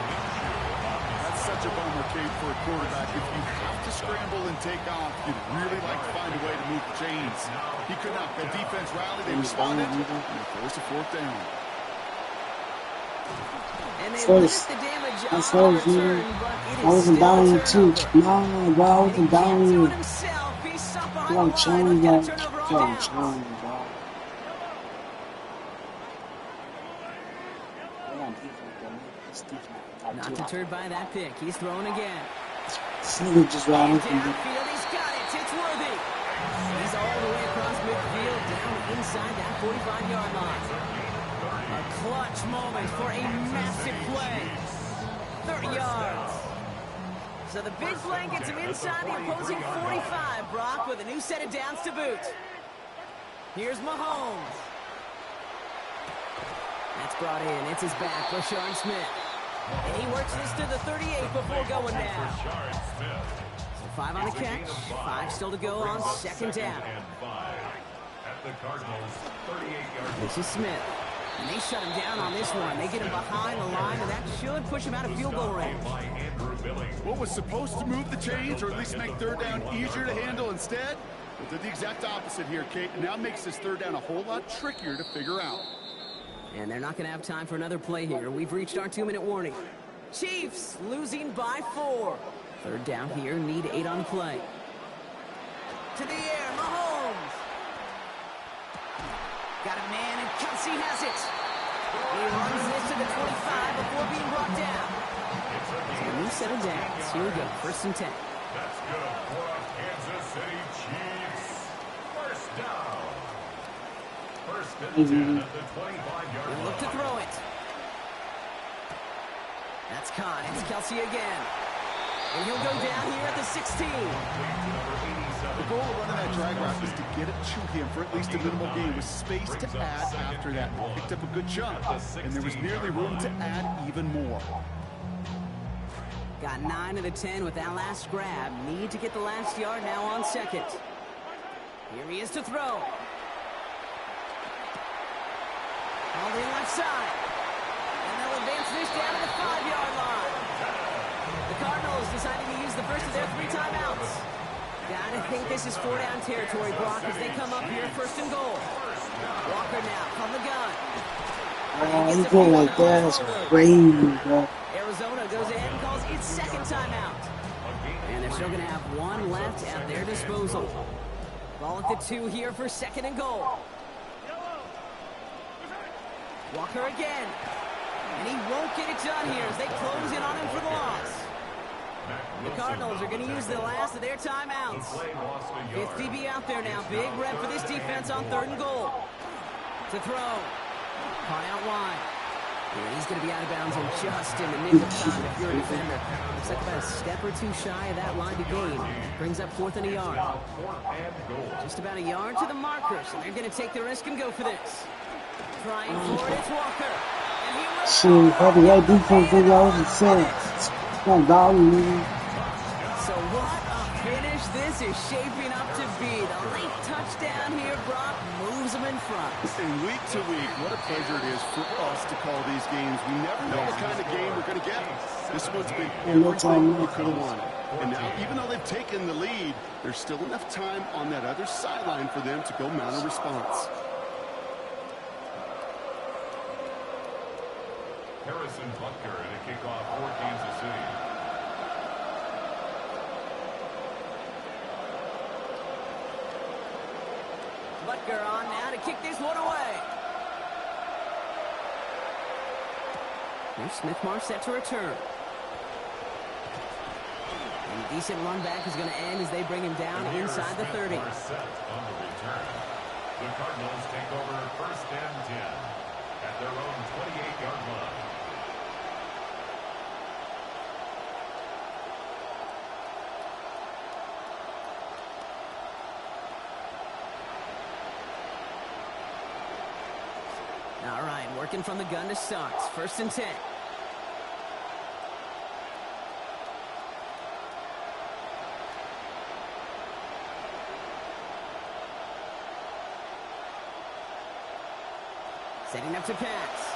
That's such a bummer, Kate, for a quarterback. If you have to scramble and take off, you'd really like to find a way to move the chains. He could not. The defense rallied. They responded. And they forced a fourth down. And they limit the damage on the return, but it is wasn't still down a here too. turnover. No, bro, I wasn't down here. He's stuck behind Yo, the line. They've got a turnover on downs. bro. Not deterred by that pick. He's throwing again. This nigga just ran And up and downfield, he's got it. It's Worthy. He's all the way across midfield, down inside that 45-yard line. A clutch moment for a massive play. 30 yards. So the big play gets him inside the opposing 45, Brock, with a new set of downs to boot. Here's Mahomes. That's brought in. It's his back, Rashawn Smith. And he works this to the 38 before going down. So 5 on the catch, 5 still to go on second down. This is Smith. And they shut him down on this one. They get him behind the line, and that should push him out of field goal range. What was supposed to move the chains, or at least make third down easier to handle instead? Well, did the exact opposite here, Kate, and now makes this third down a whole lot trickier to figure out. And they're not going to have time for another play here. We've reached our 2-minute warning. Chiefs losing by 4. Third down here, need 8 on the play. To the air, Mahomes. Got a man, and Kelsey has it. He runs this to the 25 before being brought down. So a new set of downs. Here we go, first and 10. That's good for a Kansas City Chiefs. First down. First and 10 at the 25-yard line. Look to throw it. That's caught. It's Kelsey again. And he'll go down here at the 16. The goal of running that drag route is to get it to him for at least a minimal gain with space to add after that. Picked up a good chunk, and there was nearly room to add even more. Got 9 of the 10 with that last grab. Need to get the last yard now on second. Here he is to throw. Called in left side. And they'll advance this down to the 5-yard line. The Cardinals deciding to use the first of their 3 timeouts. Gotta think this is 4-down territory, Brock, as they come up here first and goal. Walker now from the gun. He's going like that. That's crazy, bro. Arizona goes ahead and calls its second timeout. And they're still going to have 1 left at their disposal. Ball at the 2 here for second and goal. Walker again. And he won't get it done here as they close in on him for the loss. The Cardinals are going to use the last of their timeouts. 5th DB out there now. Big rep for this defense on 3rd and goal. To throw. Caught out wide. Yeah, he's going to be out of bounds in just in the nick of time if you're a defender. Looks like about a step or 2 shy of that line to gain. Brings up 4th and a yard. Just about a yard to the markers, and they're going to take the risk and go for this. Trying for it, it's Walker. And he will. Shit, probably that defense think I was saying. It's not value, man. So what a finish this is shaping up to be. The late touchdown here, Brock, moves them in front. And week to week, what a pleasure it is for us to call these games. We never know what kind of game we're going to get. This one's been everything we could have won. And now, even though they've taken the lead, there's still enough time on that other sideline for them to go mount a response. Harrison Butker in a kickoff for Kansas City. Butker on now to kick this one away. Here's Smith-Marr set to return. And a decent run back is going to end as they bring him down inside the 30. Set on the return. The Cardinals take over 1st and 10 at their own 28-yard line. All right, working from the gun to start. 1st and 10. Setting up to pass.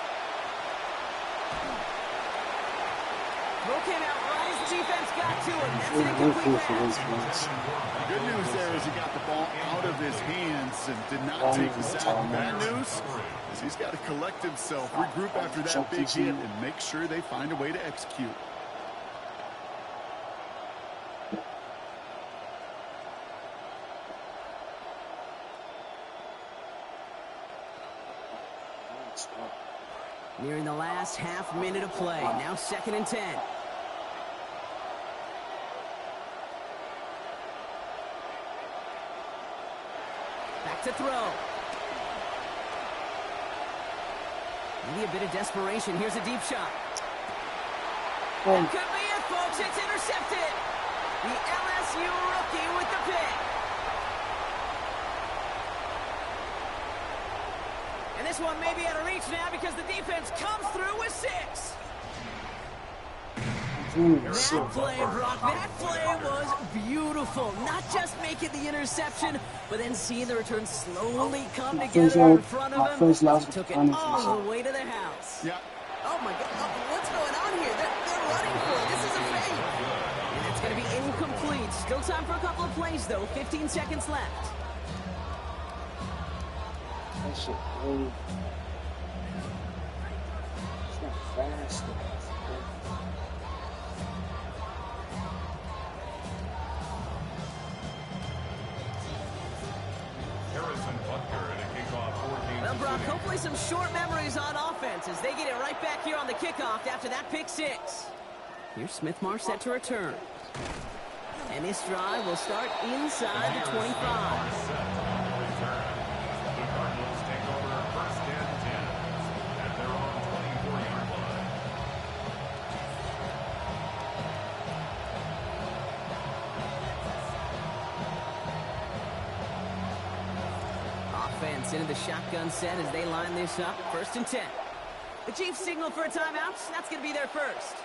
Throw came out right as the defense got to him. That's an incomplete pass. The good news there is he got the ball out of his hands and did not take the sack. Bad news is he's got to collect himself, regroup after that big hit, and make sure they find a way to execute. Nearing the last half minute of play. Now 2nd and 10. Back to throw. Maybe a bit of desperation. Here's a deep shot. That could be it, folks. It's intercepted. The LSU rookie with the pick. And this one may be out of reach now because the defense comes through with 6. That play, Brock, that play was beautiful. Not just making the interception, but then seeing the return slowly come together in front of him. He took it all the way to the house. Yeah. Oh, my God. Oh, what's going on here? They're running for it. This is a fake. And it's going to be incomplete. Still time for a couple of plays, though. 15 seconds left. That shit crazy. It's not fast. Harrison Butker in a kickoff for Kansas Well, Brock, City. hopefully some short memories on offense as they get it right back here on the kickoff after that pick 6. Here's Smith-Marr set to return. And this drive will start inside the 25. The Cardinals take over 1st and 10 at their own 24-yard line. Gets into the shotgun set as they line this up. 1st and 10. The Chiefs signal for a timeout. That's going to be their first.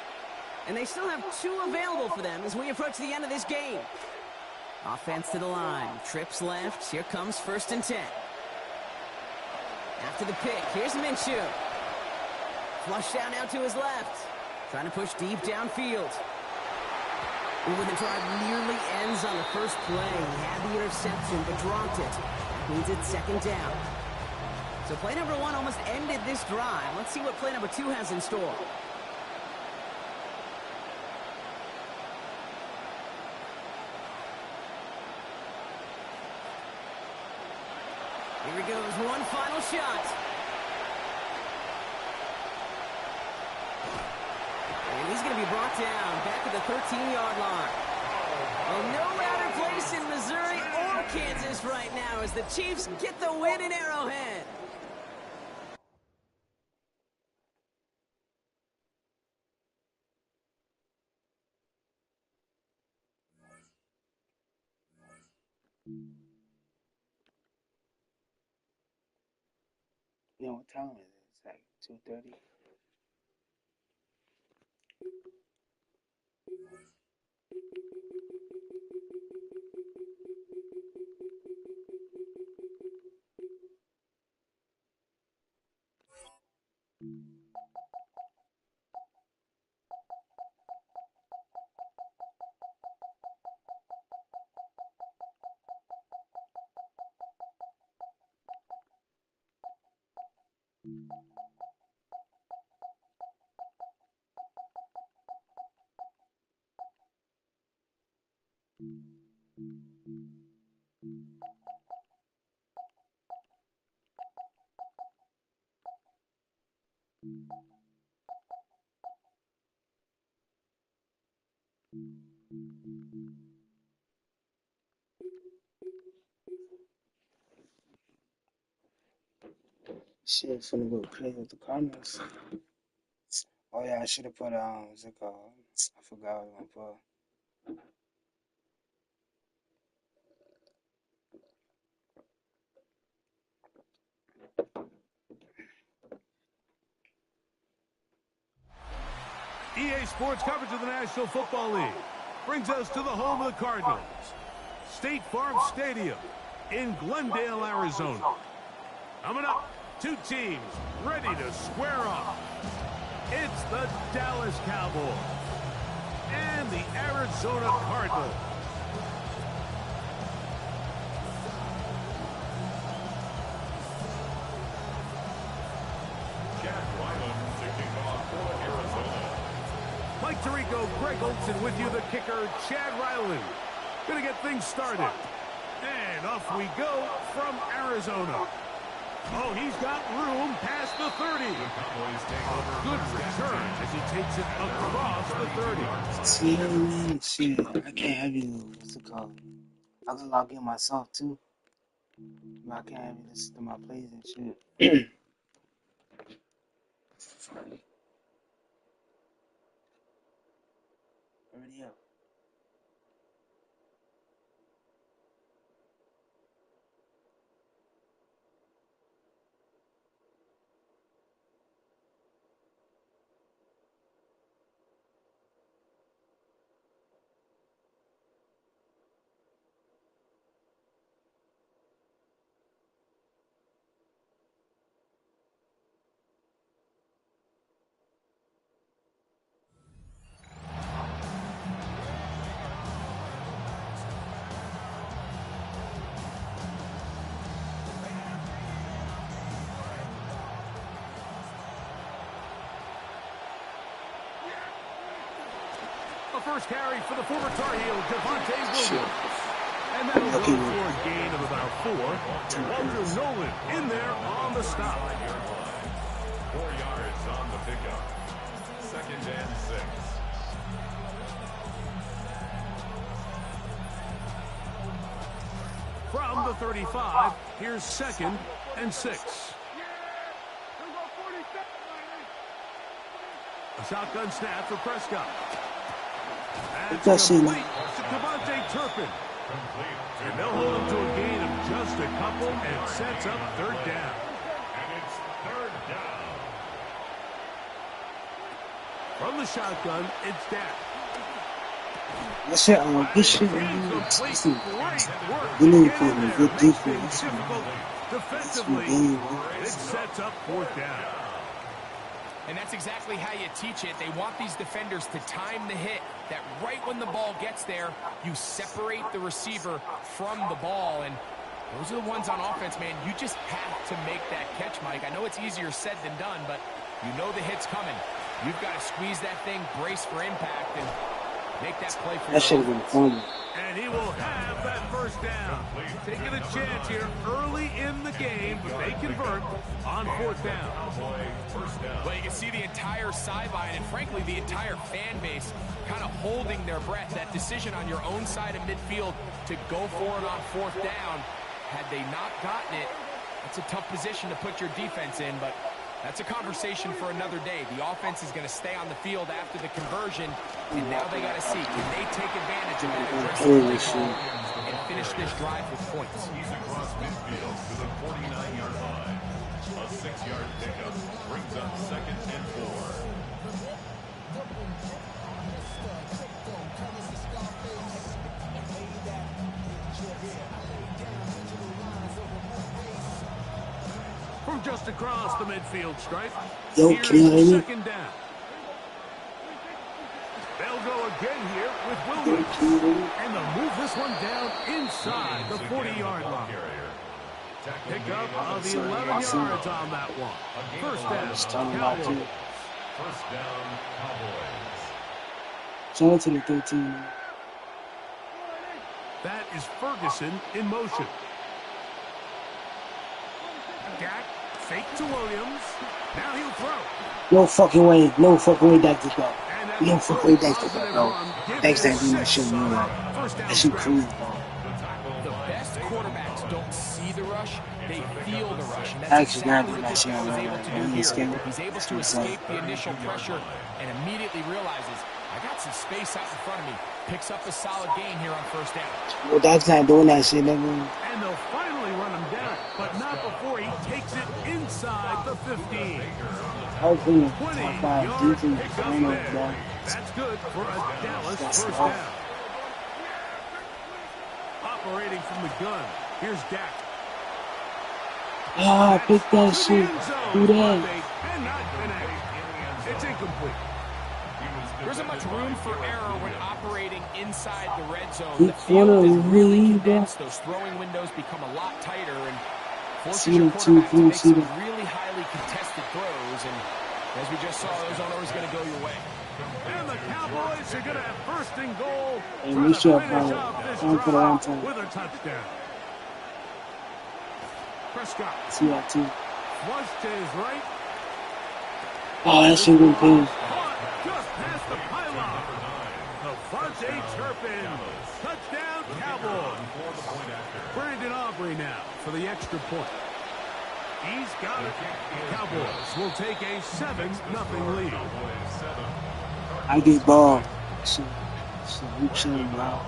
And they still have 2 available for them as we approach the end of this game. Offense to the line. Trips left. Here comes 1st and 10. After the pick, here's Minshew. Flush down now to his left. Trying to push deep downfield. When the drive nearly ends on the first play. He had the interception, but dropped it. That means it's 2nd down. So play number 1 almost ended this drive. Let's see what play number 2 has in store. Here he goes, one final shot. And he's going to be brought down back at the 13-yard line. Well, no louder place in Missouri or Kansas right now as the Chiefs get the win in Arrowhead. You know what time is it? It's like 2:30. Shit's finna go crazy with the Cardinals. Oh yeah, I should have put what's it called? I forgot what I'm gonna put. EA Sports coverage of the National Football League brings us to the home of the Cardinals, State Farm Stadium in Glendale, Arizona. Coming up, 2 teams ready to square off. It's the Dallas Cowboys and the Arizona Cardinals. Mike Tirico, Greg Olson with you, the kicker, Chad Ryland. Gonna get things started. And off we go from Arizona. Oh, he's got room past the 30. Good return as he takes it across the 30. See what I mean? Shit, I can't have you, what's it called? I can log in myself too. But I can't have you listen to my plays and shit. Already up. First carry for the former Tar Heel, Devontae Williams. And that'll go for a gain of about 4. Walter Nolan in there on the stop. 4 yards on the pickup. 2nd and 6. From the 35, here's 2nd and 6. A shotgun snap for Prescott. That's complete to Devontae Turpin. And they'll hold him to a gain of just a couple and sets up third down. And it's third down. From the shotgun, it's Dak. This shit, this shit, we need to play a good defense. Defensively, it sets up fourth down. And that's exactly how you teach it. They want these defenders to time the hit, that right when the ball gets there, you separate the receiver from the ball. And those are the ones on offense, man. You just have to make that catch, Mike. I know it's easier said than done, but you know the hit's coming. You've got to squeeze that thing, brace for impact, and make that play for that should have been fun. And he will have that first down. Taking a chance here early in the game, but they convert on fourth down. Well, you can see the entire sideline and, frankly, the entire fan base kind of holding their breath. That decision on your own side of midfield to go for it on fourth down, had they not gotten it, it's a tough position to put your defense in, but that's a conversation for another day. The offense is going to stay on the field after the conversion, and now they got to see, can they take advantage of that aggressive play and finish this drive with points? He's across midfield to the 49-yard line. A 6-yard pickup brings up second and 4. From just across the midfield stripe, Yo, can you hear me? second down. They'll go again here with Williams. And they'll move this one down inside the 40-yard line. Pick up of the 11 yards on that one. First down, Cowboys. First down, Cowboys. Shout out to the 13. That is Ferguson in motion. Dak, fake to Williams. Now he'll throw. No fucking way. No fucking way Dak did that. No fucking way Dak did that, bro. Dak's not doing that shit, man. That shit crazy, bro. The best quarterbacks don't see the rush, they feel the rush. And that's Actually, exactly what not this doing guy was that able shit, to man. do He's here. scared. He's able to escape the initial pressure and immediately realizes, I got some space out in front of me. Picks up a solid gain here on first down. Well, Dak's not doing that shit, man. And they'll finally run him down, but not before he takes it inside the 15. Hopefully, 20-yard pickup there. That's good for a Dallas first down. Operating from the gun, here's Dak. Ah, pick that shit. Do that. And not connect. It's incomplete. There isn't much room for error when operating inside the red zone. He The field is really corner, condensed. Those throwing windows become a lot tighter and forces See your him too, quarterback to make some see him. really highly contested throws. And as we just saw, those aren't always going to go your way. And the Cowboys are going to have first and goal. And we should have Finish off this for the long time. with a touchdown. Prescott. See that too. Flush to his right. Oh, that shit been paid. Just past the pylon. Devontae Turpin. Touchdown, Cowboys. Brandon Aubrey now for the extra point. He's got it. Cowboys will take a 7-0 lead. I get ball. Shit, we chilling, bro.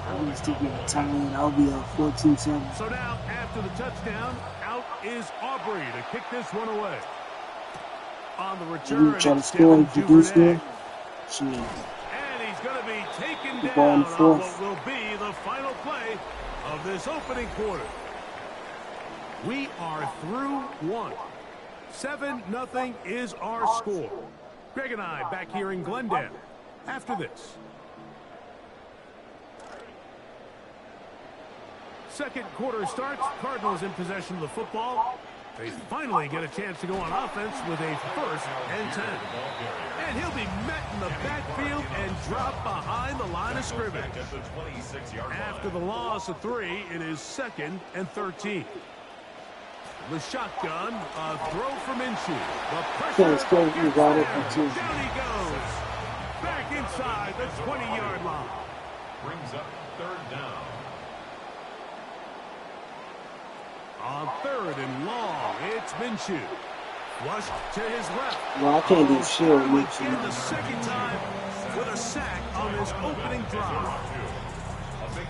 I'm just taking the time. I'll be up 14-7. So now, after the touchdown, out is Aubrey to kick this one away. On the return, You try to score, if you do score, shit. and he's going to be taken The ball down in on fourth. what will be the final play of this opening quarter. We are through one. 7-0 is our score. Greg and I back here in Glendale after this. Second quarter starts. Cardinals in possession of the football. They finally get a chance to go on offense with a 1st and 10. And he'll be met in the backfield and dropped behind the line of scrimmage. After the loss of 3, it is 2nd and 13. The shotgun, a throw from Minshew. The pressure. You got it. Down he goes. Back inside the 20-yard line. Brings up third down. On 3rd and long, it's Minshew. Flushed to his left. No, I can't do shit with me. Again, the second time with a sack on his opening drive.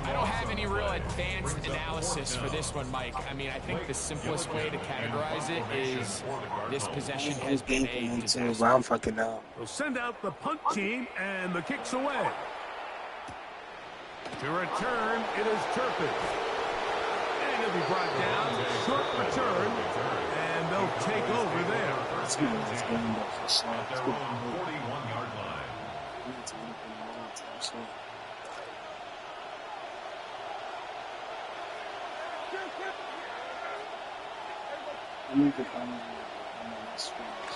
I don't have any real advanced analysis for this one, Mike. I mean, I think the simplest way to categorize it is this possession has been a disaster. I'm fucking out. We'll send out the punt team, and the kick's away. To return, it is Turpin. And it'll be brought down. Short return, and they'll take over there. At their own 41-yard line.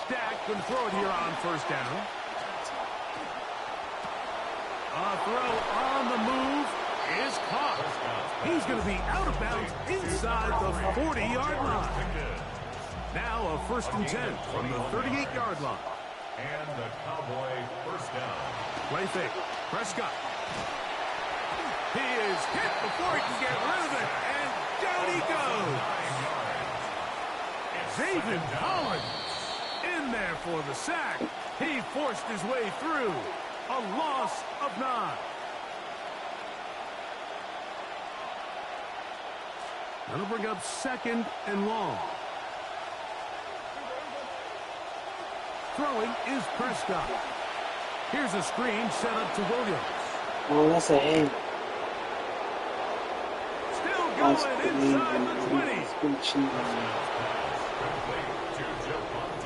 Stack can throw it here on first down. A throw on the move is caught. He's going to be out of bounds inside the 40-yard line. Now a 1st and 10 from the 38-yard line. And the Cowboy first down. Play fake. Prescott. He is hit before he can get rid of it, and down he goes. David Collins in there for the sack. He forced his way through. A loss of 9. That'll bring up 2nd and long. Throwing is Prescott. Here's a screen set up to Williams. Oh, that's an A. Still going inside the 20.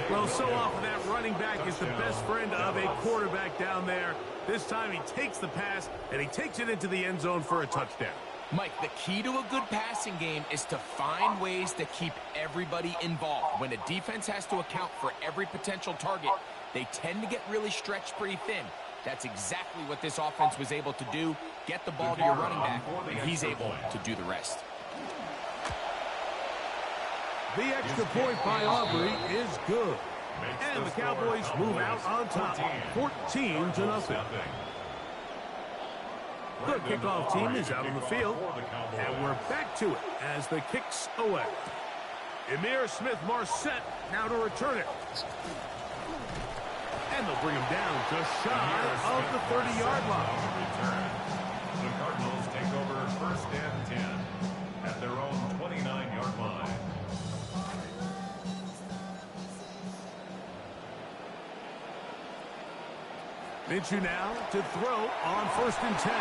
Well, so often that running back is the best friend of a quarterback down there. This time he takes the pass, and he takes it into the end zone for a touchdown. Mike, the key to a good passing game is to find ways to keep everybody involved. When a defense has to account for every potential target, they tend to get really stretched pretty thin. That's exactly what this offense was able to do. Get the ball to your running back, and he's able to do the rest. The extra point by Aubrey is good. And the Cowboys move out on top, 14-0. The kickoff team is out on the field, and we're back to it as the kick's away. Emir Smith-Marset now to return it. And they'll bring him down just shy of the 30-yard line. The Cardinals take over 1st and 10 at their own 29-yard line. Minshew now to throw on 1st and 10.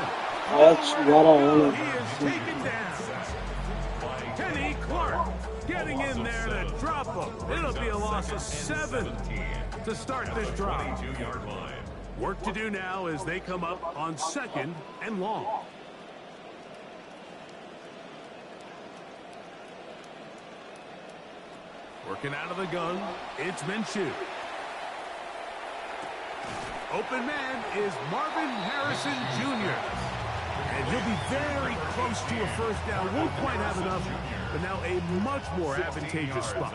That's what I wanted. He is taken down. Kenny Clark getting in there to drop him. It'll be a loss of 7 to start this drive. Work to do now as they come up on 2nd and long. Working out of the gun, it's Minshew. Open man is Marvin Harrison Jr. And he'll be very close to a first down. Won't quite have enough, but now a much more advantageous spot.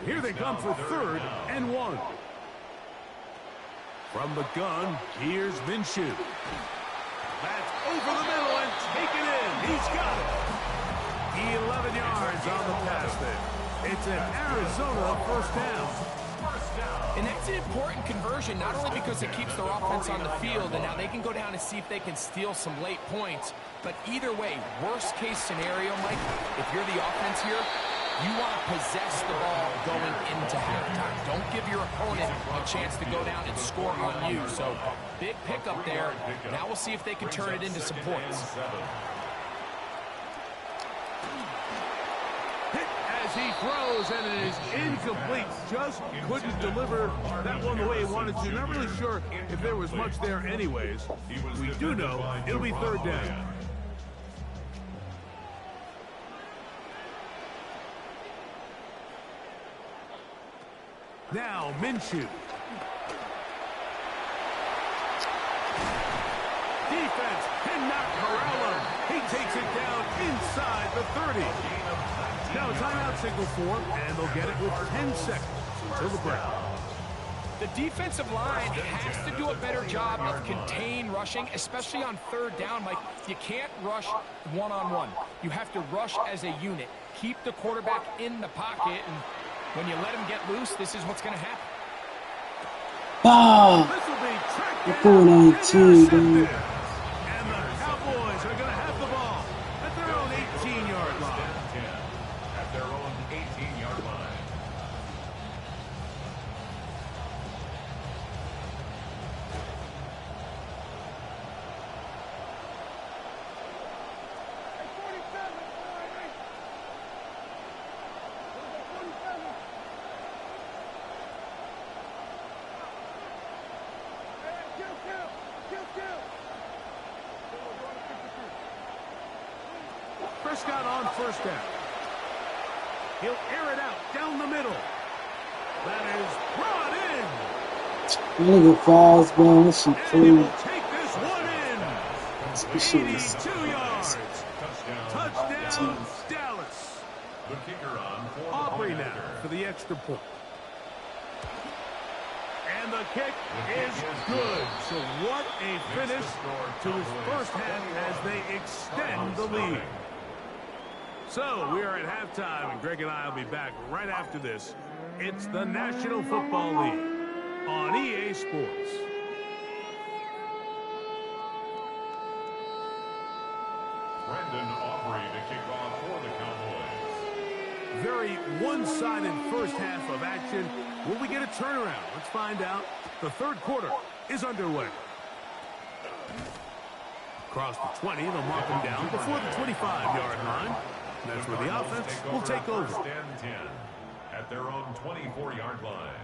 Here they come for 3rd and 1. From the gun, here's Minshew. That's over the middle and taken in. He's got it. 11 yards on the pass there. It's an Arizona first down. And that's an important conversion, not only because it keeps their offense on the field, and now they can go down and see if they can steal some late points. But either way, worst case scenario, Mike, if you're the offense here, you want to possess the ball going into halftime. Don't give your opponent a chance to go down and score on you. So big pickup there. Now we'll see if they can turn it into some points. As he throws, and it is incomplete. Just couldn't deliver that one the way he wanted to. Not really sure if there was much there anyways. We do know it'll be 3rd down. Now Minshew. Defense cannot corral him. He takes it down inside the 30. Now a timeout signal for him, and they'll get it with 10 seconds until the break. The defensive line has to do a better job of contain rushing, especially on 3rd down. Mike, you can't rush one-on-one. You have to rush as a unit. Keep the quarterback in the pocket, and when you let him get loose, this is what's going to happen. Wow! This will be tracked You're going down and 18, dude. intercepted. And the Cowboys are going to have the Prescott on first down. He'll air it out down the middle. That is brought in. Nigga falls, man. This shit And he crazy. will take this one in. This shit is 82 yards. Touchdown, Dallas. The kicker on for the Aubrey point now after. for the extra point. And the kick is good. So what a finish to his first half as they extend the lead. So we are at halftime, and Greg and I will be back right after this. It's the National Football League on EA Sports. Brendan Aubrey to kick off for the Cowboys. Very one-sided first half of action. Will we get a turnaround? Let's find out. The third quarter is underway. Across the 20, they'll mark him down before the 25-yard line. That's where the offense will take over. First and 10 at their own 24-yard line.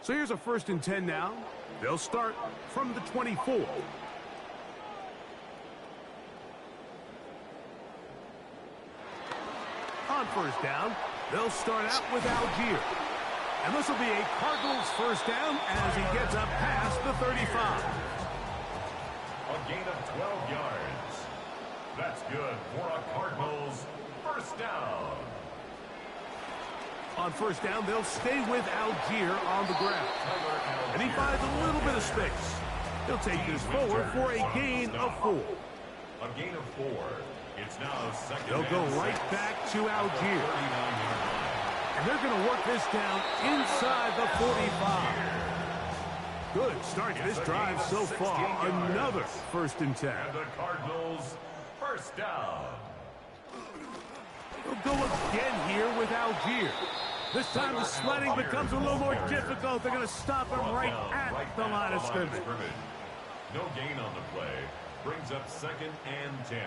So here's a 1st and 10 now. They'll start from the 24. On first down, they'll start out with Algier. And this will be a Cardinals first down as he gets up past the 35. A gain of 12 yards. That's good for a Cardinals first down. On first down, they'll stay with Algier on the ground. And he finds a little bit of space. He'll take this forward for a gain of 4. A gain of 4. It's now second. They'll go right back to Algier. And they're going to work this down inside the 45. Good start to this drive so far. Another 1st and 10. And the Cardinals first down. They'll go again here with Algier. This time the sledding becomes a little more difficult. They're going to stop him right at the line of scrimmage. No gain on the play. Brings up 2nd and 10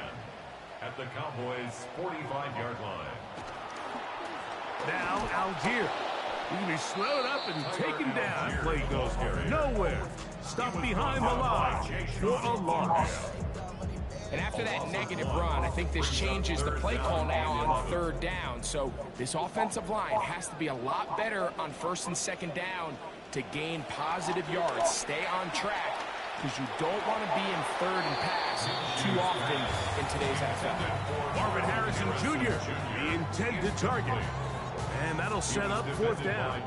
at the Cowboys' 45-yard line. Now Algier. He can be slowed up and taken down. Play goes nowhere. Stop behind the line for a loss. And after that negative run, I think this changes the play call now on 3rd down. So this offensive line has to be a lot better on 1st and 2nd down to gain positive yards. Stay on track because you don't want to be in 3rd and pass too often in today's NFL. Marvin Harrison Jr., the intended target. And that'll set up 4th down.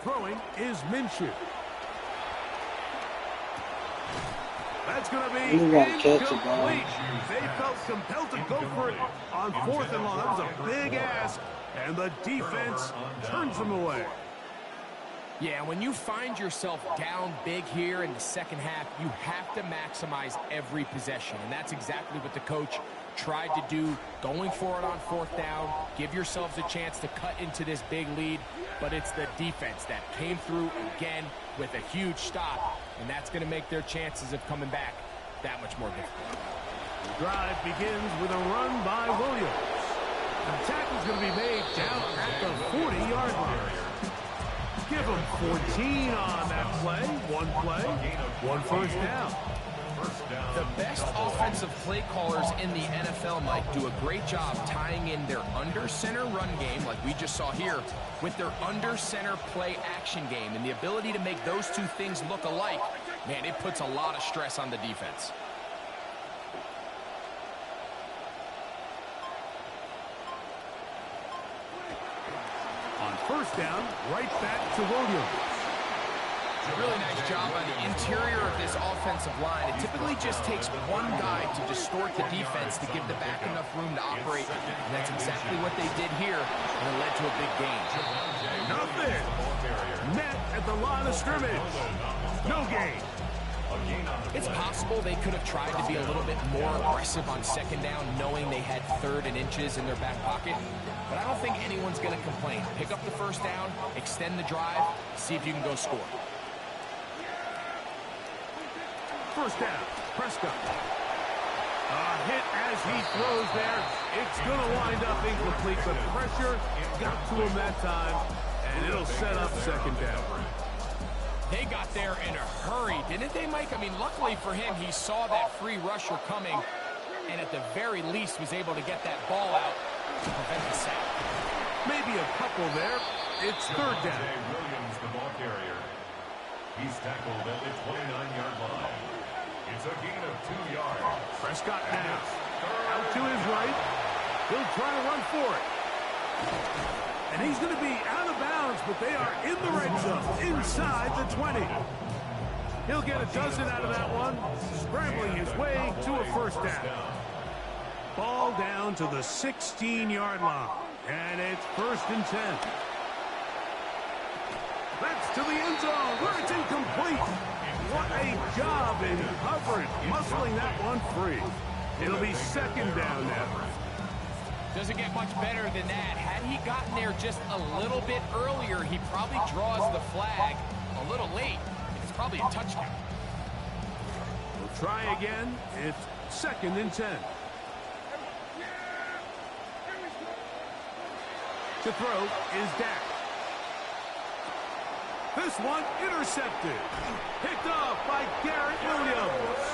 Throwing is Minshew. That's going to be incomplete. They felt compelled to go for it on 4th and long. That was a big ask, and the defense turns them away. Yeah, when you find yourself down big here in the second half, you have to maximize every possession. And that's exactly what the coach tried to do, going for it on 4th down. Give yourselves a chance to cut into this big lead. But it's the defense that came through again with a huge stop. And that's going to make their chances of coming back that much more difficult. The drive begins with a run by Williams. The tackle's going to be made down at the 40-yard line. Give them 14 on that play. One 1st down. The best offensive play callers in the NFL, Mike, do a great job tying in their under-center run game, like we just saw here, with their under-center play action game. And the ability to make those two things look alike, man, it puts a lot of stress on the defense. On 1st down, right back to Williams. Really nice job on the interior of this offensive line. It typically just takes one guy to distort the defense to give the back enough room to operate. And that's exactly what they did here, and it led to a big gain. Nothing. Met at the line of scrimmage. No gain. It's possible they could have tried to be a little bit more aggressive on 2nd down, knowing they had 3rd and inches in their back pocket. But I don't think anyone's going to complain. Pick up the 1st down, extend the drive, see if you can go score. 1st down, Prescott. A hit as he throws there. It's going to wind up incomplete, but pressure got to him that time, and it'll set up 2nd down. They got there in a hurry, didn't they, Mike? I mean, luckily for him, he saw that free rusher coming, and at the very least was able to get that ball out to prevent the sack. Maybe a couple there. It's third down. Williams, the ball carrier. He's tackled at the 29-yard line. It's a gain of 2 yards. Prescott now. Out to his right. He'll try to run for it. And he's going to be out of bounds, but they are in the red zone, inside the 20. He'll get a dozen out of that one, scrambling his way to a first down. Ball down to the 16-yard line, and it's 1st and 10. That's to the end zone, where it's incomplete. What a job in coverage, muscling that one free. It'll be 2nd down now. Doesn't get much better than that. Had he gotten there just a little bit earlier, he probably draws the flag a little late. It's probably a touchdown. We'll try again. It's 2nd and 10. To throw is Dak. This one intercepted. Picked off by Garrett Williams.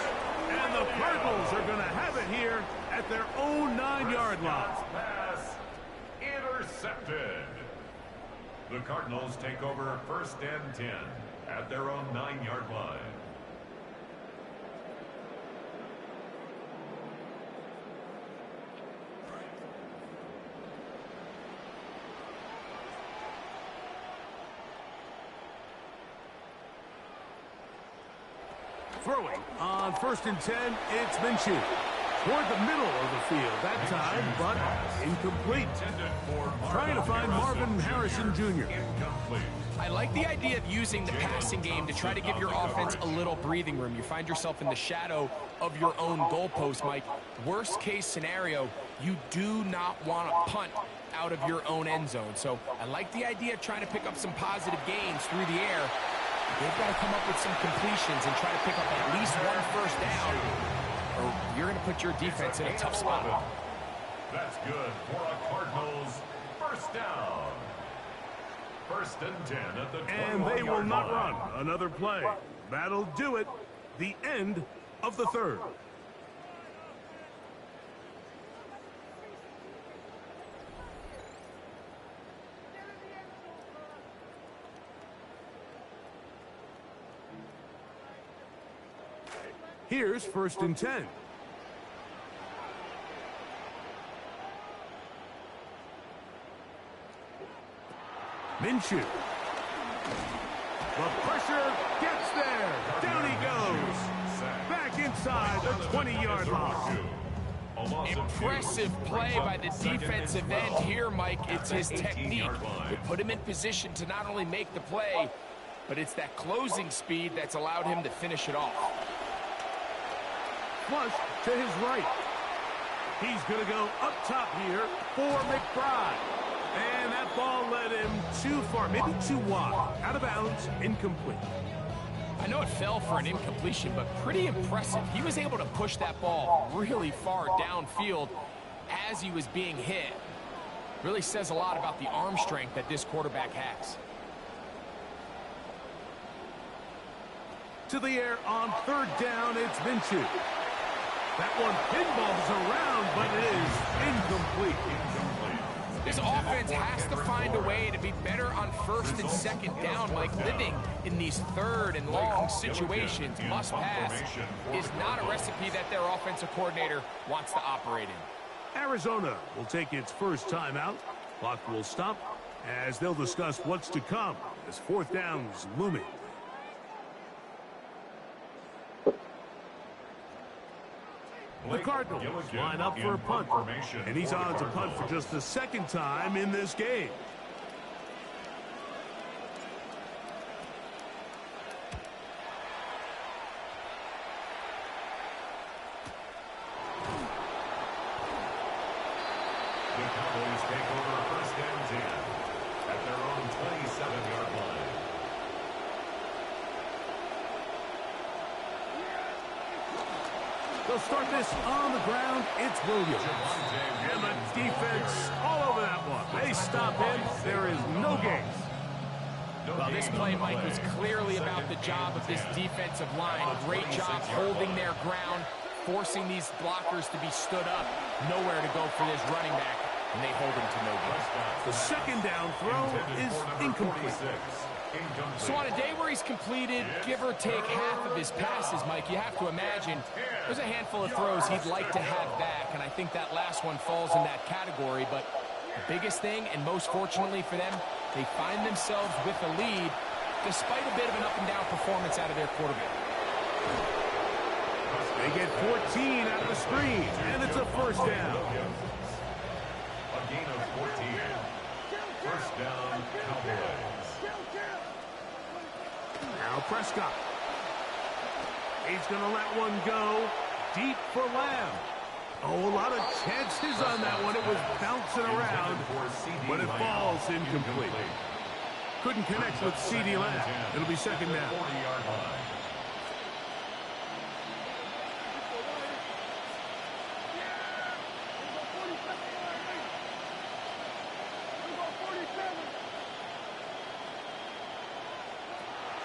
And the Cardinals are going to have it here at their own 9-yard line. Pass intercepted. The Cardinals take over 1st and 10 at their own 9-yard line. Throwing on 1st and 10, it's Minshew. Toward the middle of the field that time, but incomplete. Trying to find Marvin Harrison Jr. I like the idea of using the passing game to try to give your offense a little breathing room. You find yourself in the shadow of your own goalpost, Mike. Worst case scenario, you do not want to punt out of your own end zone. So I like the idea of trying to pick up some positive gains through the air. They've got to come up with some completions and try to pick up at least one first down, or you're going to put your defense in a tough spot. That's good for a Cardinals first down. 1st and 10 at the 21-yard line. And they will not run another play. That'll do it. The end of the 3rd. Here's 1st and 10. Minshew. The pressure gets there. Down he goes. Back inside the 20-yard line. Impressive play by the defensive end here, Mike. It's his technique. It put him in position to not only make the play, but it's that closing speed that's allowed him to finish it off. Flush to his right. He's going to go up top here for McBride. And that ball led him too far, maybe too wide. Out of bounds, incomplete. I know it fell for an incompletion, but pretty impressive. He was able to push that ball really far downfield as he was being hit. Really says a lot about the arm strength that this quarterback has. To the air on 3rd down, it's Minshew. That one pinballs around, but it is incomplete. This offense has to find a way to be better on 1st and 2nd down, like living in these 3rd and long situations. Must pass is not a recipe that their offensive coordinator wants to operate in. Arizona will take its first timeout. Clock will stop as they'll discuss what's to come as 4th down's looming. The Cardinals line up for a punt, and he's on to punt for just the 2nd time in this game. The Cowboys take over 1st and 10 at their own 27-yard line. They'll start this on the ground. It's Williams. And the defense all over that one. They stop him. There is no gain. Well, this play, Mike, was clearly about the job of this defensive line. Great job holding their ground, forcing these blockers to be stood up. Nowhere to go for this running back, and they hold him to no good. The second down throw is incomplete. So on a day where he's completed, give or take half of his passes, Mike, you have to imagine there's a handful of throws he'd like to have back, and I think that last one falls in that category. But the biggest thing, and most fortunately for them, they find themselves with a lead despite a bit of an up-and-down performance out of their quarterback. They get 14 out of the screen, and it's a first down. A gain of 14. First down, Cowboys. Now Prescott. He's going to let one go deep for Lamb. Oh, a lot of chances on that one. It was bouncing around, but it falls incomplete. Couldn't connect with CeeDee Lamb. It'll be second down.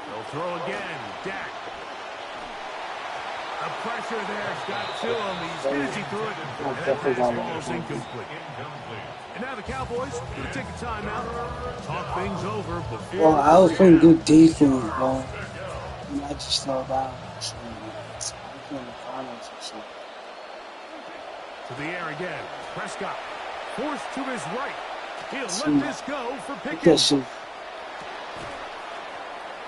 They'll throw again. Dak. The pressure there's got to him. He's busy through it. And that ball's incomplete. And now the Cowboys going to take a timeout, talk things over before. Well, I was playing good defense, bro. And I just thought about it. I'm in the finals or something. To the air again. Prescott forced to his right. He'll let this go for Pickens.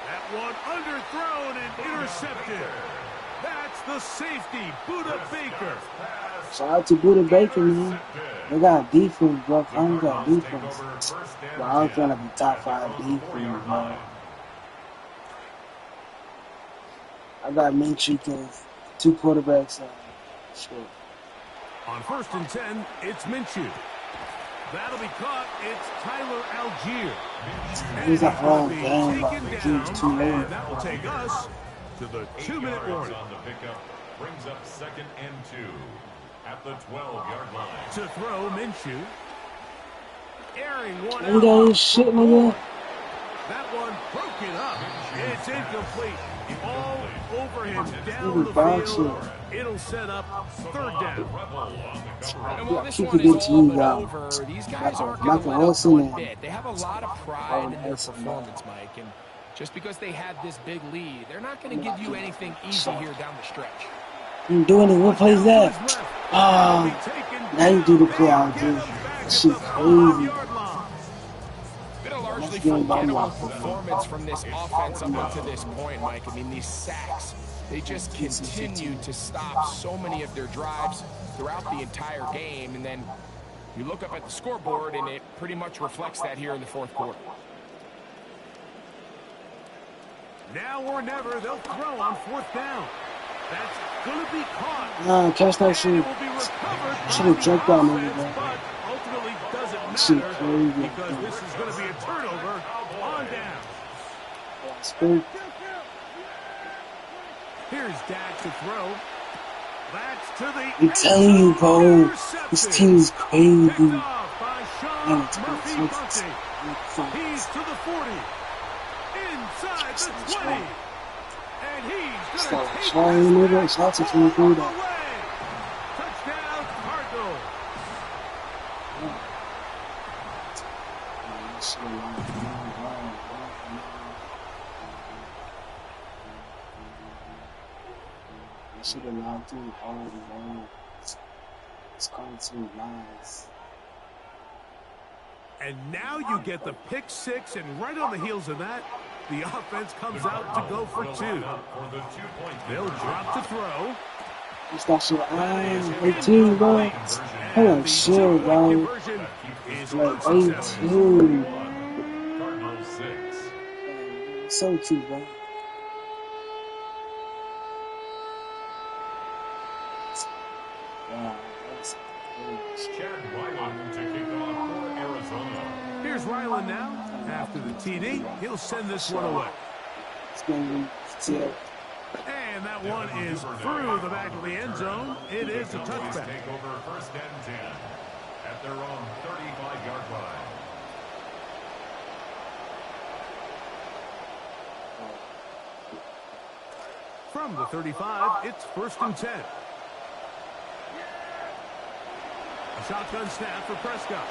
That one underthrown and intercepted. That's the safety, Buda Baker. Shout out to Buda Baker, man. They got defense, bro. I don't got defense. But I was trying to be top 5 defense, bro. I got Minshew because 2 quarterbacks. Shit. On 1st and 10, it's Minshew. That'll be caught. It's Tyler Algier. He's a whole game, but he's too late. And that will take us to the 2-minute warning. On the pickup brings up 2nd and 2 at the 12-yard line. To throw, Minshew. Airing one Ain't that shit, nigga? That one broken up. It's incomplete. All over him down the field. It'll set up 3rd down. And while this one is all but over, these guys aren't going to let up one bit. They have a lot of pride in their performance, Mike. And just because they had this big lead, they're not going to give you anything easy here down the stretch. You doing it? What play is that? Now you do the play out there. Shit crazy. Been a largely forgettable performance from this offense up until this point, Mike. I mean, these sacks, they just continue to stop so many of their drives throughout the entire game. And then you look up at the scoreboard, and it pretty much reflects that here in the 4th quarter. Now or never, they'll throw on 4th down. That's going to be caught. Catch that shit. Should have jumped on me, bro. But ultimately doesn't matter because this is going to be a turnover on down. Here's Dak to throw. That's to the. I'm telling you, bro. This team is crazy. He's to the 40. Inside the 20. And he's going to take this all the way. Touchdown, Cardinals. I should have logged through all of them. It's calling too nice. And now you get the pick 6, and right on the heels of that, the offense comes out to go for 2. They'll drop to throw. It's that shit. 18, bro. Holy shit, bro. Like 18. So true, bro. Wow, that's crazy. Chad Ryland to kick off for Arizona. Here's Ryland now. After the TD, he'll send this one away. It's going to be and that one is through the back of the end zone. It is a touchback. Take over 1st and 10 at their own 35-yard line. From the 35, it's 1st and 10. A shotgun snap for Prescott.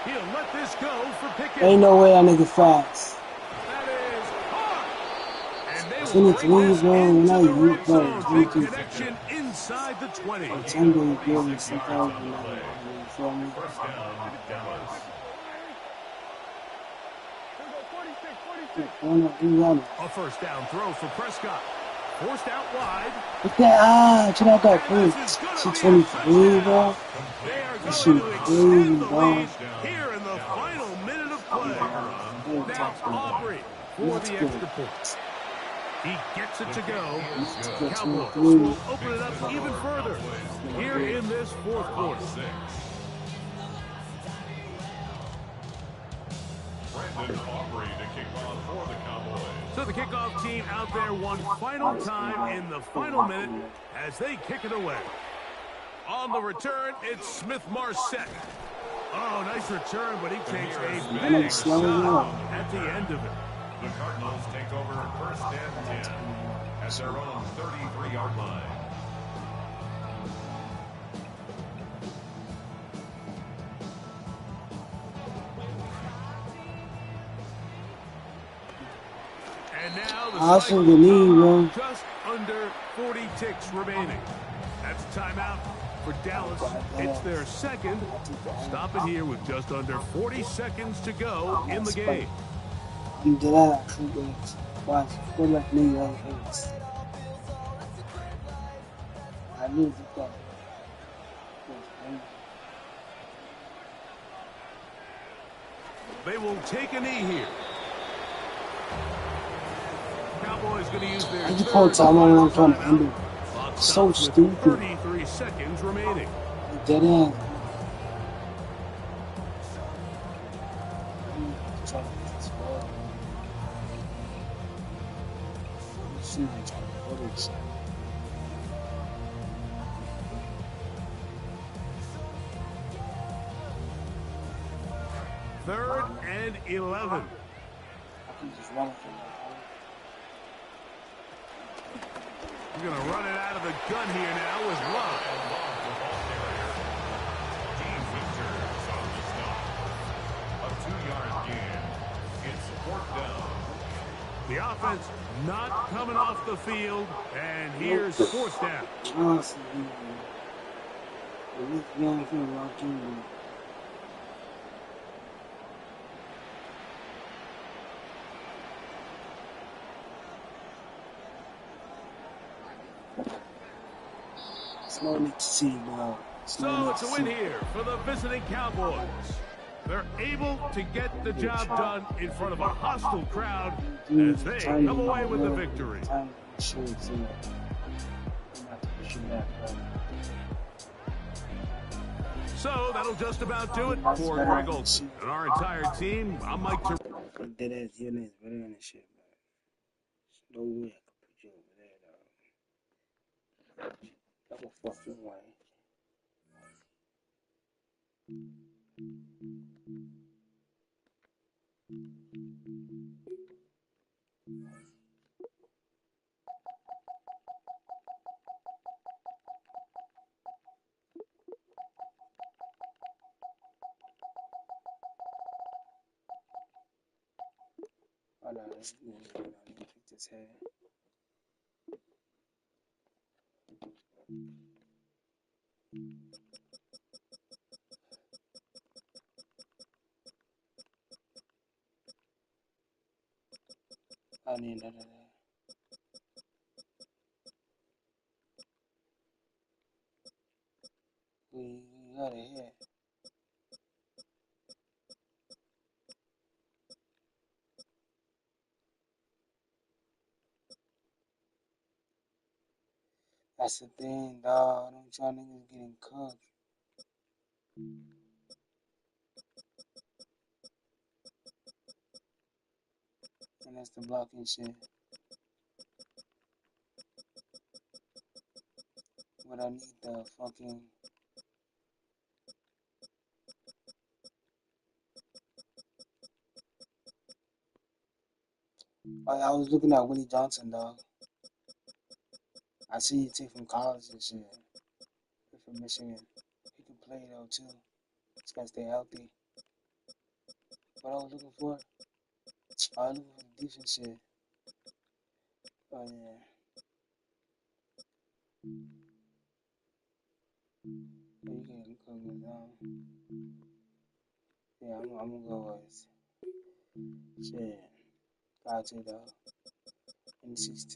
He'll let this go for Pickett. Ain't no way that nigga fast. That is hard. And they will 23, bring this bro. into Now the you red bro. zone. Big connection inside the 20. I'm telling you, you feel me? First down, Dallas. A first down throw for Prescott. Forced out wide. Look at should I got first? She 23, bro. They are That going shit to crazy, extend the bro. lead here in the final minute of play. Now Aubrey for the extra point. He gets it to go. Cowboys will open it up even further here in this fourth quarter. Brandon Aubrey to kick off for the Cowboys. So the kickoff team out there one final time in the final minute as they kick it away. On the return, it's Smith-Marset. Oh, nice return, but he takes a big shot at the end of it. The Cardinals take over 1st and 10 at their own 33-yard line. And now the Awesome, the knee, bro. just under 40 ticks remaining. That's a timeout for Dallas. It's their second. Stop it here with just under 40 seconds to go in the game. I'm glad watch feel like me on hits. I need to go. They will take a knee here. Cowboys going to use their I just called time when I'm trying to end it. So stupid. 33 seconds remaining. Dead end. Third and 11. We're going to run it out of the gun here now with Love. A 2-yard gain. It's 4th down. The offense not coming off the field, and here's 4th down. It's no need to see, bro. So it's a win here for the visiting Cowboys. They're able to get the job done in front of a hostile crowd as they come away with the victory. So that'll just about do it for Greg Olsen and our entire team. I'm Mike Ter. Dead ass, your name's better than shit, man. No way I could put you over there, dog. That was fucking way. Hold on, let's pick this head. I need that. We got it here. That's the thing, dog. Them y'all niggas getting cooked. And that's the blocking shit. But I need the fucking. I was looking at Willie Johnson, dog. I see you take from college and shit. You're from Michigan. You can play though too. Just gotta stay healthy. What I was looking for? I was looking for the decent shit. Oh yeah. You can go down. Yeah, I'm gonna go with shit. Got to though. N62.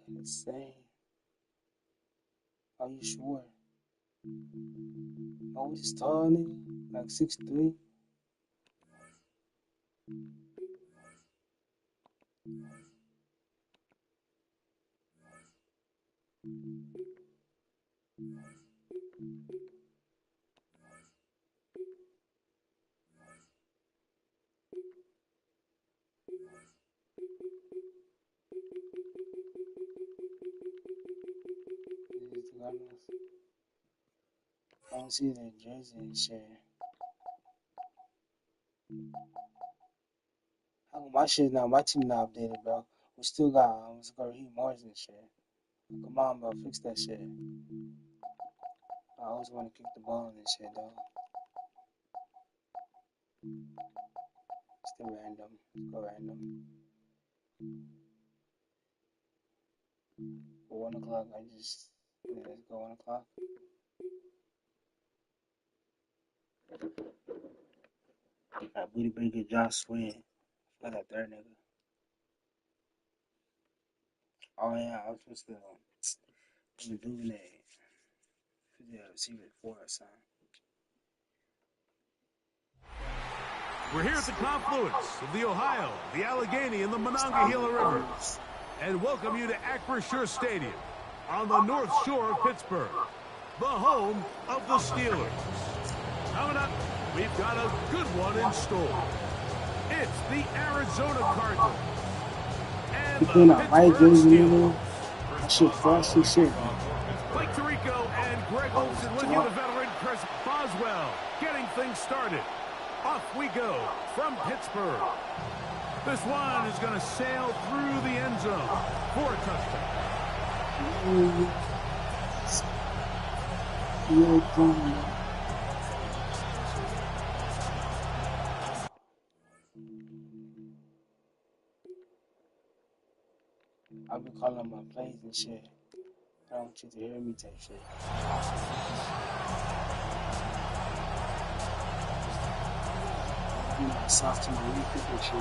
Insane. Are you sure? Oh, we just tall nigga? Like 6'3"? I don't see that jersey and shit. How come my team not updated, bro? We still got, let's go Raheem Morris and shit. Come on, bro, fix that shit. I always want to kick the ball and shit, though. Still random. Let's go random. For 1 o'clock, let's go 1 o'clock. Alright, Booty Breaker, Josh Sweat. I got that third nigga. Oh yeah, I was supposed to rejuvenate. Yeah, receiver 4 or something. We're here at the confluence of the Ohio, the Allegheny, and the Monongahela Rivers, and welcome you to Acrisure Stadium on the North Shore of Pittsburgh, the home of the Steelers. Coming up, we've got a good one in store. It's the Arizona Cardinals and the Pittsburgh Steelers. Shit, fresh and shit. Mike Tirico and Greg Olsen with you, the veteran Chris Boswell, getting things started. Off we go from Pittsburgh. This one is going to sail through the end zone for a touchdown. I've been calling my plays and shit. I don't want you to hear me type shit. Soft to my weak people shit.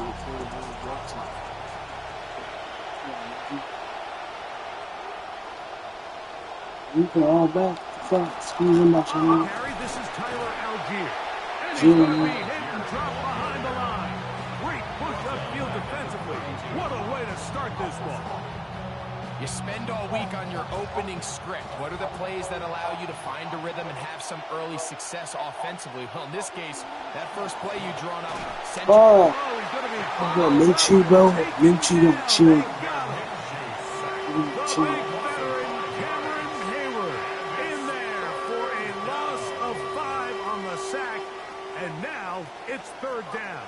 You can all back. Fuck. Squeeze in my channel. This is Tyler Algier. And he's going to be hit and drop behind the line. Great push upfield defensively. What a way to start this ball. You spend all week on your opening script. What are the plays that allow you to find a rhythm and have some early success offensively? Well, in this case, that first play you drawn up. Oh, Minshew, bro. Minshew don't chill. In there for a loss of 5 on the sack, and now it's third down.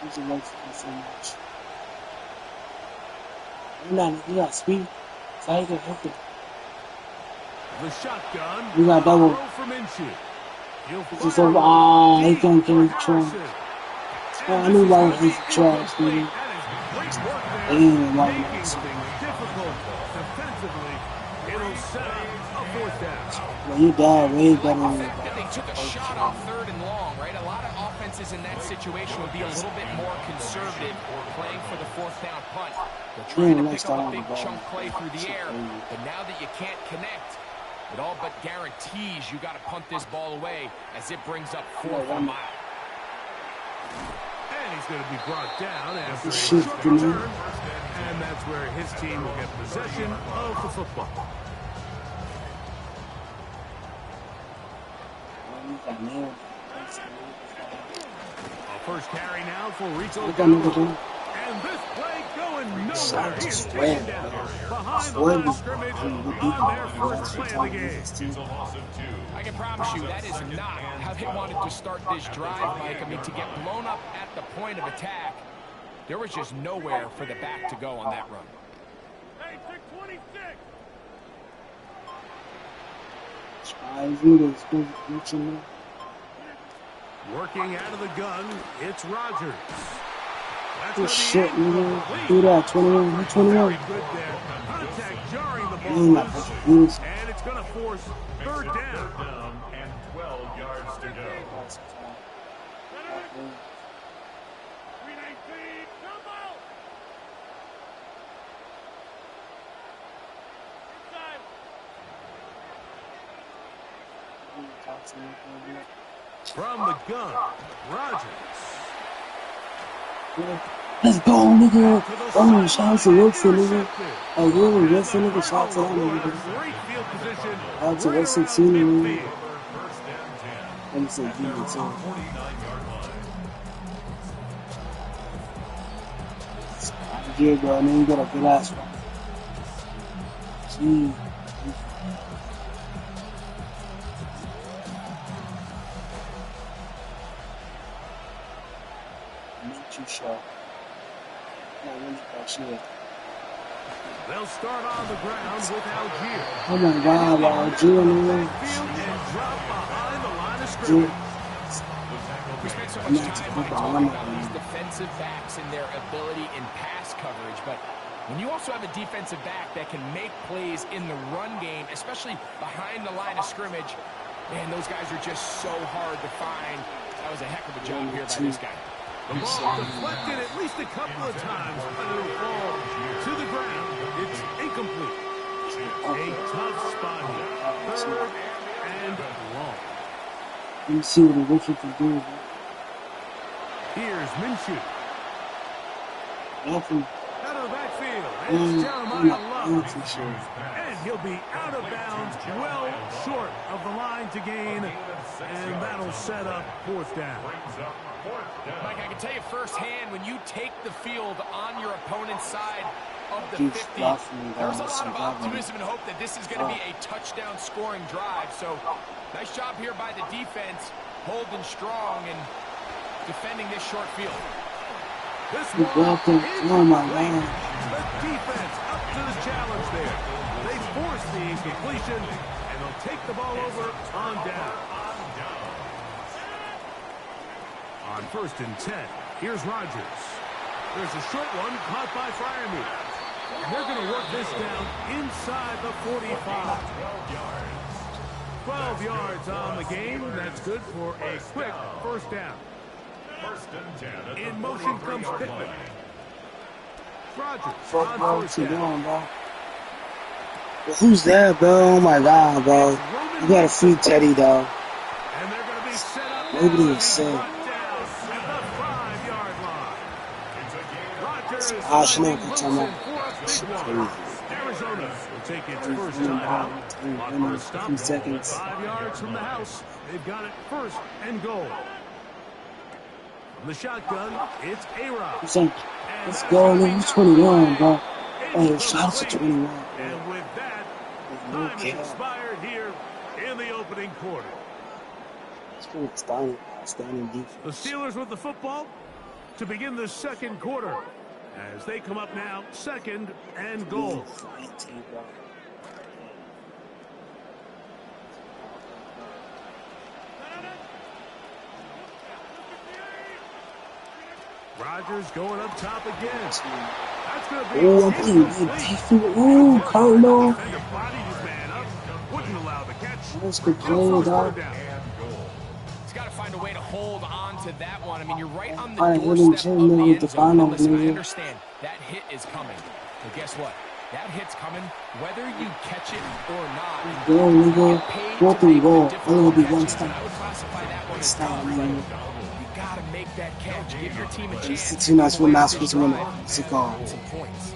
You so much. You got speed. So how you gonna help it? The shotgun. We got double. It's over. He can't get his trash. I knew why he's trash, dude. Damn, why he's difficult defensively. It'll set up a fourth down. Well, you died way better than They took a shot on 3rd and long, right? A lot of offenses in that situation would be a little bit more conservative playing for the 4th down punt. They're trying to pick up a big chunk play through the air, but now that you can't connect, it all but guarantees you got to punt this ball away as it brings up 4th and mile. And he's going to be brought down after a short return, and that's where his team will get possession of the football. First carry now for Rico. And And this play going nowhere. Shot He is just taken ran, down bro. behind the Floyd line of was scrimmage behind on their first play of the game. It's a loss of 2. I can promise you that is not how they wanted to start this drive, Mike. I mean, to get blown up at the point of attack, there was just nowhere for the back to go on that run. Hey, 626. Working out of the gun, it's Rodgers. Oh shit, nigga. Do that, 21. 21. Very good there. Contact jarring the ball loose, and it's going to force third down. And 12 yards to go. 319. Come out. Inside. From the gun, Rodgers. Let's go, nigga. Oh, shout out to Wilson, nigga. Oh, really, Wilson, nigga. Shout out to that nigga. Shout out to Wilson, too, nigga. Let me say, give it to him. Yeah, bro, and then you got a good ass one. Gee. Too sharp. They'll start on the ground with Algier. Oh my God, Algier, man. And drop behind the line of scrimmage. We spent so much time talking about these defensive backs and their ability in pass coverage, but when you also have a defensive back that can make plays in the run game, especially behind the line of scrimmage, man, those guys are just so hard to find. That was a heck of a job here by this guy. The ball deflected at least a couple of times, but it'll fall to the ground. It's incomplete. A tough spot here. Third and long. Let me see what the rookie can do, bro. Here's Minshew. Nothing. Out of the backfield. It's Jeremiah Love. And he'll be out of bounds, well short of the line to gain. And that'll set up fourth down. Mike, I can tell you firsthand, when you take the field on your opponent's side of the 50, there's a lot of optimism and hope that this is going to be a touchdown scoring drive. So nice job here by the defense, holding strong and defending this short field. This one, oh my God. The defense up to the challenge there. They force the incompletion, and they'll take the ball over on down. On 1st and 10, here's Rodgers. There's a short one caught by Freiermuth. And they're going to work this down inside the 45. 12 yards on the game. That's good for a quick first down. In motion comes Pittman. Rodgers. Fuck, bro, what you doing, bro? Who's there, bro? Oh my God, bro. You got a free Teddy, though. And they're going to be set up. Nobody was sick. I should know what you're talking about. Arizona will take its first time out. On first stop, 2 seconds. 5 yards from the house. They've got it first and goal. From the shotgun, it's A-Rod. Let's go, nigga. He's 21, bro. Oh, shout out to 21. And with that, time has expired here in the opening quarter. It's pretty standing defense. The Steelers with the football to begin the second quarter, as they come up now, 2nd and goal. Rodgers going up top again. That's going to be. Oh, I'm playing defense. Oh, Carlo. Wouldn't allow the catch. That's good play, dog. He's got to find a way to hold on to that one. I mean, you're right on the I doorstep of the end zone. Listen, I nigga. understand that hit is coming. But guess what? That hit's coming whether you catch it or not. Go, nigga. Fourth and goal. Only be one stop. I would classify that one as Stop, right. nigga. You gotta make that catch. Give your team a chance. It's the team that's not supposed to win it. It's a goal. Some points.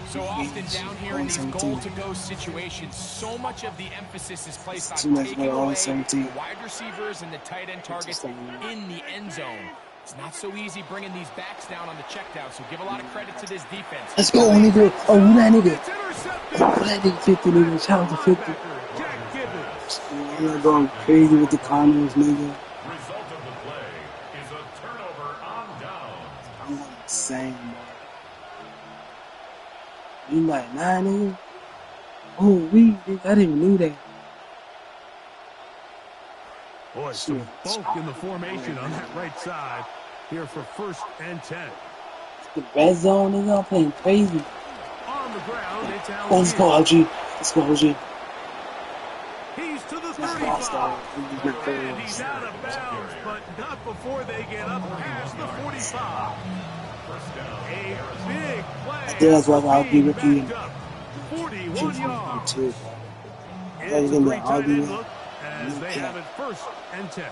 So often down here in these goal-to-go situations, so much of the emphasis is placed on taking away the wide receivers and the tight end targets in the end zone. It's not so easy bringing these backs down on the check down, so give a lot of credit to this defense. Let's go, nigga. Oh, who that nigga? Oh, that nigga 50, nigga. Shout out to 50. You're going crazy with the corners, nigga. Result of the play is a turnover on downs. I'm insane, bro. You like, nah, nigga? Oh, nigga, I didn't know that. Boy, some bulk in the formation on that right side here for 1st and 10. The red zone, nigga, I'm playing crazy. On the ground, it's out. Let's go, OG. Let's go, OG. He's to the 35. And he's out of bounds, but not before they get up past the 45. A big play. I think that's why I'll be rookie. 41 yards. Too. It's a great tight end look as they have it 1st and 10.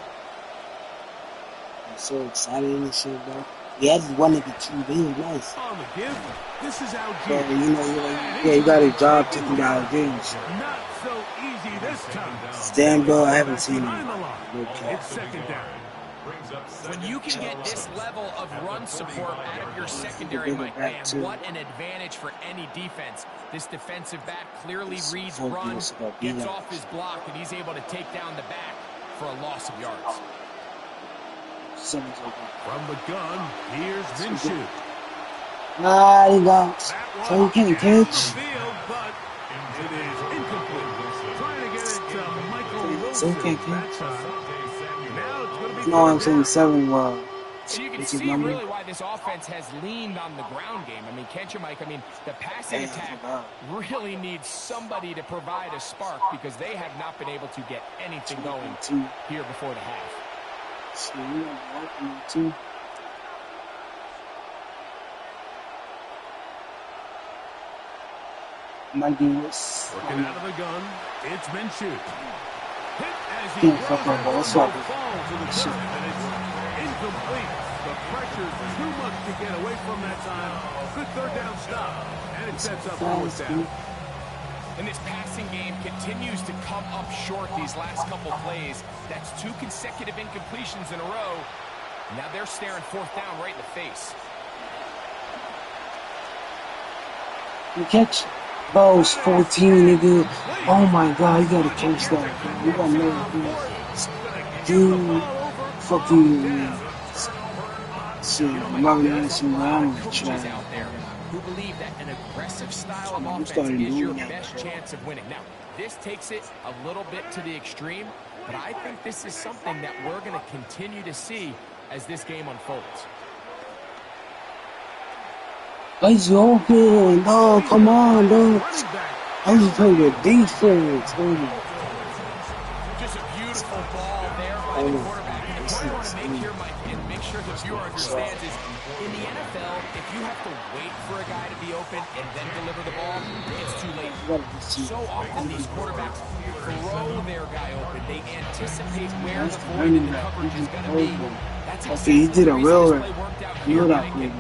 I'm so excited and shit, bro. Yeah, I just wanted to keep being nice. On the give, this is out. So, you got a job taking down games. Not so easy this time. Stan, bro, I haven't seen him. It's 2nd down. When you can get this level of run support out of your secondary, Mike, man, what an advantage for any defense. This defensive back clearly reads run, gets off his block, and he's able to take down the back for a loss of yards. From the gun, here's Minshew. Nah, he got. So you can't catch. But it is incomplete. Trying to get it to Michael Wilson. So you can't catch. Now it's going to be. No, I'm saying 7. So you can see really why this offense has leaned on the ground game. I mean, can't you, Mike? I mean, the passing attack really needs somebody to provide a spark because they have not been able to get anything going here before the half. Might be worse. Working out of the gun, it's Minshew. Hit as he throws it, falls to the turf, and it's incomplete. The pressure's too much to get away from that time. Good 3rd down stop, and it sets up 4th down. And this passing game continues to come up short these last couple plays. That's 2 consecutive incompletions in a row. Now they're staring 4th down right in the face. You catch balls 14, nigga. Oh my god, you gotta catch that. You gotta know dude, fucking shit, Coaches out there who believe that an aggressive style of offense is your best chance of winning. Now, this takes it a little bit to the extreme, but I think this is something that we're going to continue to see as this game unfolds. It's open. No, come on, dog. I'm just playing with defense. Just a beautiful ball there by the quarterback. And the point I want to make here, Mike, and make sure the viewer understands is, in the NFL, if you have to wait for a guy to be open and then deliver the ball, it's too late. So often these quarterbacks throw their guy open. They anticipate where the void in the coverage is going to be. That's exactly he did a real worked out here, Mike.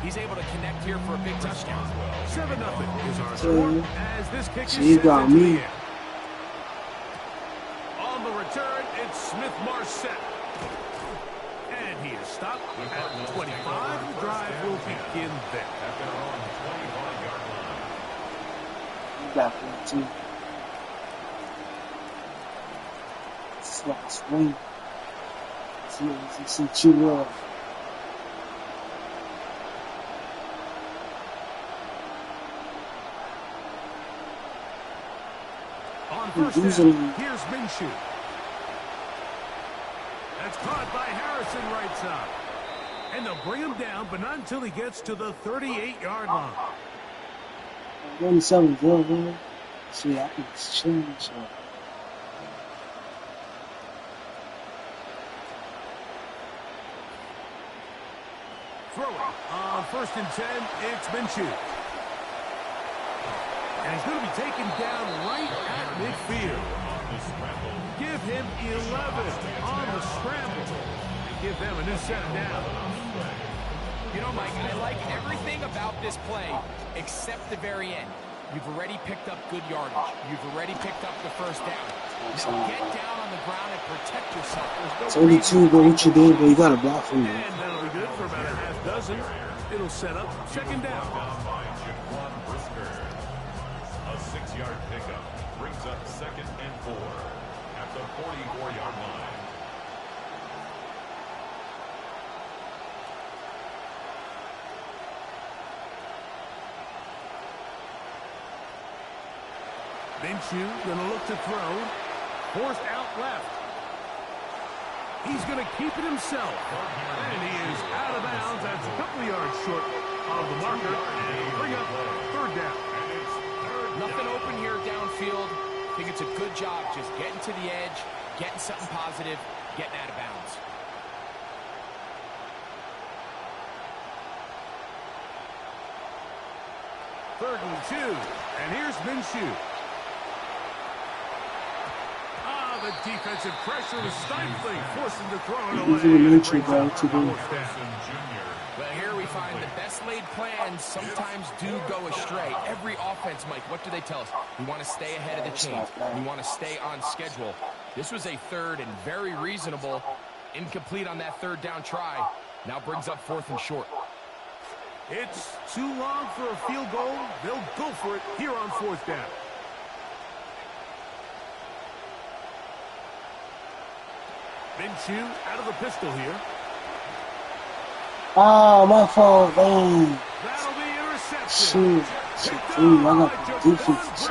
He's able to connect here for a big touchdown. 7-0 is our score as this kick is she got me. On the return, it's Smith-Marset. And he is stopped at the 25. The drive will begin there. You got 14. This is like a swing. See, too well. On 1st down, here's Minshew. That's caught by Harrison right side. And they'll bring him down, but not until he gets to the 38-yard line. 27 good, man. See, I can change. Throwing on 1st and 10, it's Minshew. And he's going to be taken down right at midfield. Give him 11 on the scramble. And give them a new set of downs. You know, Mike, I like everything about this play except the very end. You've already picked up good yardage. You've already picked up the 1st down. Now get down on the ground and protect yourself. It's only two, but what you doing? But you got to block for me. And that'll be good for about a half dozen. It'll set up second down. A 6-yard pickup brings up 2nd and 4 at the 44-yard line. Minshew gonna look to throw. Forced out left. He's gonna keep it himself. And he is out of bounds. That's a couple of yards short of the marker. And bring up third down. Nothing open here downfield. I think it's a good job just getting to the edge, getting something positive, getting out of bounds. Third and 2. And here's Minshew. The defensive pressure was stifling, forcing the throw it away. But here we find the best laid plans sometimes do go astray. Every offense, Mike, what do they tell us? We want to stay ahead of the chains. We want to stay on schedule. This was a third and very reasonable. Incomplete on that third down try. Now brings up 4th and short. It's too long for a field goal. They'll go for it here on 4th down. Minshew out of the pistol here. Oh, my fault, man. That'll be intercepted. Shoot, I got the defense.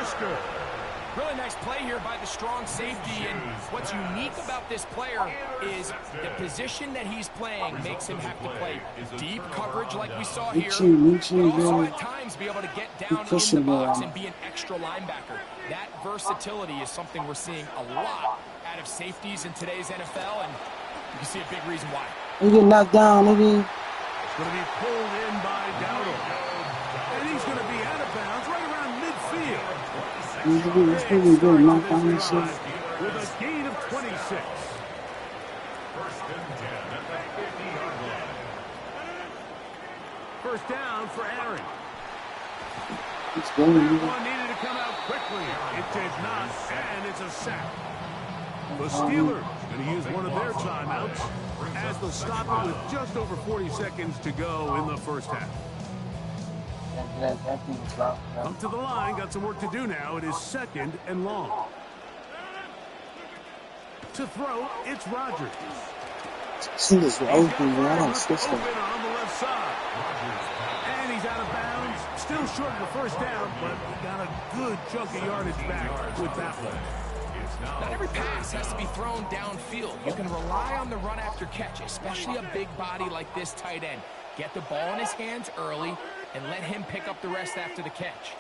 Really nice play here by the strong safety, and what's unique about this player is the position that he's playing makes him have to play deep coverage like we saw here, but also at times be able to get down in the box and be an extra linebacker. That versatility is something we're seeing a lot out of safeties in today's NFL, and you can see a big reason why. He get knocked down, nigga. It's going to be pulled in by Dowdle. And he's going to be out of bounds right around midfield. He's really good, knocked down this shit. With a gain of 26. First and 10 at the 50-yard line. First down for Aaron. It's going, that one needed to come out quickly. It did not, and it's a sack. The Steelers going to use one of their timeouts as they'll stop it with just over 40 seconds to go in the first half. That thing is rough. Come to the line, got some work to do now. It is 2nd and long. To throw, it's Rodgers. See this open, man. I don't switch Open them. on the left side. And he's out of bounds. Still short of the first down, but he got a good chunk of yardage back with that one. Not every pass has to be thrown downfield. You can rely on the run after catch, especially a big body like this tight end. Get the ball in his hands early and let him pick up the rest after the catch.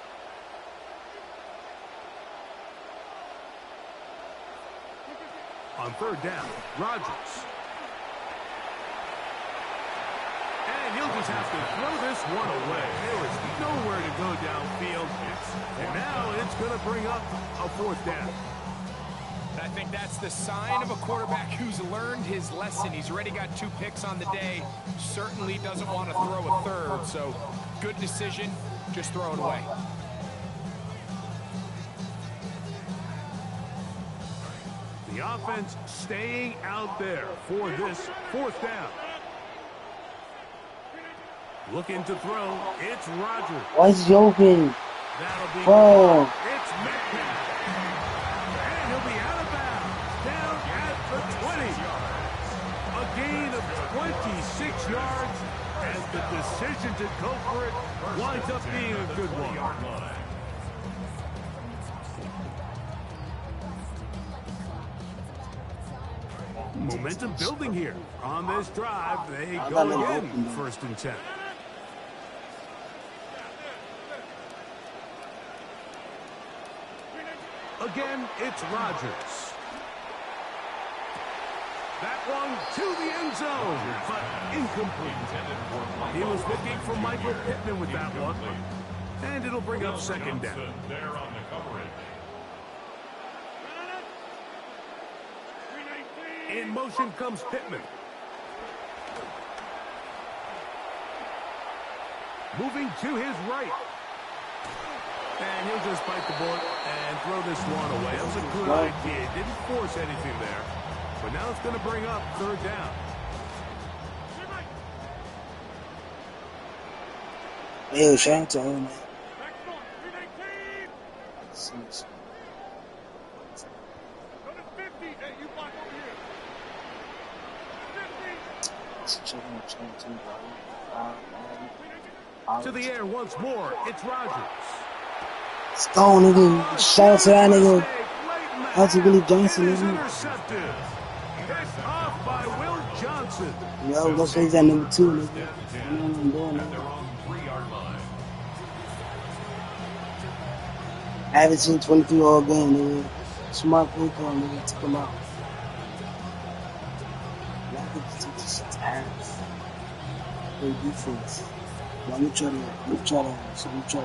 On third down, Rodgers. And he'll just have to throw this one away. There is nowhere to go downfield. And now it's going to bring up a 4th down. I think that's the sign of a quarterback who's learned his lesson. He's already got 2 picks on the day. Certainly doesn't want to throw a third. So good decision. Just throw it away. The offense staying out there for this 4th down. Looking to throw. It's Rodgers. Why is he open? That'll be Oh. It's Metcalf. And he'll be out of bounds. Down at the 20. A gain of 26 yards as the decision to go for it winds up being a good one. Momentum building here. On this drive, they go again. 1st and 10. Again, it's Rodgers. That one to the end zone, but incomplete. He was looking for Michael Pittman with that one. And it'll bring up 2nd down. There on the coverage. In motion comes Pittman. Moving to his right. And he'll just bite the bullet and throw this one away. That was a good idea. Didn't force anything there. But now it's going to bring up third down. Hey, shout out to him, man. To the air once more. It's Rodgers. Stone, nigga. Shout out to that nigga. That's Willie Johnson, nigga. Intercepted. Picked off by Will Johnson. Yo, go say that number 2, nigga. You know what I'm doing, nigga. I haven't seen 23 all game, nigga. Smart play call, nigga. Took him out. I think he took this shit to ass. Play defense. Let me try to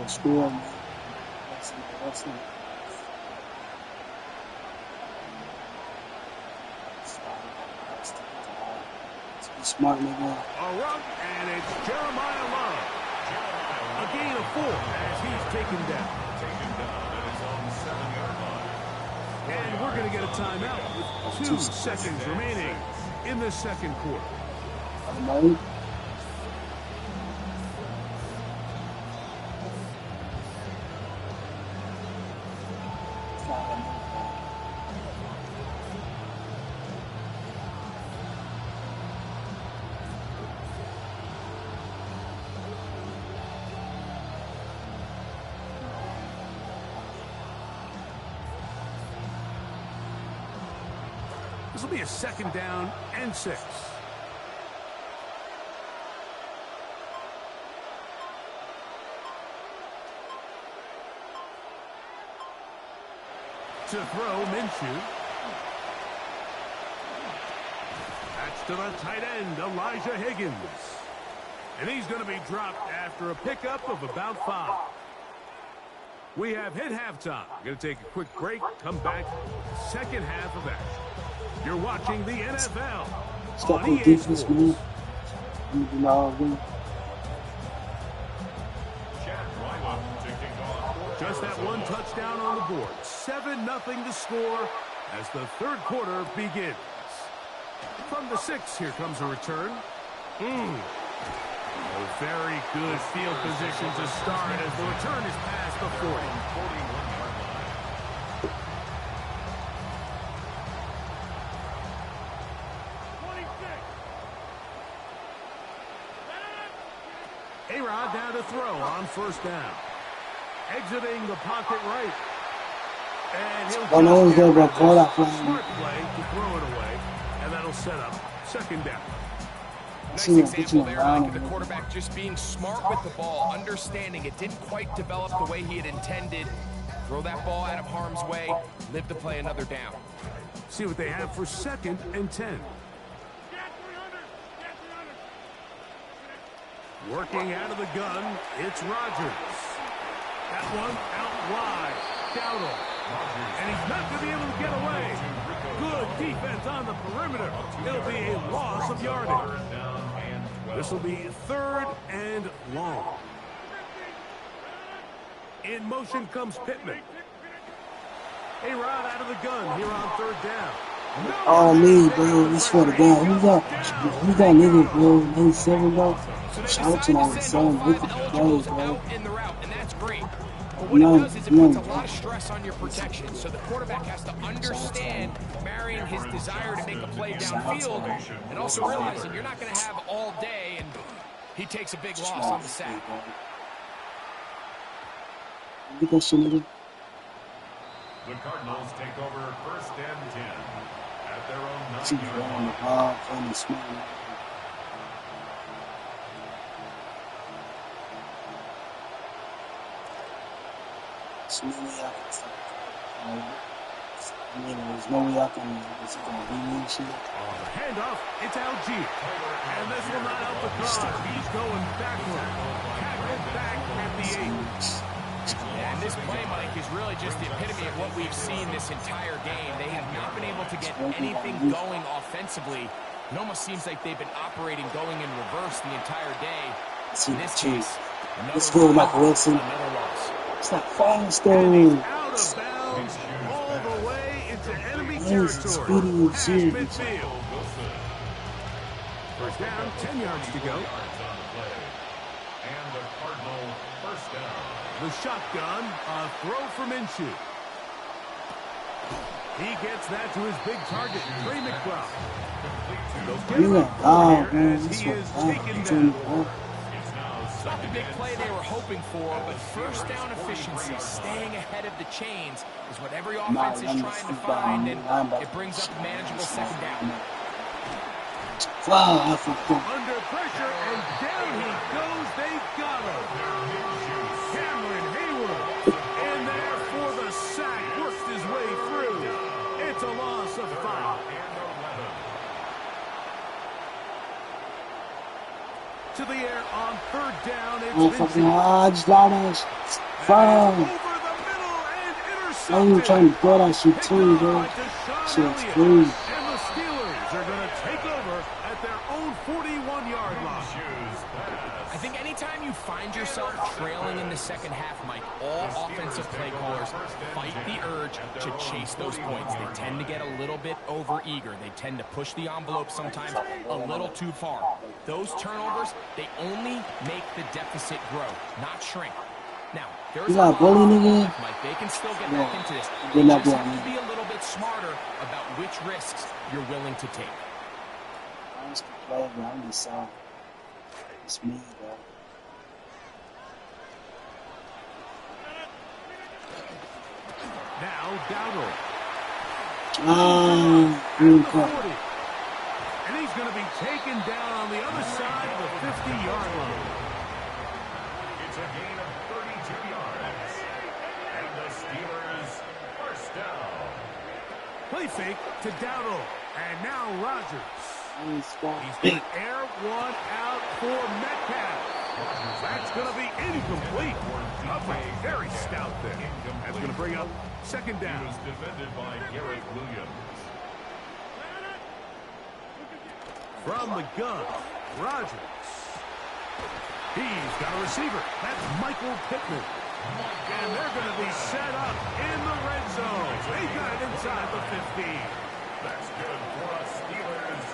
score, man. That's it. Be smart, nigga. A run, and it's Jeremiah Love. A gain of 4 as he's taken down. And we're going to get a timeout with 2 seconds remaining in the second quarter. This will be a second down and 6. To throw, Minshew. That's to the tight end, Elijah Higgins. And he's going to be dropped after a pickup of about 5. We have hit halftime. Going to take a quick break, come back, second half of action. You're watching the NFL on EA Sports. Just that one touchdown on the board. 7-0 to score as the third quarter begins. From the 6, here comes a return. A very good field position to start as the return is past the 40. A-Rod down to throw on first down. Exiting the pocket right. And he'll smart play to throw it away. And that'll set up second down. Nice example there, Mike, of the quarterback just being smart with the ball, understanding it didn't quite develop the way he had intended. Throw that ball out of harm's way, live to play another down. See what they have for second and 10. Working out of the gun, it's Rodgers. That one out wide. Dowdle. And he's not going to be able to get away. Good defense on the perimeter. It'll be a loss of yardage. This will be third and long. In motion comes Pittman. A-Rod out of the gun here on third down. Oh, me, bro. This for the game. Who's that nigga, bro? 97, bro. Shout out to my son. Look at the play, bro. In the route, and that's great. But what it does is it puts a lot of stress on your protection. So the quarterback has to understand marrying his desire to make a play downfield and also realizing you're not going to have all day, and he takes a big loss on the sack. Look at that nigga. The Cardinals take over first and 10 at their own 9-yard line. There's no way I can beat me and shit. On the handoff, it's Algier. And this will not help the cause. He's going backward. Tackled back at the 8. Yeah, and this play, Mike, is really just the epitome of what we've seen this entire game. They have not been able to get anything going offensively. It almost seems like they've been operating going in reverse the entire day. In this case, let's go, Michael Wilson. Another loss. It's not fast though. And he's out of bounds all the way into enemy territory at midfield. First down, 10 yards to go. And the Cardinal first down. The shotgun, a throw from Minshew. He gets that to his big target, Trey McBride. As he is taken down. Not the big play they were hoping for, but first down efficiency, staying ahead of the chains, is what every offense is trying to find, and it brings up a manageable second down. Under pressure, and down he goes. They got him. Cameron Hayward in there for the sack, worked his way through. It's a loss of 5. To the air on third down. It's I'm even trying to throw that shit too, bro. Shit's crazy. And the Steelers are going to take over at their own 41-yard line. I think anytime you find yourself trailing in the second half, Mike, all offensive play callers fight the urge to chase those points. They tend to get a little bit over-eager. They tend to push the envelope sometimes a little too far. Those turnovers, they only make the deficit grow, not shrink. Now, there's a lot of Mike. They can still get back into this. They just have to be a little bit smarter about which risks you're willing to take. I was playing, bro. I'm just saying. It's me, bro. Now, Dowdle. And he's going to be taken down on the other side of the 50-yard line. It's a gain of 32 yards. And the Steelers first down. Play fake to Dowdle. And now Rodgers. He's going to air one out for Metcalf. That's going to be incomplete. Very stout there. That's going to bring up second down. He was defended by Garrett Williams. From the gun, Rodgers. He's got a receiver. That's Michael Pittman. And they're going to be set up in the red zone. They got it inside the 15. That's good for us Steelers.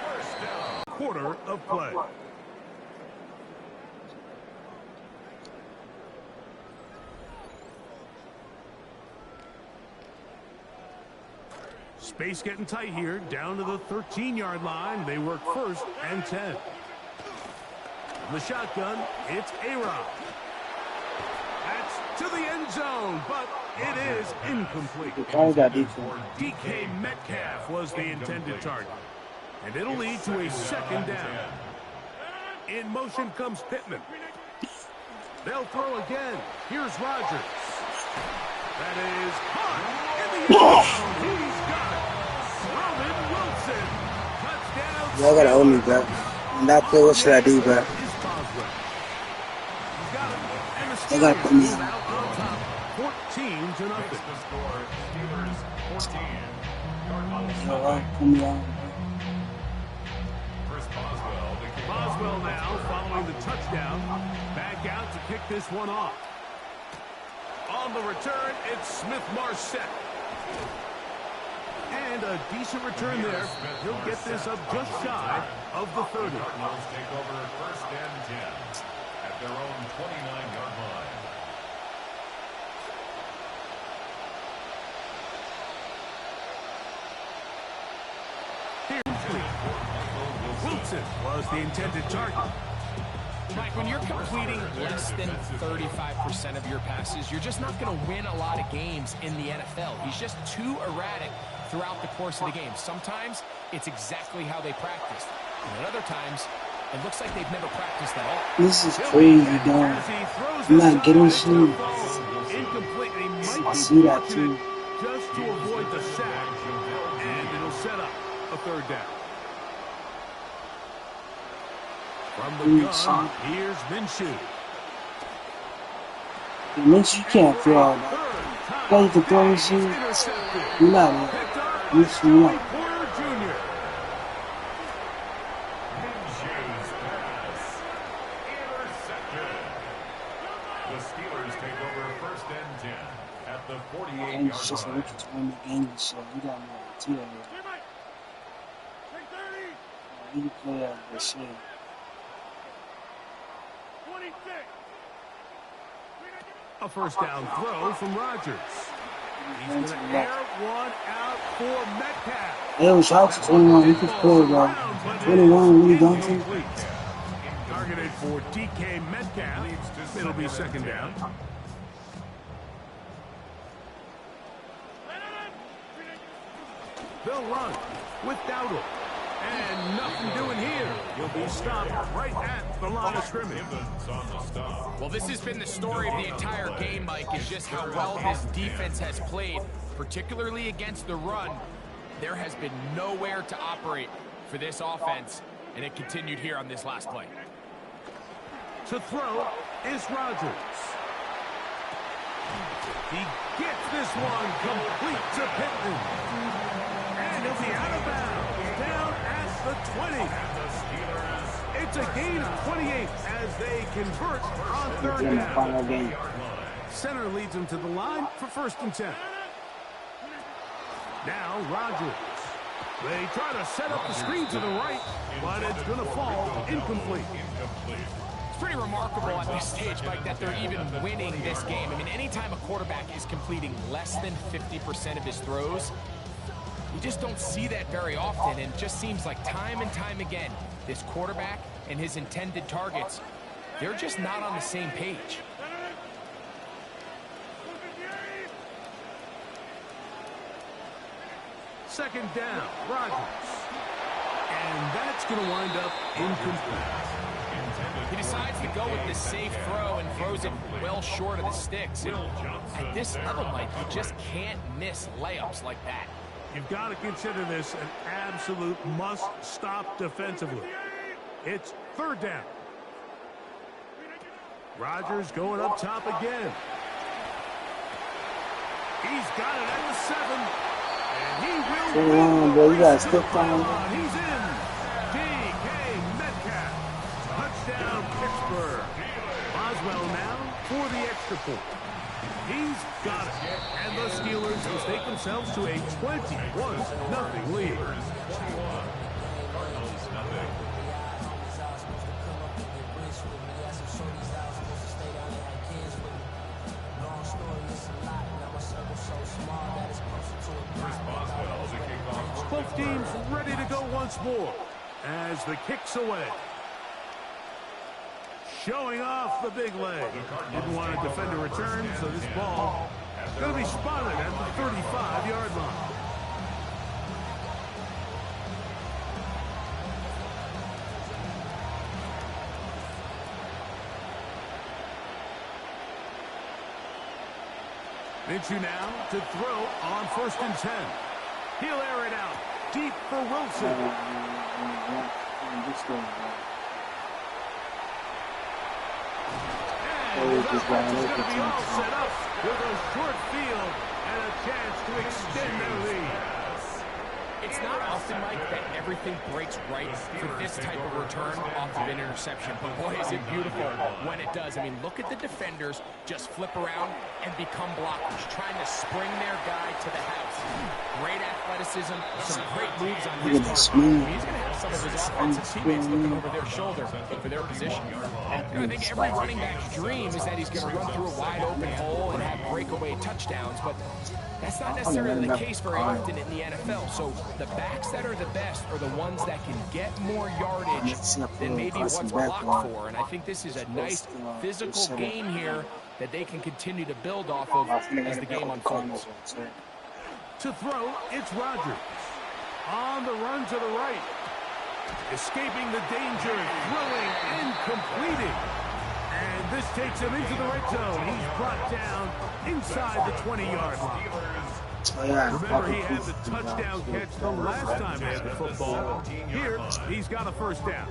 First down. Quarter of play. Space getting tight here, down to the 13-yard line. They work first and 10. The shotgun, it's A-Rod. That's to the end zone, but it is incomplete. DK Metcalf was the intended target. And it'll lead to a second down. In motion comes Pittman. They'll throw again. Here's Rodgers. That is caught in the end zone. He's got it. Roman Wilson. Touchdown. Y'all gotta own me, bro. And that play, what should I do, bro? They gotta put me on. 14-0. Steelers 14. Yo, put me on. Boswell now following the touchdown. Back out to kick this one off. On the return, it's Smith-Marset. And a decent return there. He'll get this up just shy of the 30. Cardinals take over first and 10 at their own 29-yard line. Wilson was the intended target. Mike, when you're completing less than 35% of your passes, you're just not going to win a lot of games in the NFL. He's just too erratic throughout the course of the game. Sometimes it's exactly how they practiced. And at other times, it looks like they've never practiced at all. This is crazy, dog. I'm not getting shit. I see that too. Just to avoid the sack, and it'll set up a third down. From the gun, here's Minshew. Minshew can't throw all that. You can throw Minshew. You're not it. Minshew, not. Minshew's pass intercepted. The the Steelers take over first and 10 at the 48-yard line. It's just a rookie tournament game and shit. We got me on the tier here. He can play out this shit. A first down throw from Rodgers. He's going to air one out for Metcalf. Hey, it was Hawks 21. You can score, bro. 21, really don't you? Targeted for DK Metcalf. It'll be second down. They'll run with Dowdle. And nothing doing here. He'll be stopped right at the line of scrimmage. Well, this has been the story of the entire game, Mike, is just how well this defense has played, particularly against the run. There has been nowhere to operate for this offense, and it continued here on this last play. To throw is Rodgers. He gets this one complete to Pittman. And he'll be out of bounds. Down at the 20. It's a gain of 28 as they convert on third down. Center leads them to the line for first and 10. Now Rodgers. They try to set up the screen to the right, but it's going to fall incomplete. It's pretty remarkable at this stage, Mike, that they're even winning this game. I mean, anytime a quarterback is completing less than 50% of his throws, you just don't see that very often, and it just seems like time and time again, this quarterback and his intended targets, they're just not on the same page. Second down, Rodgers. And that's going to wind up incomplete. He decides to go with the safe throw and throws it well short of the sticks. And at this level, Mike, you just can't miss layups like that. You've got to consider this an absolute must-stop defensively. It's third down. Rodgers going up top again. He's got it at the 7. And he will win the race to the pylon. He's in. DK Metcalf. Touchdown, Pittsburgh. Boswell now for the extra point. He's got it. And the Steelers mistake themselves to a 21-0 lead. Both teams ready to go once more as the kick's away. Showing off the big leg. Didn't want to defend a return, so this ball is going to be spotted at the 35-yard line. Minshew now to throw on first and 10. He'll air it out deep for Wilson. And the offense is going to be all set up with a short field and a chance to extend their lead. It's not often, Mike, that everything breaks right for this type of return off of an interception. But boy, is it beautiful when it does. I mean, look at the defenders just flip around and become blockers, trying to spring their guy to the house. Great athleticism, some great moves on his part. He's going to have some of his offensive teammates looking over their shoulder for their position. I think every running back's dream is that he's going to run through a wide open hole and have breakaway touchdowns, but that's not necessarily the case very often in the NFL. So the backs that are the best are the ones that can get more yardage than maybe what's blocked for. And I think this is a nice physical game here that they can continue to build off of as the game unfolds. To throw, it's Rodgers. On the run to the right. Escaping the danger, throwing and completing. And this takes him into the red zone. He's brought down inside the 20-yard line. Remember, he had the touchdown catch the last time he had the football. Here, he's got a first down.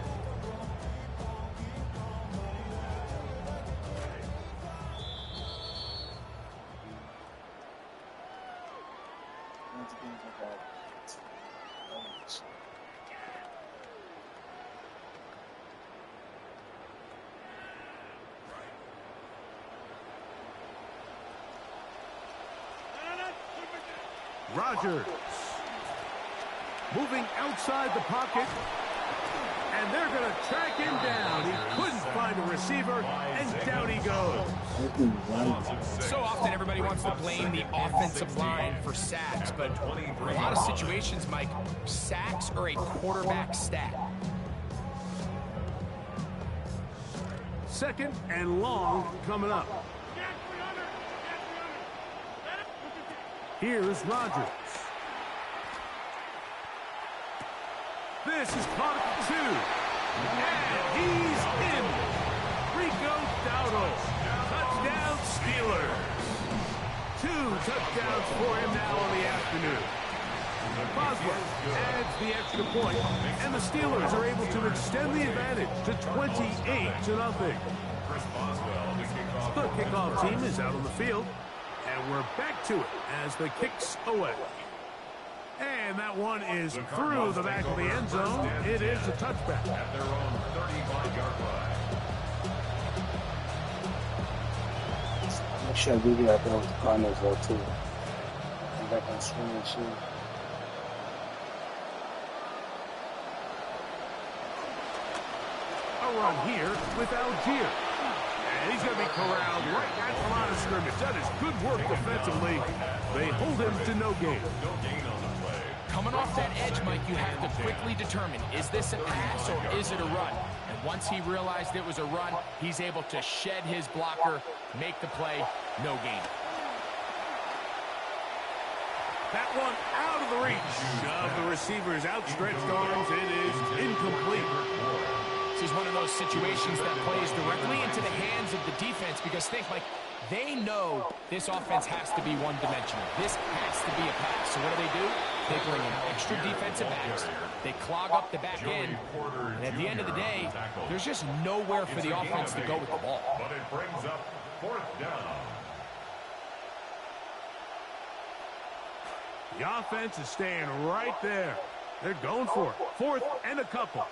Rodgers. Moving outside the pocket. And they're going to track him down. He couldn't find a receiver, and down he goes. So often everybody wants to blame the offensive line for sacks, but in a lot of situations, Mike, sacks are a quarterback stat. Second and long coming up. Here's Rodgers. This is caught at 2. And he's in. Rico Dowdle. Touchdown Steelers. 2 touchdowns for him now in the afternoon. Boswell adds the extra point, and the Steelers are able to extend the advantage to 28-0. The kickoff team is out on the field, and we're back to it as the kick's away. And that one is through the back of the end zone. It is a touchback. At their own 35-yard line. Make sure I do that there with the corners though too. And back on swing and shoot. A run here with Algier. And he's going to be corralled right at the line of scrimmage. That is good work defensively. They hold him to no gain. Coming off that edge, Mike, you have to quickly determine, is this a pass or is it a run? And once he realized it was a run, he's able to shed his blocker, make the play, no gain. That one out of the reach of the receiver's outstretched arms. It is incomplete. This is one of those situations that plays directly into the hands of the defense because think, Mike, they know this offense has to be one-dimensional. This has to be a pass. So what do? They bring in extra defensive backs. They clog up the back end. And at the end of the day, there's just nowhere for the offense to go with the ball. But it brings up 4th down. The offense is staying right there. They're going for it. 4th and a couple.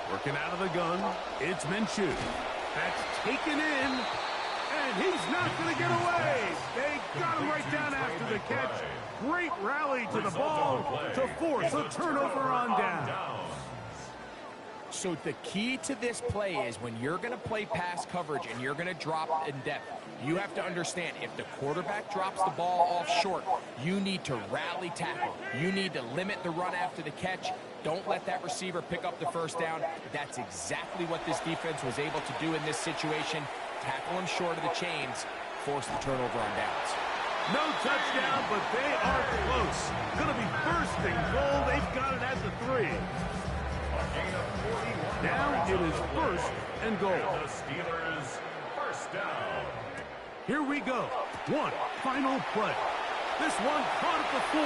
Working out of the gun, it's Minshew. That's taken in, and he's not going to get away. They got him right down after the catch. Great rally to the ball to force a turnover on down. So the key to this play is when you're going to play pass coverage and you're going to drop in depth, you have to understand if the quarterback drops the ball off short, you need to rally tackle. You need to limit the run after the catch. Don't let that receiver pick up the first down. That's exactly what this defense was able to do in this situation. Tackle him short of the chains, force the turnover on downs. No touchdown, but they are close. Going to be first and goal. They've got it at the 3. Now it is 1st and goal. The Steelers first down. Here we go. One final play. This one caught at the 4.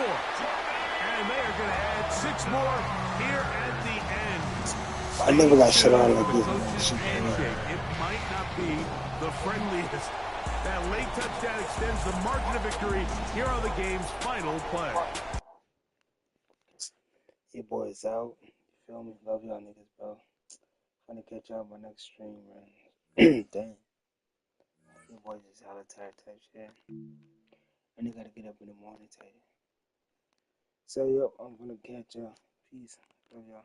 And they are going to add 6 more here at the end. I never got shut on like this. It might not be the friendliest. That late touchdown extends the margin of victory. Here are the game's final play. Your boys out. You feel me? Love y'all niggas, bro. Trying to catch y'all on my next stream, man. Damn. Your boys is hella tired type shit. And they gotta get up in the morning tight. So, yo, I'm gonna catch y'all. Peace. Love y'all.